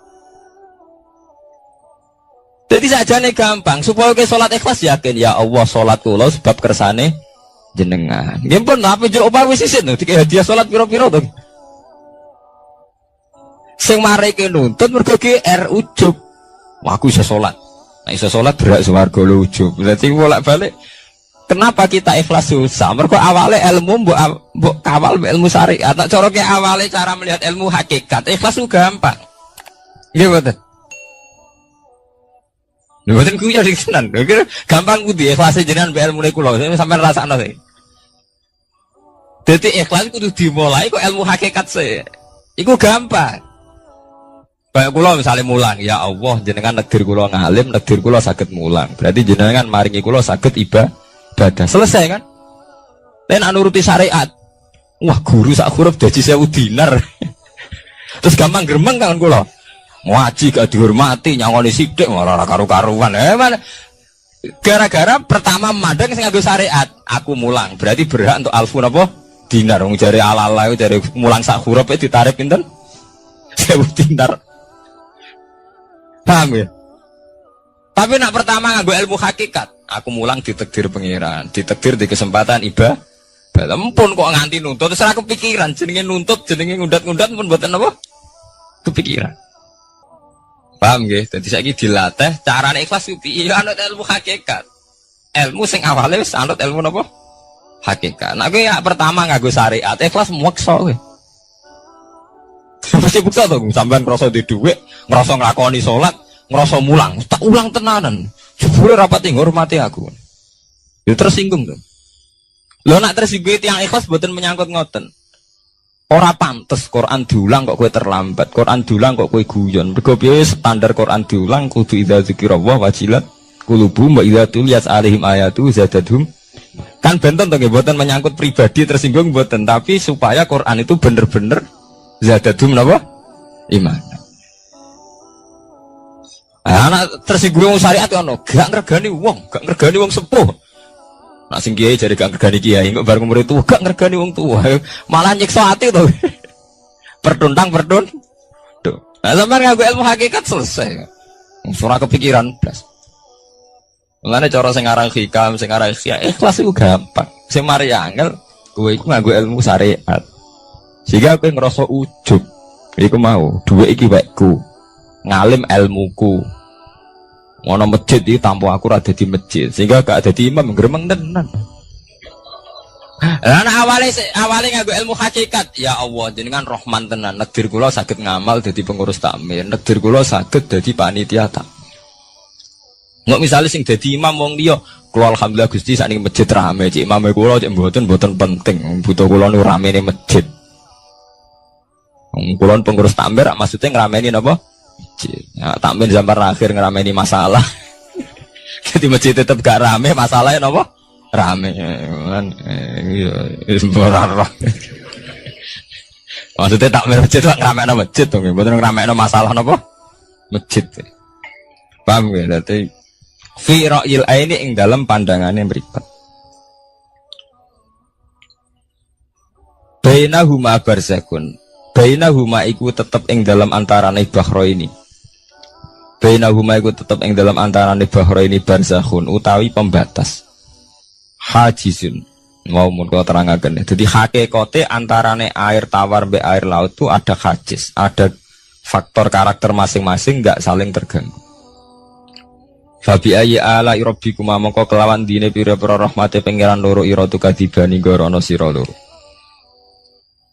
Jadi sajane gampang supaya ke salat ikhlas yakin ya Allah salat kula sebab kersane jenengan. Nggih pun apa jero opah wis isin lho dikek hadiah salat pira-pira to. Sing mareke nuntut mergo GR ujub. Wah, aku iso salat. Nek iso salat berak swarga lho ujub. Berarti bolak-balik kenapa kita ikhlas susah? Mergo awale ilmu mbok kawal ilmu syariat. Nek cara ke awale cara melihat ilmu hakikat, ikhlas ku gampang. Nggih mboten. Lha mboten ku ya dikenan. Gampang kudu ikhlas jenengan mbek ilmune kula. Sampeyan rasakno sih. Dadi ikhlas kudu dimulai kok ilmu hakikat sih. Iku gampang. Kayak kula misalnya mulang, ya Allah jenengan negdir kula ngalim, negdir kula saged mulang. Berarti jenengan maringi kula saged ibadah. Selesai kan? Lain nuruti syariat. Wah, guru sak huruf dadi 1000 dinar. Terus gampang gremeng kan kula. Ngaji gak dihormati, nyangoni sithik malah karu-karuan. Mana? Gara-gara pertama mandang sing nganggo syariat, aku mulang. Berarti berhak untuk alfu napa? Dinar. Wong jare ala-ala jare mulang sak huruf ditarik pinten? 1000 dinar. Paham ya? Tapi nak pertama nganggo ilmu hakikat, aku mulang ditakdir pengiran, ditakdir di kesempatan ibadah. Lempun kok nganti nuntut, terus aku kepikiran jenenge nuntut, jenenge ngundat-ngundat pun mboten apa? Kepikiran. Paham nggih? Dadi saiki dilatih carane ikhlas piye anut ilmu hakikat. Ilmu sing awale wis anut ilmu napa? Hakikat. Nek ya pertama nganggo syariat, ikhlas meksa kowe. Mesti bukti to, sampean ngrasa di dhuwit, ngrasa nglakoni salat, ngrasa mulang, tak ulang tenanan. Jebule rapati ngurmati aku. Ya tersinggung to. Lho nak tersinggung tiyang ikhlas mboten menyangkut ngoten. Ora pantes Quran diulang kok kowe terlambat, Quran diulang kok kowe guyon. Mergo piye standar Quran diulang kudu idza dzikrullah wajilat qulubuhum wa idza tuliyat alaihim ayatu zadatuhum. Kan benten to nggih mboten menyangkut pribadi tersinggung mboten, tapi supaya Quran itu bener-bener zadatuhum napa? Iman. Anak tersinggung syariat ono, gak ngregani wong sepuh. Nak sing kiai jare gak ngergani kiai, kok bareng umur tuwa gak ngergani wong tuwa. Malah nyiksa ati to. Tuh. Nah, sampeyan nganggo ilmu hakikat selesai. Ora kepikiran blas. Mulane cara sing aran hikam, sing aran ikhlas iku gampang. Sing mari angel kowe iku nganggo ilmu syariat. Sehingga kowe ngrasa ujug. Iku mau, dhuwit iki wekku. Ngalim ilmuku. Ono masjid iki tanpa aku ora dadi masjid, sehingga gak dadi imam gremeng tenan. Lah awale nganggo ilmu hakikat, ya Allah jenengan Rahman tenan. Negdir kula saged ngamal dadi pengurus takmir, negdir kula saged dadi panitia tak. Nggak misalnya sing dadi imam wong liya, kula alhamdulillah Gusti sakniki masjid rame, cik imame kula cik mboten penting, butuh kula nu ramene masjid. Wong kula pengurus takmir maksudnya ngrameni napa? Ya, takmir zaman akhir ngerameni masalah. Jadi masjid tetap gak rame, masalahnya apa? Rame kan. Maksudnya takmir masjid itu ngerameni masjid tuh, betul ngerameni masalah apa? Masjid. Paham ya? Berarti fi ra'il aini ing dalam pandangannya mripat. Bainahuma barzakun. Bainahuma iku tetep ing dalam antarane bahro ini. Bainahuma iku tetep ing dalam antarane bahro ini barzakhun utawi pembatas. Hajizun. Mau mun kula terangaken. Dadi hakikate antarane air tawar mbek air laut itu ada hajiz, ada faktor karakter masing-masing enggak saling terganggu. Fabi ayyi ala rabbikuma mongko kelawan dine pira-pira rahmate pangeran loro ira tu kadibani gorono sira loro.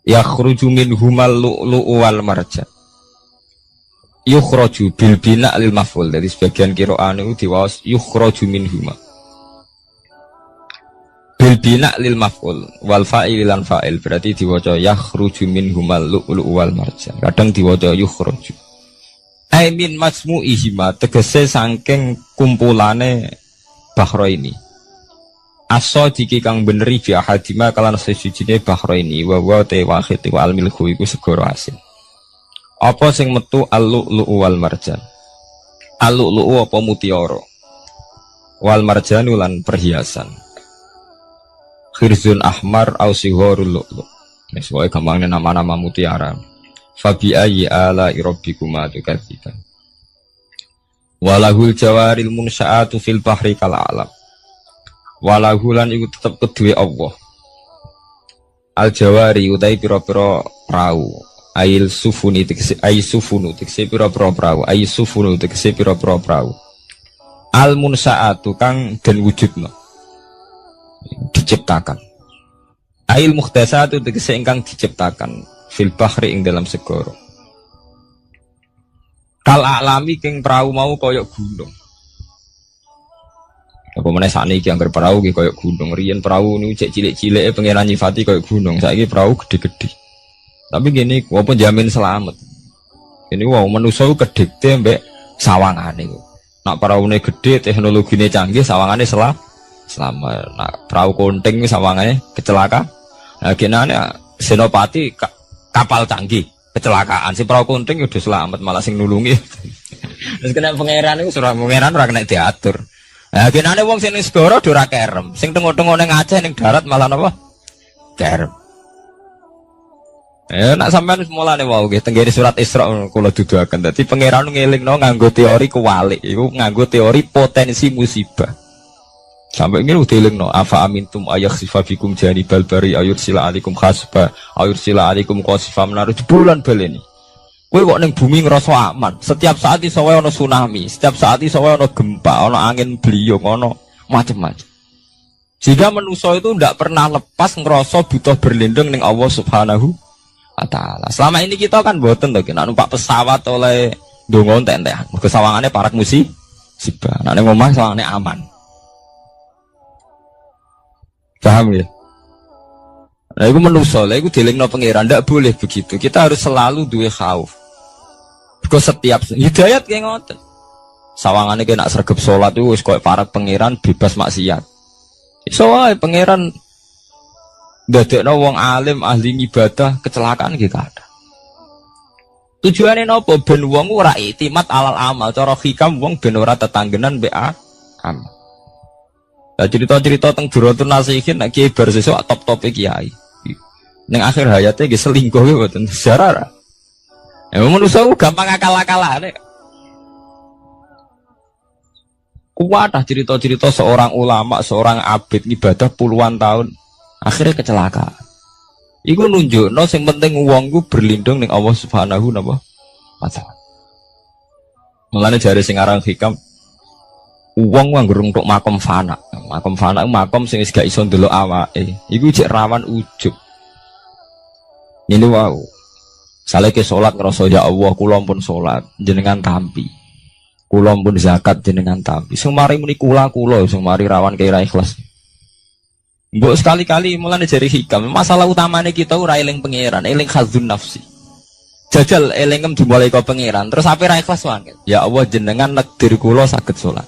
Yakhruju minhumal lu'lu'u wal marjan. Yukhraju bil bina' lil maf'ul. Jadi sebagian qira'an itu diwaos yukhraju minhuma. Bil bina' lil maf'ul wal fa'il lan fa'il berarti diwaca yakhruju minhumal lu'lu'u wal marjan. Kadang diwaca yukhraju. Ai min masmu'ihima tegese saking kumpulane bahro ini. Aso jiki kang beneri bi ahadima kalan sesujine bahro ini wa te wahid wa al milku iku segoro asin. Apa sing metu al-lu'lu'u wal marjan? Al-lu'lu'u apa mutiara? Wal marjan lan perhiasan. Khirzun ahmar au sigharul lu'lu'. Wis wae gampangnya nama-nama mutiara. Fabi ayyi ala rabbikuma tukadziban. Walahul jawaril munsha'atu fil bahri kal alam. Walahulan iku tetep kedue Allah. Al jawari utai pira-pira prau. Ail sufuni tegese ai sufunu tegese pira-pira prau. Ai sufunu tegese pira-pira prau. Al munsaatu kang den wujudna. Diciptakan. Ail mukhtasatu tegese ingkang diciptakan fil bahri ing dalam segara. Kal alami king prau mau koyok gunung. Apa meneh sakniki anggar perahu ki koyo gunung, riyen perahu niku cek cilik-cilike pengenan nyifati koyo gunung, saiki perahu gede-gede. Tapi gini, apa jamin selamat. Ini wow manusa kedikte mbek sawangane kok. Nak peraune gede, teknologine canggih, sawangane selamat. Nak perahu konting sawangane kecelakaan. Nah genane Senopati kapal canggih kecelakaan, si perahu kunting udah selamat malah sing nulungi. Terus kena pangeran itu surah pangeran ora kena diatur. Nah, genane wong sing ning segara ora kerem, sing tengok-tengok ning Aceh ning darat malah napa? Kerem. Nak sampean mulane wau nggih tenggene surat Isra kula duduaken. Dadi pangeran ngelingno nganggo teori kewalik, iku nganggo teori potensi musibah. Sampai ini udah dilingno afa amintum ayakhsifa bikum janibal bari ayursila alaikum khasba ayursila alaikum qasifa menaruh bulan baleni. Kowe kok ning bumi ngerasa aman. Setiap saat iso wae ana tsunami, setiap saat iso wae ana gempa, ana angin beliung, ana macam-macam. Jika manusia itu tidak pernah lepas ngerasa butuh berlindung ning Allah Subhanahu wa taala. Selama ini kita kan boten to, nek numpak pesawat oleh ndonga entek-entekan. Mergo sawangane parak musibah. Nek ning omah sawangane aman. Paham ya? Nah, itu manusia, itu dilingno pangeran, tidak boleh begitu. Kita harus selalu duwe khauf. Because setiap hidayat kayak ngoten. Sawangannya kena sergap sholat itu, koyo para pangeran bebas maksiat. Iso wae pangeran ndadekno wong alim ahli ibadah kecelakaan gitu ada. Tujuannya nopo ben wong ora itimat alal amal, cara hikam wong ben ora tetanggenan mbek amal. Nah, cerita-cerita tentang Duratun Nasihin nek kiai bar sesuk top-tope kiai. Ning akhir hayatnya nggih selingkuh nggih mboten sejarah. Ya manusa gampang akal-akalane. Kuat cerita-cerita seorang ulama, seorang abid ibadah puluhan tahun akhirnya kecelakaan. Iku nunjukno sing penting wong ku berlindung ning Allah Subhanahu wa taala. Mulane jare sing aran hikam wong nganggo untuk makom fana. Makom fana makom sing wis gak iso ndelok awake. Iku jek rawan ujub. Ini wow. Saleke salat ngrasa ya Allah kula pun salat jenengan tampi. Kula pun zakat jenengan tampi. Sing mari muni kula sing mari rawan kira ikhlas. Mbok sekali-kali mulane jari hikam. Masalah utamane kita ora eling pangeran, eling khazun nafsi. Jajal elingem dimulai ka pangeran, terus ape ra ikhlas wae. Ya Allah jenengan nekdir kula saged salat.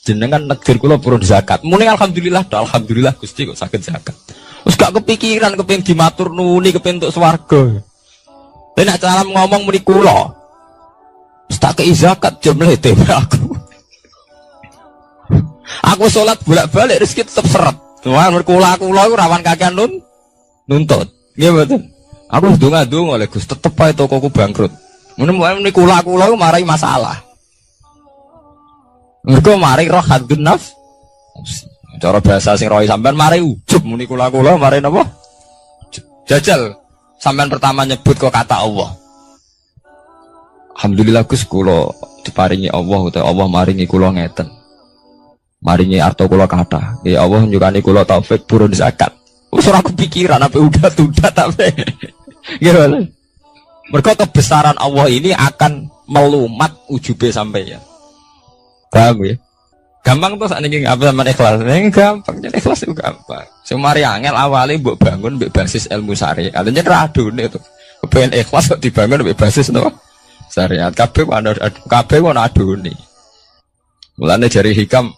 Jenengan nekdir kula purun zakat. Muni alhamdulillah, alhamdulillah Gusti kok saged zakat. Wis gak kepikiran kepengin dimatur nuni kepengin entuk swarga. Lah nek cara ngomong muni kula. Wis tak kei zakat jemlete aku. Aku salat bolak-balik rezeki tetep seret. Cuma kula iku rawan kakean nuntut. Nggih mboten. Aku ndonga-ndonga oleh Gus tetep ae tokoku bangkrut. Muni kula marai masalah. Mergo mari roh hadun nafs. Cara bahasa sing rohi sampean mari ujub muni kula mari napa? Jajal sampean pertama nyebut kok kata Allah. Alhamdulillah Gus kula diparingi Allah utawa Allah maringi kula ngeten. Maringi arto kula kathah. Ya Allah nyukani kula taufik purun zakat. Wis ora kepikiran apa udah tapi. Nggih. Mergo kebesaran Allah ini akan melumat ujube sampeyan. Paham ya? Gampang tuh saat ini apa sama ikhlas? Ini gampang, jadi ikhlas itu gampang. Semari angel awalnya buat bangun berbasis ilmu syariat. Artinya radun itu. Kepengen ikhlas kok dibangun berbasis no syariat. Kabeh wana aduni. Mulane jari hikam.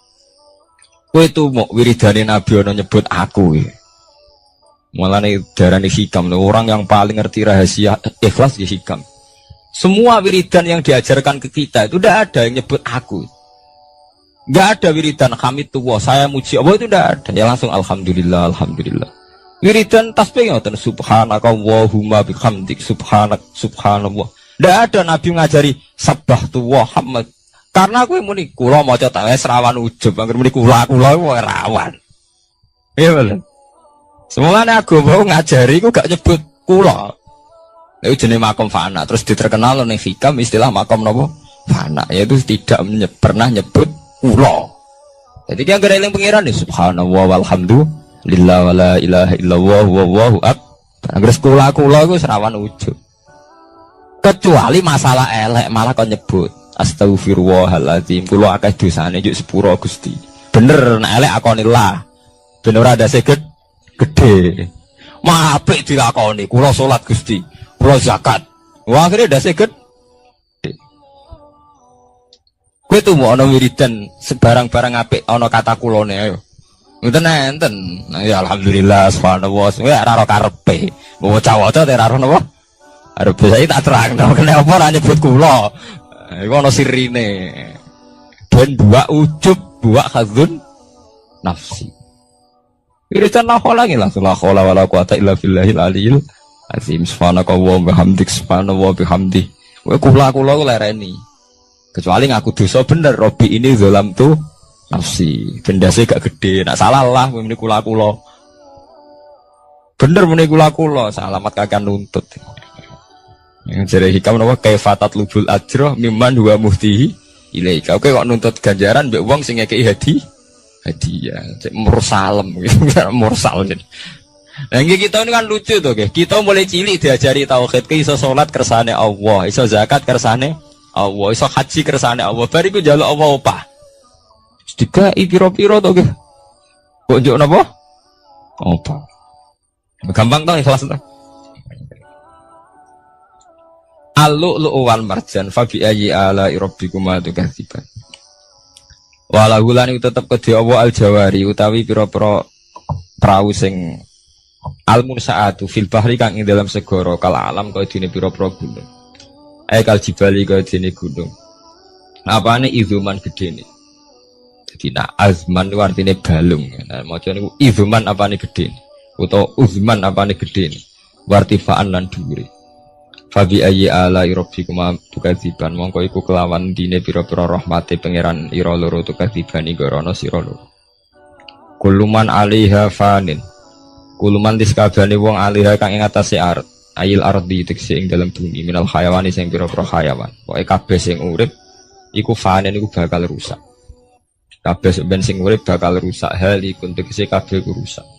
Kowe itu mau wiridane Nabi ono nyebut aku. Mulane darani hikam. Orang yang paling ngerti rahasia ikhlas ya hikam. Semua wiridan yang diajarkan ke kita itu tidak ada yang nyebut aku. Gak ada wiridan hamid tuwa saya muji Allah itu tidak ada. Ya langsung alhamdulillah alhamdulillah. Wiridan tasbih ngoten subhanaka wahumma bihamdik subhanallah. Tidak ada Nabi ngajari sabbahtu wa hamd. Karena aku muni kula maca tak wis rawan ujub angger muni kula rawan. Iya bener. Semuanya agama ngajari ku gak nyebut kula. Itu jenis makom fana. Terus diterkenal ning hikam istilah makom napa? Fana. Yaitu tidak pernah nyebut kula. Jadi dia gara eling pangeran nih subhanallah walhamdulillah wala ilaha illallah wallahu akbar. Angger kula iku serawan ujub. Kecuali masalah elek malah kon nyebut astagfirullahaladzim kula akeh dosane juk sepuro Gusti. Bener nek elek akonillah. Ben ora ndase gede. Apik dilakoni kula salat Gusti, kula zakat. Wah akhire ndase gede. Kowe tuh mau ana wiridan sebarang-barang apik ana kata kulone ayo. Mboten enten. Nah, ya alhamdulillah subhanallah. Ya ora karepe. Bawa cawaca ora ora napa? Arep saya tak terang kenapa ora nyebut kula. Iku ana sirine. Ben dua ujub, dua khadzun nafsi. Irisan la khola lah, la khola wala quwata illa billahil aliyil azim. Subhanakallah wa bihamdik, subhanallah bihamdi. Kowe kula lereni. Kecuali ngaku dosa bener, Robi ini zalam tuh nafsi. Benda saya gak gede, nak salah lah muni kula. Bener muni kula, salamat kakak nuntut. Yang jadi hikam napa kaifatat lubul ajroh mimman huwa muhtihi ilaika. Oke kok nuntut ganjaran mbek wong sing ngekeki hadiah, cek mursalem gitu, mursal jadi. Nah kita ini kan lucu tuh, kita mulai cilik diajari tauhid, iso sholat kersane Allah, iso zakat kersane Allah, iso haji kersane Allah. Bariku jaluk Allah opah. Dikai piro-piro tuh, kok njuk napa? Opah. Gampang tuh ikhlas tuh. Al-lu'lu'u wal marjan fa bi ayyi ala'i rabbikuma tukadziban. Walau lan iku tetep kedhe Allah al-jawari utawi pira-pira prau sing al-munsaatu fil bahri kang ing dalam segara kal alam kaya dene pira-pira gunung. Kal jibali kaya dene gunung. Apane izuman gedene. Dadi nak azman ku artine balung. Nah maca niku izuman apane gedene utawa uzman apane gedene. Wartifaan lan dhuwure. Fabi ayyi ala rabbikuma tukadziban mongko iku kelawan dine pira-pira rahmate pangeran ira loro tukadziban igorono sira loro. Kuluman alaiha fanin. Kuluman diskabane wong alaiha kang ing atase ard, ayil ardi tekse ing dalem bumi minal hayawani sing pira-pira hayawan. Pokoke kabeh sing urip iku fanin iku bakal rusak. Kabeh ben sing urip bakal rusak hal iku tekse kabeh rusak.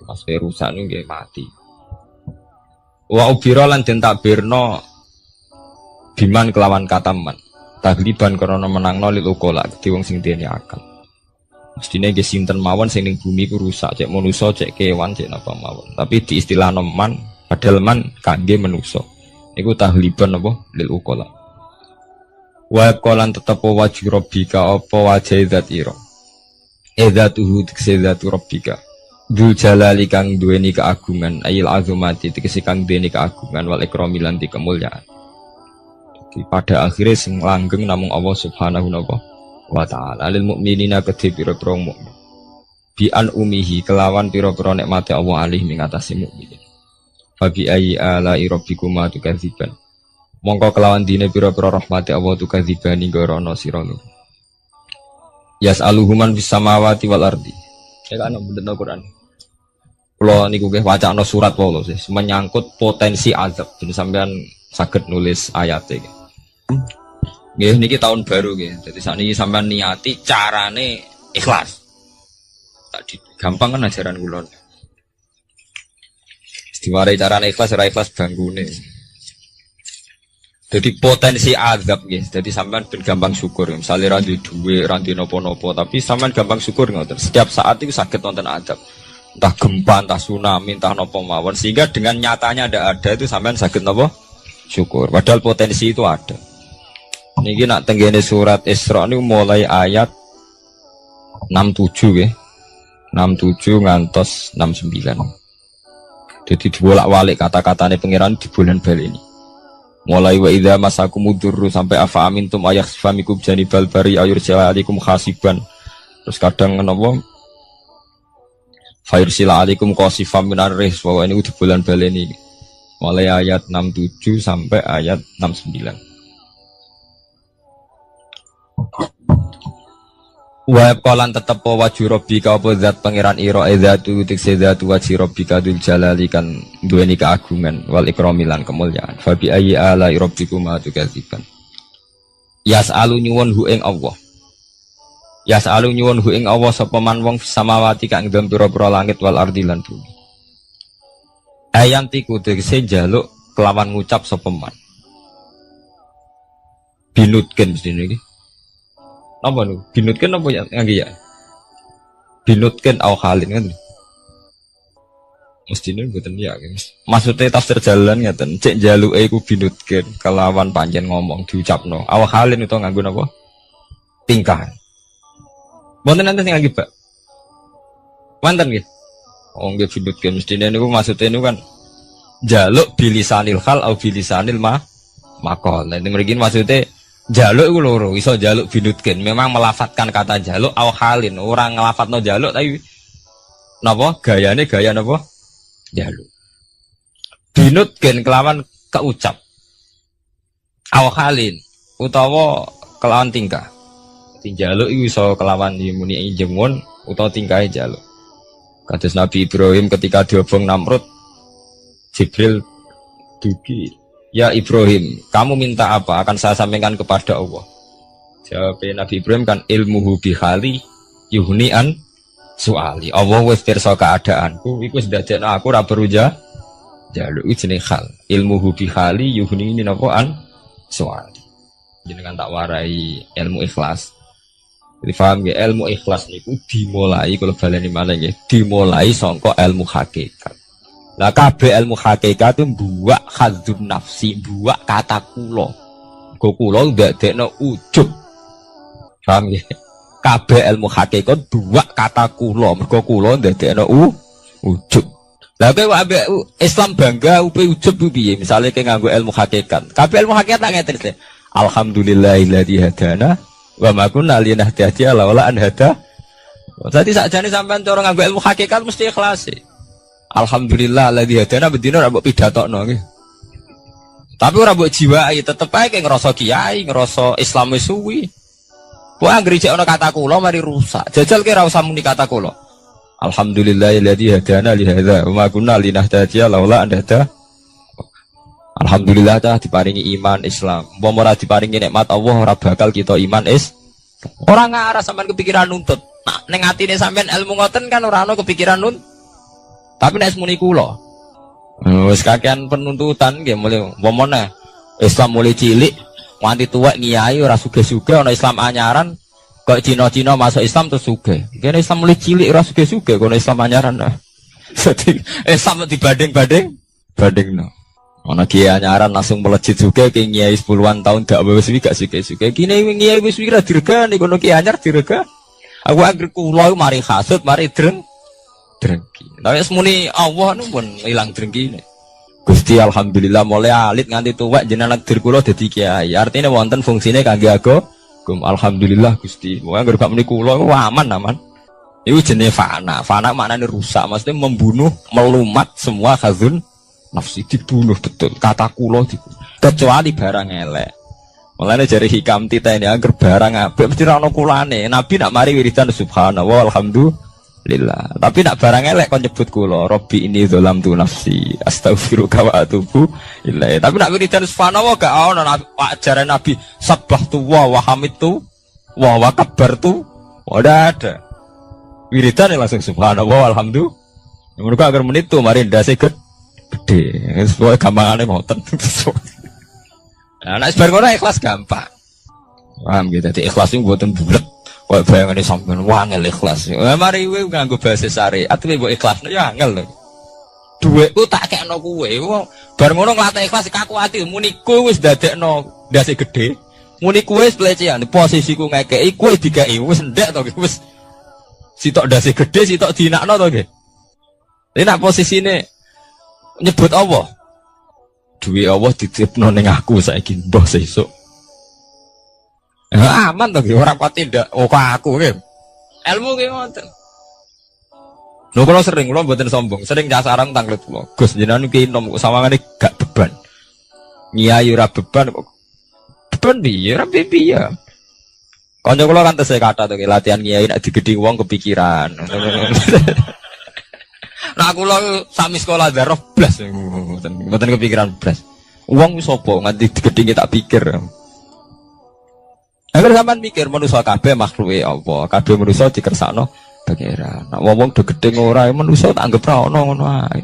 Pas rusak niku nggih mati. Wa ubira lan den takbirno biman kelawan kataman tagliban karena menangno lil ukola kedhi wong sing dene akal. Mestine nggih sinten mawon sing ning bumi ku rusak cek manusa cek kewan cek napa mawon. Tapi di istilah man padahal man kangge manusa. Iku tagliban apa lil ukola. Wa qalan tetep wajib rabbika apa wajah zat ira. Edzatuhu tiksedatu rabbika. Dzul jalali kang duweni keagungan ayil azumati tegese kang duweni keagungan wal ikrami lan kemuliaan. Jadi pada akhirnya sing langgeng namung Allah Subhanahu wa taala lil mukminina kedhe pira-pira mukmin. Bi an umihi kelawan pira-pira nikmate Allah alih ing atase mukmin. Fa bi ayyi ala rabbikuma tukadziban. Mongko kelawan dine pira-pira rahmate Allah tukadzibani gorono sira. Yas'aluhuman bis samawati wal ardi. Ya kan bener Al-Qur'an. Kalau niku nggih wacana surat wae sih menyangkut potensi azab. Jadi sampean saged nulis ayat iki. Nggih niki tahun baru nggih. Jadi sakniki sampean niati carane ikhlas. Tadi gampang kan ajaran kula. Diwarai carane ikhlas ora ikhlas banggune. Jadi potensi azab nggih. Jadi sampean ben gampang syukur. Misalnya ra duwe ra napa-napa tapi sampean gampang syukur ngoten. Setiap saat itu sakit wonten azab. Entah gempa, entah tsunami, entah napa mawon. Sehingga dengan nyatanya ada itu sampean sakit napa? Syukur. Padahal potensi itu ada. Niki nak tenggene surat Isra niku mulai ayat 67 nggih. 67 ngantos 69. Jadi dibolak-balik kata-katane pangeran dibolan-baleni. Mulai wa idza masakumudurru sampai afa amintum ayakhfamikum janibal bari ayursilaikum khasiban. Terus kadang napa Fairsila alaikum qasifam minar ris bahwa ini udah bulan baleni mulai ayat 67 sampai ayat 69. Wa qalan tetep wajhu rabbika apa zat pangeran ira zatu tikse zatu wajhi rabbika dzul jalali kan duweni keagungan wal ikrami lan kemuliaan. Fa bi ayyi ala rabbikuma tukadziban. Yas'alu nyuwun hu ing Allah. Ya selalu nyuwun hu ing Allah sapa man wong samawati kang dalem pira-pira langit wal ardi lan bumi. Ayam tiku tegese njaluk kelawan ngucap sapa man. Binutken mesti niki. Napa niku? Binutken apa ya ngangge ya? Binutken au halin kan. Mesti niku mboten ya. Maksudnya tafsir jalan ngeten, cek njaluke iku binutken kelawan panjen ngomong diucapno. Au halin itu nganggo napa? Tingkah. Bonten nanti sing lagi Pak. Wonten nggih. Oh nggih binutkeun mestine niku maksudnya niku kan jaluk bilisanil hal au bilisanil maqal. Nek mriki maksudnya jaluk iku loro, iso jaluk binutkeun. Memang melafatkan kata jaluk au halin, orang ngelafatno jaluk tapi napa gayane gaya napa? Jaluk. Binutkeun kelawan keucap. Au halin utawa kelawan tingkah. Jaluk iku iso kelawan muni jengon utawa tingkahe jaluk. Kados Nabi Ibrahim ketika diobong Namrud, Jibril dugi, ya Ibrahim, kamu minta apa? Akan saya sampaikan kepada Allah. Jawab Nabi Ibrahim kan ilmuhu bihali yuhnian soali. Allah wis pirsa keadaanku, iku wis dadekno aku ora perlu jaluk iki jenenge hal. Ilmuhu bihali yuhni nafaan soali. Jenengan tak warai ilmu ikhlas. Jadi paham ya, ilmu ikhlas niku dimulai kalau baleni malah ya, dimulai sangka ilmu hakikat. Nah kabeh ilmu hakikat itu buak khadzun nafsi, buak kata kula. Kula ndadekno ujub. Paham ya? Kabeh ilmu hakikat buak kata kula, mergo kula ndadekno ujub. Lah kowe ambek Islam bangga upe ujub piye? Misale kowe nganggo ilmu hakikat. Kabeh ilmu hakikat tak ngeten. Alhamdulillahilladzi hadana wa ma kunna linahtadiya laula an hada. Dadi sakjane sampean cara nganggo ilmu hakikat mesti ikhlas. Alhamdulillah alladzi hadana bedino ora mbok pidatokno nggih. Tapi ora mbok jiwai tetep ae ngrasa kiai, ngrasa Islam wis suwi. Kok anggere jek ana kata kula mari rusak. Jajal ki ora usah muni kata kula. Alhamdulillah alladzi hadana li hadza wa ma kunna linahtadiya laula an hada. Alhamdulillah dah diparingi iman Islam. Umpama ora diparingi nikmat Allah ora bakal kita iman ora ngarah sampean kepikiran nuntut. Nah, ning atine sampean ilmu ngoten kan ora ana kepikiran nuntut. Tapi nek muni kula. Wis kakean penuntutan nggih mulai umpama Islam mulai cilik nganti tuwek ngiyai ora sugih-sugih ana Islam anyaran kok Cina-Cina masuk Islam terus sugih. Kene Islam mulai cilik ora sugih-sugih kono Islam anyaran. Jadi Islam bandingno. Ana kiai anyaran langsung melejit juga ke kiai 10-an tahun gak wis gak suke-suke. Kene kiai wis kira diregani kono kiai anyar direga. Aku anggere kula mari hasud, mari drengki. Tapi semuni Allah nu pun ilang drengkine. Gusti alhamdulillah mulai alit nganti tuwek jenengan dir kula dadi kiai. Artinya wonten fungsine kangge agama. Alhamdulillah Gusti. Wong anggere gak muni kula aman. Iku jenenge fana. Fana maknane rusak, maksudnya membunuh, melumat semua khazun nafsi dibunuh betul, kata kulo dibunuh. Kecuali barang elek. Mulane jari hikam tita ini agar barang apik mesti ra ono kulane. Nabi nak mari wiridan subhanallah alhamdulillah. Tapi nak barang elek kon nyebut kulo, Robbi ini dzalamtu nafsi, astaghfiruka wa atubu ilaih. Tapi nak wiridan subhanallah gak ono ajaran Nabi sabbahtu wa hamidtu wa kabbartu. Ora ada. Wiridan langsung subhanallah alhamdulillah. Mereka agar menit tuh mari ndase gede, semua gampangane moten. Nah, nek bar ngono ikhlas gampang. Paham gitu, dadi ikhlas iku mboten bulet. Kok bayangane sampeyan wangel ikhlas. Mari kowe nganggo bahasa syariat kowe mbok ikhlasno ya angel lho. Dhuwitku tak kekno kowe. Bar ngono nglatih ikhlas kaku ati muni kowe wis dadekno ndase gede. Muni kowe wis pelecehan, posisiku ngekeki kowe dikeki wis ndek to wis. Sitok ndase gede, sitok dinakno to nggih. Ini nak posisine nyebut Allah, duwe Allah dititipno ning aku saiki mbah sesuk. Aman to nggih ora kuat tindak kok aku nggih. Ilmu ki ngoten. Lho kula sering kula mboten sombong, sering nyasarang tanglet kula. Gus jenengan iki nom sawangane gak beban. Nyai ora beban kok. Beban piye ora piye. Kanca kula kan tesih kata to latihan nyai nek digedhi wong kepikiran. Nah aku lo sami sekolah darah blas, mboten kepikiran blas. Uang wis apa nganti digedhinge tak pikir. Agar sampean mikir manusa kabeh makhluke apa, kabeh manusa dikersakno pangeran. Nek wong do gedhe ora manusa tak anggap ra ono ngono ae.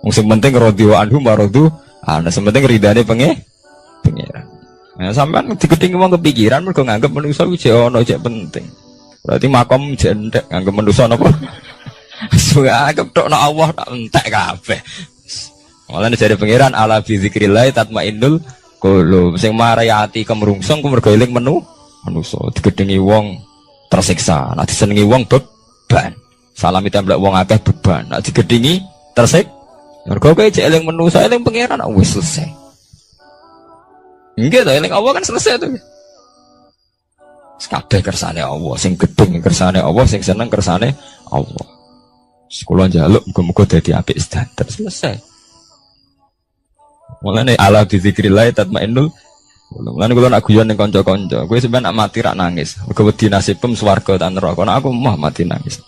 Wong sing penting radhiyo anhu maradu, ana sing penting ridane pangeran. Nah sampean digedhinge wong kepikiran mergo nganggep manusa kuwi jek ono jek penting. Berarti makom jek ndek nganggep manusa napa? Anggap tok nak Allah tak entek kabeh. Mulane jare pangeran ala bi zikrillah tatmainnul qulub. Sing marai ati kemrungsung ku mergo eling manusa digedhengi wong tersiksa, nek disenengi wong beban. Salami templek wong akeh beban. Nek digedingi tersik. Mergo kowe cek eling menu, saya eling pangeran wis selesai. Enggak ta eling Allah kan selesai tuh. Kabeh kersane Allah, sing gedeng kersane Allah, sing seneng kersane Allah. Sekolah njaluk muga-muga dadi apik sedanten selesai. Mulane ala bizikrillah tatmainnul. Mulane kula nak guyon ning kanca-kanca, kowe sampeyan nak mati rak nangis. Mergo wedi nasibem swarga ta neraka. Nek aku mah mati nangis.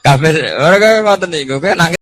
Kabeh ora kaya ngoten niku, kowe nangis